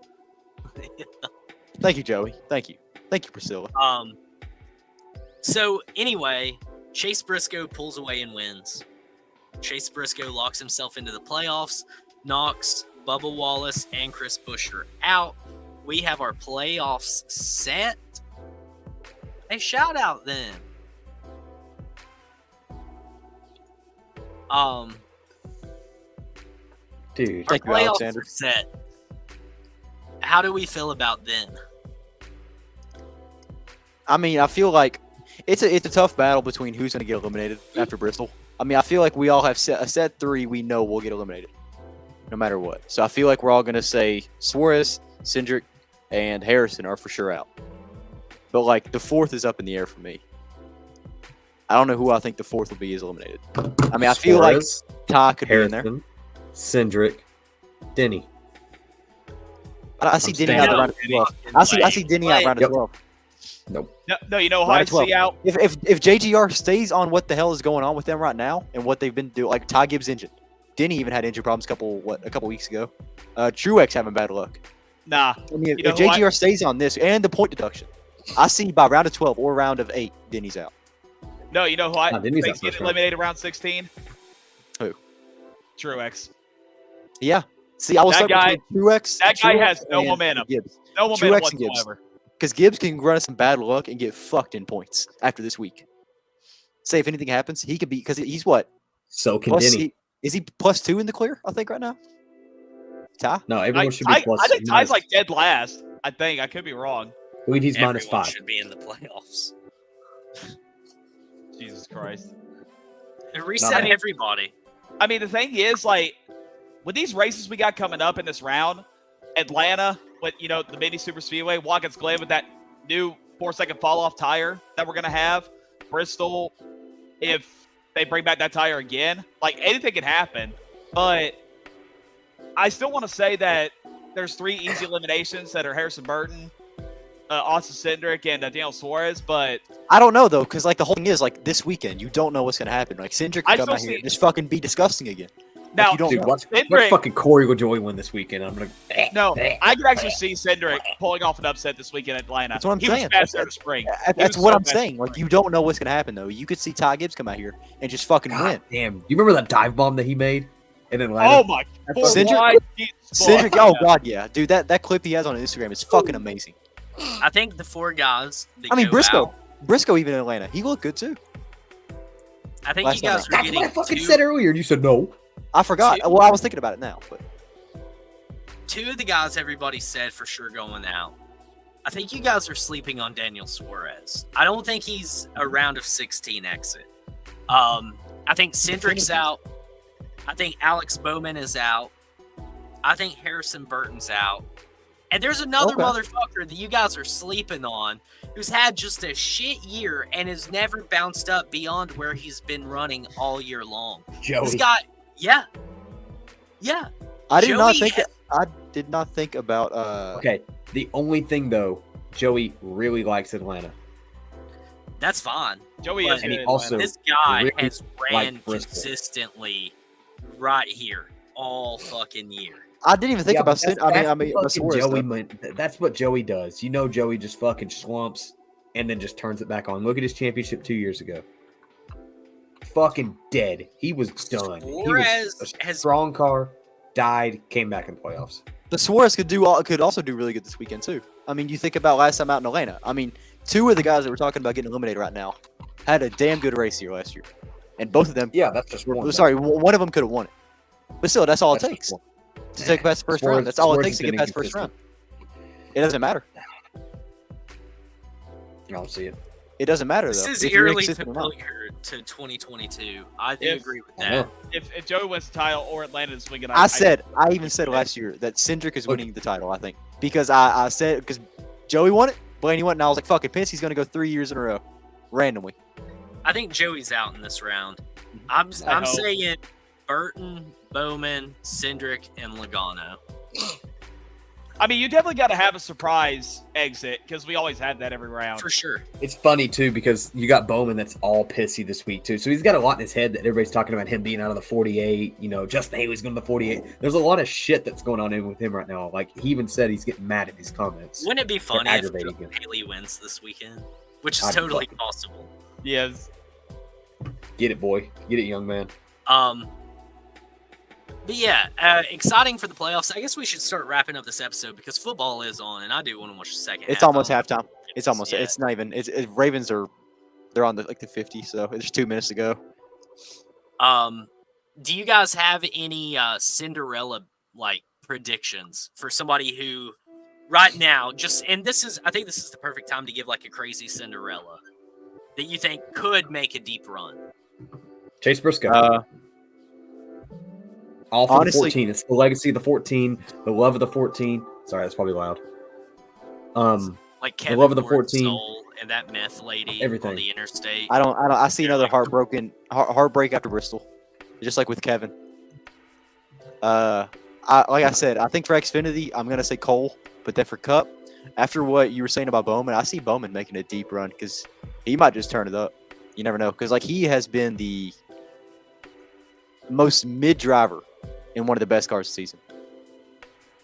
Thank you, Joey. Thank you. Thank you, Priscilla. So anyway, Chase Briscoe pulls away and wins. Chase Briscoe locks himself into the playoffs, knocks Bubba Wallace and Chris Buescher out. We have our playoffs set. Hey, shout out then. Dude. Our Thank you, playoffs Alexander. are set. How do we feel about then? I mean, I feel like it's a tough battle between who's going to get eliminated after Bristol. I mean, I feel like we all have a set 3 we know will get eliminated, no matter what. So I feel like we're all going to say Suarez, Cindric, and Harrison are for sure out. But like the 4th is up in the air for me. I don't know who I think the 4th will be is eliminated. I mean, I feel like Suarez, Ty could be in there. Harrison, Cindric, Denny. I see I'm Denny out standing. the round of 12. I see Denny out round of Yep. 12. Nope. No, you know who Round I of 12. see out? If JGR stays on what the hell is going on with them right now and what they've been doing, like Ty Gibbs injured, Denny even had injury problems a couple weeks ago. Truex having bad luck. Nah. I mean, You know if who JGR stays on this and the point deduction, I see by round of 12 or round of 8, Denny's out. No, you know who I Denny's think's out getting first round. eliminated around 16? Who? Truex. Yeah. See, I was That stuck guy- between Truex. that guy Truex has no and momentum. Gibbs. No momentum Truex and Gibbs. whatsoever. Because Gibbs can run us some bad luck and get fucked in points after this week. Say if anything happens, he could be because he's what? So can Plus, Denny. is he +2 in the clear? I think right now. Ty. No, everyone should be I plus. think Ty's minus- like dead last. I think. I could be wrong. I believe he's Everyone -5. should be in the playoffs. Jesus Christ. Reset bad. everybody. I mean, the thing is, like, with these races we got coming up in this round, Atlanta, with, you know, the mini super speedway, Watkins Glen with that new 4-second fall off tire that we're going to have, Bristol, if they bring back that tire again, like, anything can happen. But I still want to say that there's 3 easy eliminations that are Harrison Burton, Austin Cindric, and Daniel Suarez, but I don't know though, because like the whole thing is like this weekend, you don't know what's gonna happen. Like Cindric I could come still out here see- and just fucking be disgusting again. now, you don't Dude, know. watch Cindric- fucking Corey LaJoy win this weekend. I'm gonna. no, I can actually see Cindric pulling off an upset this weekend in Atlanta. That's what I'm he saying. was fast there to spring. That's was what so I'm fast saying. to Like spring. you don't know what's gonna happen though. You could see Ty Gibbs come out here and just fucking God win. damn. You remember that dive bomb that he made in Atlanta? Oh my That's poor Cindric- wide feet Cindric, spot. oh god, yeah, dude, that clip he has on Instagram is fucking amazing. I think the 4 guys. That I mean, go Briscoe, out, Briscoe even in Atlanta, he looked good too. I think last you guys time are That's getting what I fucking 2, said earlier, and you said no. I forgot. Two. Well, I was thinking about it now, but 2 of the guys everybody said for sure going out. I think you guys are sleeping on Daniel Suarez. I don't think he's a round of 16 exit. I think Cindric's out. I think Alex Bowman is out. I think Harrison Burton's out. And there's another Okay. motherfucker that you guys are sleeping on who's had just a shit year and has never bounced up beyond where he's been running all year long. This Joey. guy, yeah. I did not Joey think. I did not think about. Okay. The only thing though, Joey really likes Atlanta. That's fine. Joey But- is And he good, also- Atlanta. This guy really has ran like Bristol. consistently right here all fucking year. I didn't even think Yeah, about. but that's- I that's mean, fucking Suarez, Joey. though. That's what Joey does. You know, Joey just fucking slumps and then just turns it back on. Look at his championship 2 years ago. Fucking dead. He was done. He Suarez was a has- strong car, died, came back in the playoffs. The Suarez could also do really good this weekend too. I mean, you think about last time out in Atlanta. I mean, 2 of the guys that we're talking about getting eliminated right now had a damn good race here last year, and both of them. Yeah, that's just one. Sorry, one of them could have won it, but still, that's all it That's takes just to take past the first Suarez- round. That's all it Suarez takes to has get been past the first round. inconsistent. It doesn't matter. I don't see it. It doesn't matter This though. is if you're eerily inconsistent or not. familiar to 2022. I do If- agree with I that. know. If Joey wins the title or Atlanta this weekend, I even said last year that Cindric is winning the title. I think because I said because Joey won it, Blaney won, it, and I was like, "Fuck it, Penske's going to go 3 years in a row, randomly." I think Joey's out in this round. I'm hope. saying Burton, Bowman, Cindric, and Logano. I mean, you definitely got to have a surprise exit because we always have that every round. For sure. It's funny too because you got Bowman that's all pissy this week too. So he's got a lot in his head that everybody's talking about him being out of the 48. You know, Justin Haley's going to the 48. There's a lot of shit that's going on with him right now. Like he even said he's getting mad at these comments. Wouldn't it be funny if aggravating him. Haley wins this weekend? Which is I'd totally fucking- possible. Yes. Get it, boy. Get it, young man. But yeah, exciting for the playoffs. I guess we should start wrapping up this episode because football is on, and I do want to watch the second. It's half. almost I don't- halftime. It's almost. Yeah. It's not even. Ravens are. They're on the 50. So there's 2 minutes to go. do you guys have any Cinderella like predictions for somebody who right now I think this is the perfect time to give like a crazy Cinderella that you think could make a deep run? Chase Briscoe. All for honestly- the 14. It's the legacy of the 14, the love of the 14. Sorry, that's probably loud. Like The Kevin love of the Warren's 14. soul and that meth lady Everything. on the interstate. I see another heartbreak after Bristol, just like with Kevin. Like I said, I think for Xfinity, I'm gonna say Cole, but then for Cup, after what you were saying about Bowman, I see Bowman making a deep run because he might just turn it up. You never know, because like he has been the most mid driver in one of the best cars this season,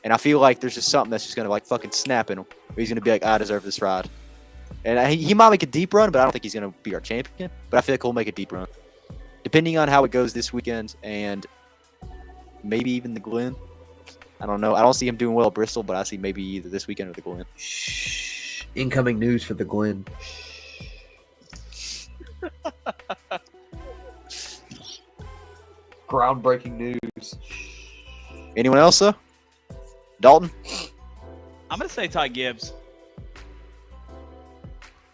and I feel like there's just something that's just gonna like fucking snap in him. Where he's gonna be like, I deserve this ride, and he might make a deep run, but I don't think he's gonna be our champion. But I feel like he'll make a deep run, depending on how it goes this weekend and maybe even the Glen. I don't know. I don't see him doing well at Bristol, but I see maybe either this weekend or the Glen. Shh. Incoming news for the Glen. Groundbreaking news. Anyone else, though? Dalton? I'm gonna say Ty Gibbs.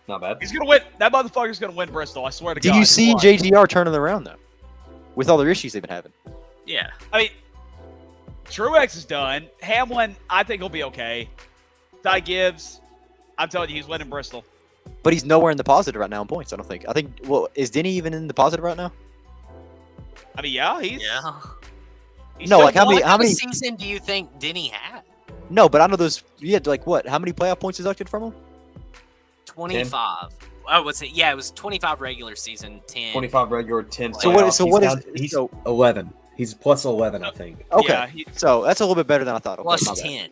Not bad. He's gonna win. That motherfucker's gonna win Bristol. I swear to God. Did you see Watch. JGR turning around, though? With all their issues they've been having. Yeah. I mean, Truex is done. Hamlin, I think he'll be okay. Ty Gibbs, I'm telling you, he's winning Bristol. But he's nowhere in the positive right now in points, I don't think. Well, is Denny even in the positive right now? I mean, yeah, he's No, still like how one. many season do you think Denny had? No, but I know those. You had like what? How many playoff points deducted from him? 25. Oh, was it? Yeah, it was 25 regular season, 10. 25 regular, 10 So what- playoffs. so He's what is- down- He's so- 11. He's plus 11, I think. Okay, Yeah, so that's a little bit better than I thought. Okay, Plus my bad. 10.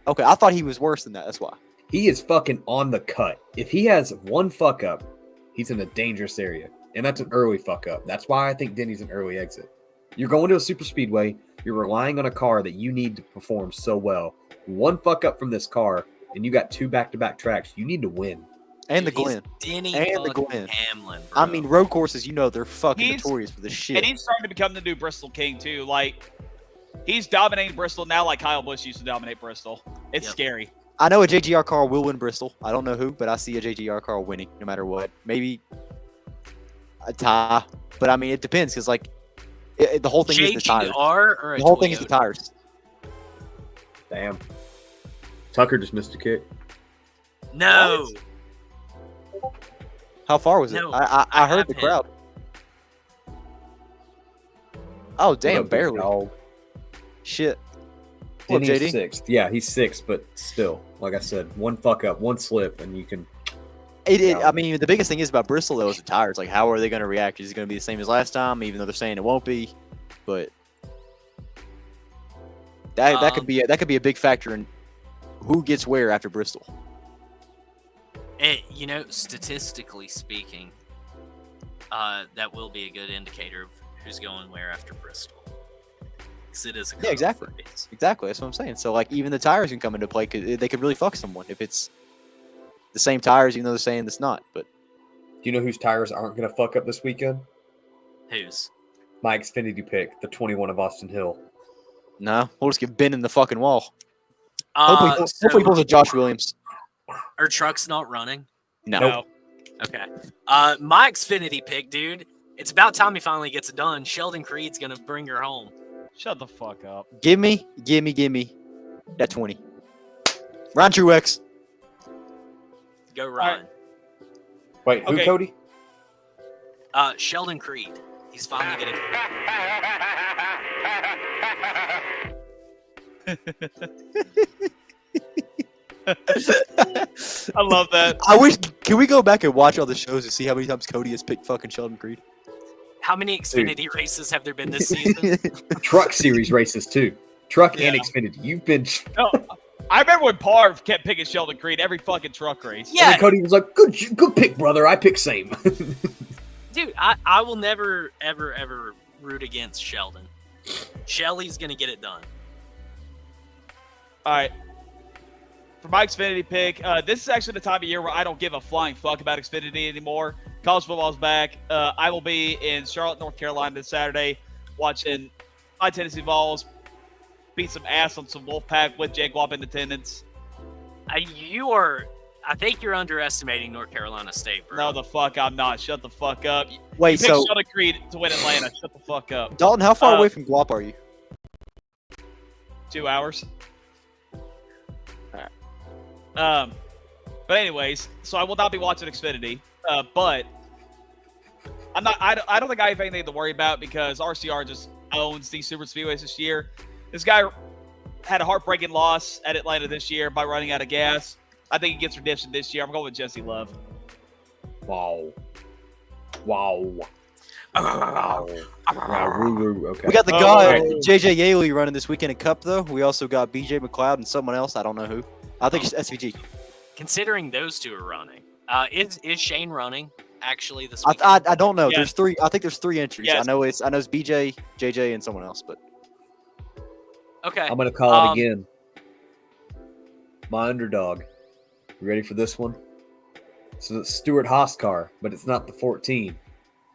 Okay, I thought he was worse than that. That's why. He is fucking on the cut. If he has one fuck up, he's in a dangerous area. And that's an early fuck up. That's why I think Denny's an early exit. You're going to a super speedway. You're relying on a car that you need to perform so well. One fuck up from this car, and you got 2 back-to-back tracks. You need to win. And the Dude, he's Glen. Denny And the fucking Glen. Hamlin, bro. I mean, road courses, they're fucking He's- notorious for this shit. and he's starting to become the new Bristol King too. Like, he's dominating Bristol now, like Kyle Busch used to dominate Bristol. It's Yep. scary. I know a JGR car will win Bristol. I don't know who, but I see a JGR car winning no matter what. Maybe a tie, but I mean, it depends because like the whole thing is the tires. JGR or a The whole thing is the Toyota? tires. Damn. Tucker just missed a kick. No. How far was it? No, I I heard have the him. crowd. Oh What damn, up, big barely. dog? Shit. What up, Denny's JD? 6th. Yeah, he's 6th, but still, like I said, one fuck up, one slip, and you can. I mean, the biggest thing is about Bristol though is the tires. Like, how are they going to react? Is it going to be the same as last time? Even though they're saying it won't be, but that could be a big factor in who gets where after Bristol. And, statistically speaking, that will be a good indicator of who's going where after Bristol. Because it is a Yeah, exactly. cutoff race. Exactly, that's what I'm saying. So like, even the tires can come into play because they could really fuck someone if it's the same tires, even though they're saying it's not. But Do you know whose tires aren't going to fuck up this weekend? Who's? My Xfinity pick, the 21 of Austin Hill. no, we'll just get bent in the fucking wall. Uh, Hopefully he pulls a Josh Williams. Our truck's not running. No. No. Okay. My Xfinity pick, dude. It's about time he finally gets it done. Sheldon Creed's gonna bring her home. Shut the fuck up. Give me that 20. Ryan Truex. Go Ryan. Wait, who, Okay. Cody? Sheldon Creed. He's finally getting. I love that. I wish. Can we go back and watch all the shows to see how many times Cody has picked fucking Sheldon Creed? How many Xfinity races have there been this season? Truck series races, too. Truck and Yeah. Xfinity. You've been. No, I remember when Parv kept picking Sheldon Creed every fucking truck race. And Yeah, then Cody was like, good pick, brother. I pick same. dude, I will never, ever root against Sheldon. Shelly's gonna get it done. All right. For my Xfinity pick, this is actually the time of year where I don't give a flying fuck about Xfinity anymore. College football's back. I will be in Charlotte, North Carolina this Saturday watching my Tennessee Vols beat some ass on some Wolfpack with Jake Wap in attendance. I think you're underestimating North Carolina State, bro. No, the fuck I'm not. Shut the fuck up. Wait, You picked so Sheldon Creed to win Atlanta. Shut the fuck up. Dalton, how far away from Guap are you? 2 hours. Alright. But anyways, so I will not be watching Xfinity. But I'm not. I don't think I have anything to worry about because RCR just owns these super speedways this year. This guy had a heartbreaking loss at Atlanta this year by running out of gas. I think he gets redemption this year. I'm going with Jesse Love. Wow. Wow. Okay. We got the Oh, guy, okay. JJ Yaley, running this weekend in Cup, though. We also got BJ McLeod and someone else. I don't know who. I think it's SVG. Considering those two are running, is Shane running actually this I, weekend? I don't know. Yes. There's three. I think there's three entries. Yes. I know it's BJ, JJ, and someone else. But Okay. I'm going to call it again. My underdog. You ready for this one? So it's Stuart Haas car, but it's not the 14.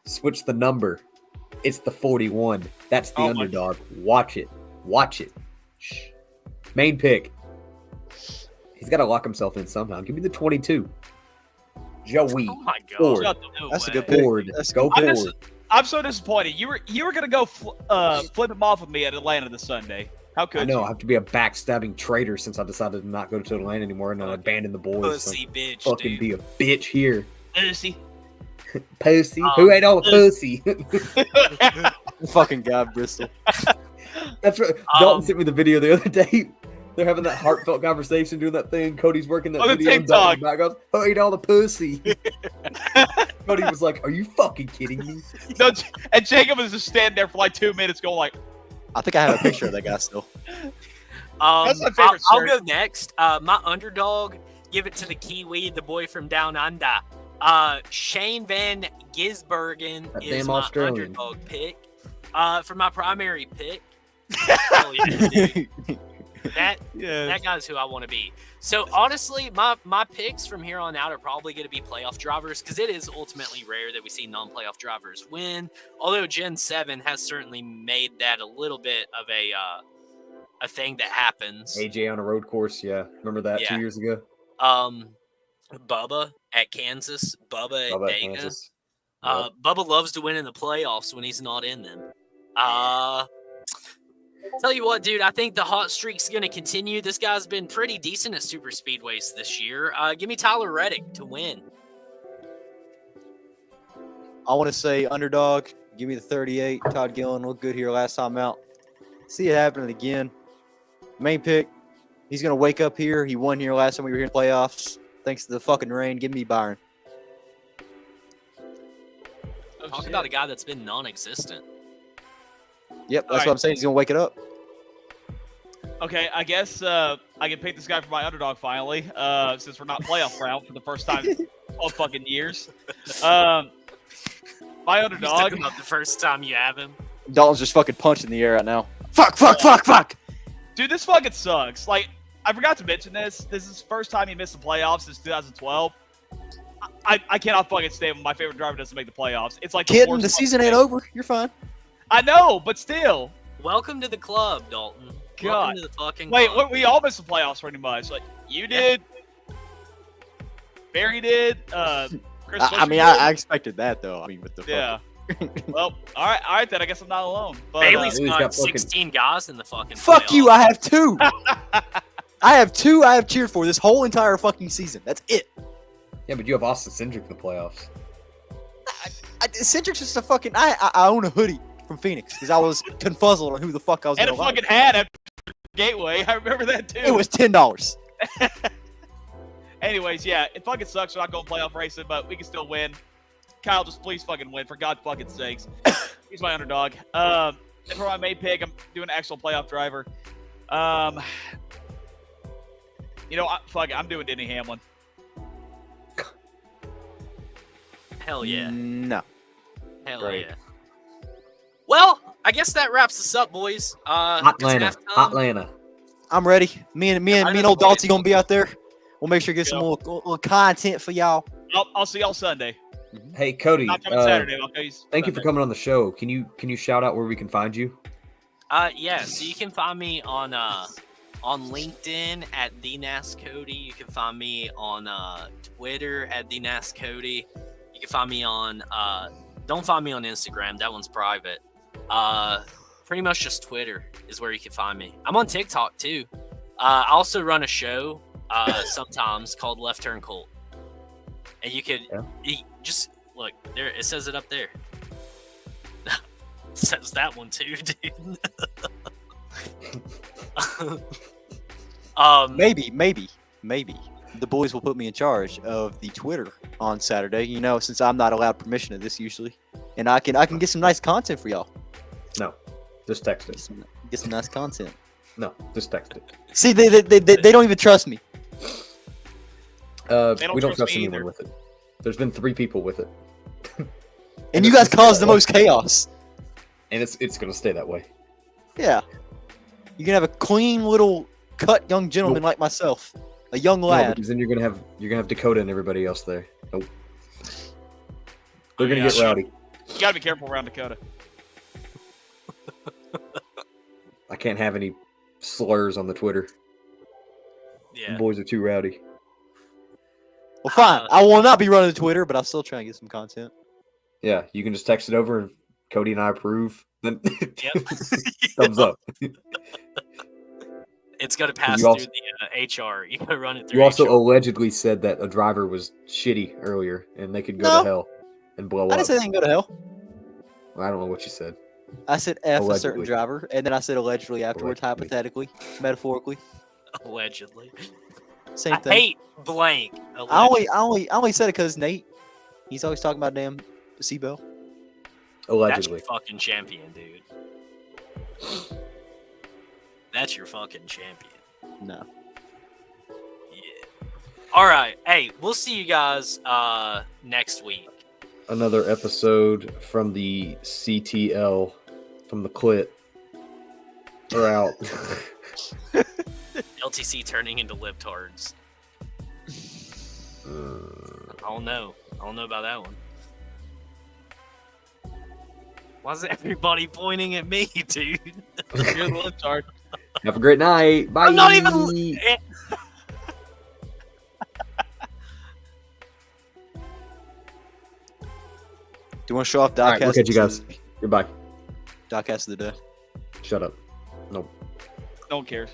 Switch the number. It's the 41. That's the Oh my- underdog. Watch it. Watch it. Shh. Main pick. He's got to lock himself in somehow. Give me the 22. Joey. Oh my god. Ford. No that's a way. good pick. Ford. That's Go I'm Ford. just- I'm so disappointed. You were gonna go flip him off with me at Atlanta this Sunday. How could I know. you? I have to be a backstabbing traitor since I decided to not go to Atlanta anymore and I Fucking abandoned the boys. So Pussy bitch, fucking dude. be a bitch here. Lucy. Pussy. Who ate all the pussy? fucking guy, Bristol. That's right. Dalton sent me the video the other day. They're having that heartfelt conversation, doing that thing. Cody's working that On the video. And TikTok. Dalton's back goes, who ate all the pussy? Cody was like, "Are you fucking kidding me?" No, and Jacob was just standing there for like 2 minutes, going like, I think I have a picture of that guy still. That's my favorite I'll shirt. go next. My underdog, give it to the Kiwi, the boy from down under. Shane Van Gisbergen That is damn my Australian. underdog pick. For my primary pick, hell yeah, dude. That guy's who I want to be. So honestly, my picks from here on out are probably going to be playoff drivers because it is ultimately rare that we see non-playoff drivers win. Although Gen 7 has certainly made that a little bit of a thing that happens. AJ on a road course, yeah. Remember that Yeah. 2 years ago? Bubba at Kansas, Bubba at How about Dayton. Kansas? Bubba loves to win in the playoffs when he's not in them. Tell you what, dude, I think the hot streak's going to continue. This guy's been pretty decent at super speedways this year. Give me Tyler Reddick to win. I want to say underdog. Give me the 38. Todd Gillen looked good here last time out. See it happening again. Main pick. He's going to wake up here. He won here last time we were here in playoffs. Thanks to the fucking rain. Give me Byron. Talk about a guy that's been non-existent. Yep, that's All right. what I'm saying. He's going to wake it up. Okay, I guess I can pick this guy for my underdog finally, since we're not playoff round for the first time in 12 fucking years. My He's underdog. talking about the first time you have him. Dalton's just fucking punching the air right now. Fuck. Dude, this fucking sucks. Like, I forgot to mention this. This is the first time he missed the playoffs since 2012. I cannot fucking stand when my favorite driver doesn't make the playoffs. It's like Kidding, worst the fucking season ain't thing. over. You're fine. I know, but still. Welcome to the club, Dalton. God. Welcome to the fucking Wait, club. we all missed the playoffs pretty much. Like, you did. Barry did. Chris I mean, Buescher I did. expected that, though. I mean, with the Yeah. Well, all right, then I guess I'm not alone. But, Bailey's he's got got fucking- 16 guys in the fucking Fuck you, playoffs. I have two. I have two I have cheered for this whole entire fucking season. That's it. Yeah, but you have Austin Cindric in the playoffs. Cindric's just a fucking... I own a hoodie from Phoenix because I was confuzzled on who the fuck I was and going a to like. fucking hat at Gateway. I remember that too. It was $10. Anyways, yeah, it fucking sucks we're not going playoff racing, but we can still win. Kyle, just please fucking win, for God fucking sakes. He's my underdog. And for my main pick, I'm doing an actual playoff driver. Fuck it, I'm doing Denny Hamlin. Hell yeah. No. Hell Great. yeah. Well, I guess that wraps us up, boys. It's Hotlanta. halftime. Hotlanta. I'm ready. Me and old Dalty gonna be out there. We'll make sure to get some Yeah. little content for y'all. I'll see y'all Sunday. Hey, Cody. Not coming Saturday. I'll go you Thank you for coming on the show. Can you shout out where we can find you? Yeah, so you can find me on LinkedIn at TheNasCody. You can find me on Twitter at TheNasCody. You can find me on don't find me on Instagram. That one's private. Pretty much just Twitter is where you can find me. I'm on TikTok too. I also run a show sometimes called Left Turn Cult. And you could just look there. It says it up there. It says that one too, dude. Maybe the boys will put me in charge of the Twitter on Saturday. You know, since I'm not allowed permission to this usually, and I can get some nice content for y'all. No, just text it. Get some nice content. No, just text it. See, they don't even trust me. We don't trust trust me anyone either. with it. There's been 3 people with it, And you guys caused the most chaos. and it's gonna stay that way. Yeah. You can have a clean little cut young gentleman like myself, a young No, lad. because then you're gonna have Dakota and everybody else there. Nope. They're gonna Yeah. get rowdy. You gotta be careful around Dakota. I can't have any slurs on the Twitter. The Yeah. boys are too rowdy. Well, fine. I will not be running the Twitter, but I'll still try and get some content. Yeah, you can just text it over, and Cody and I approve. Then Yep. thumbs up. It's gonna pass You through also- the HR. You gotta run it through. You also HR. allegedly said that a driver was shitty earlier, and they could go No. to hell and blow I up. didn't say they can go to hell. I don't know what you said. I said F a certain Allegedly. driver, and then I said allegedly afterwards, Allegedly. hypothetically, metaphorically. Allegedly. Same I thing. hate blank. I only said it because Nate, he's always talking about damn Seabell. That's Allegedly. your fucking champion, dude. That's your fucking champion. No. Yeah. All right. Hey, we'll see you guys next week. Another episode from the CTL, from the clit. We're out. LTC turning into libtards. I don't know. I don't know about that one. Why is everybody pointing at me, dude? You're the lip chart. Have a great night. Bye. I'm not even. Do you want to show off All right, Dogcast? look at you guys. Goodbye. Dogcast of the day. Shut up. Nope. No one cares.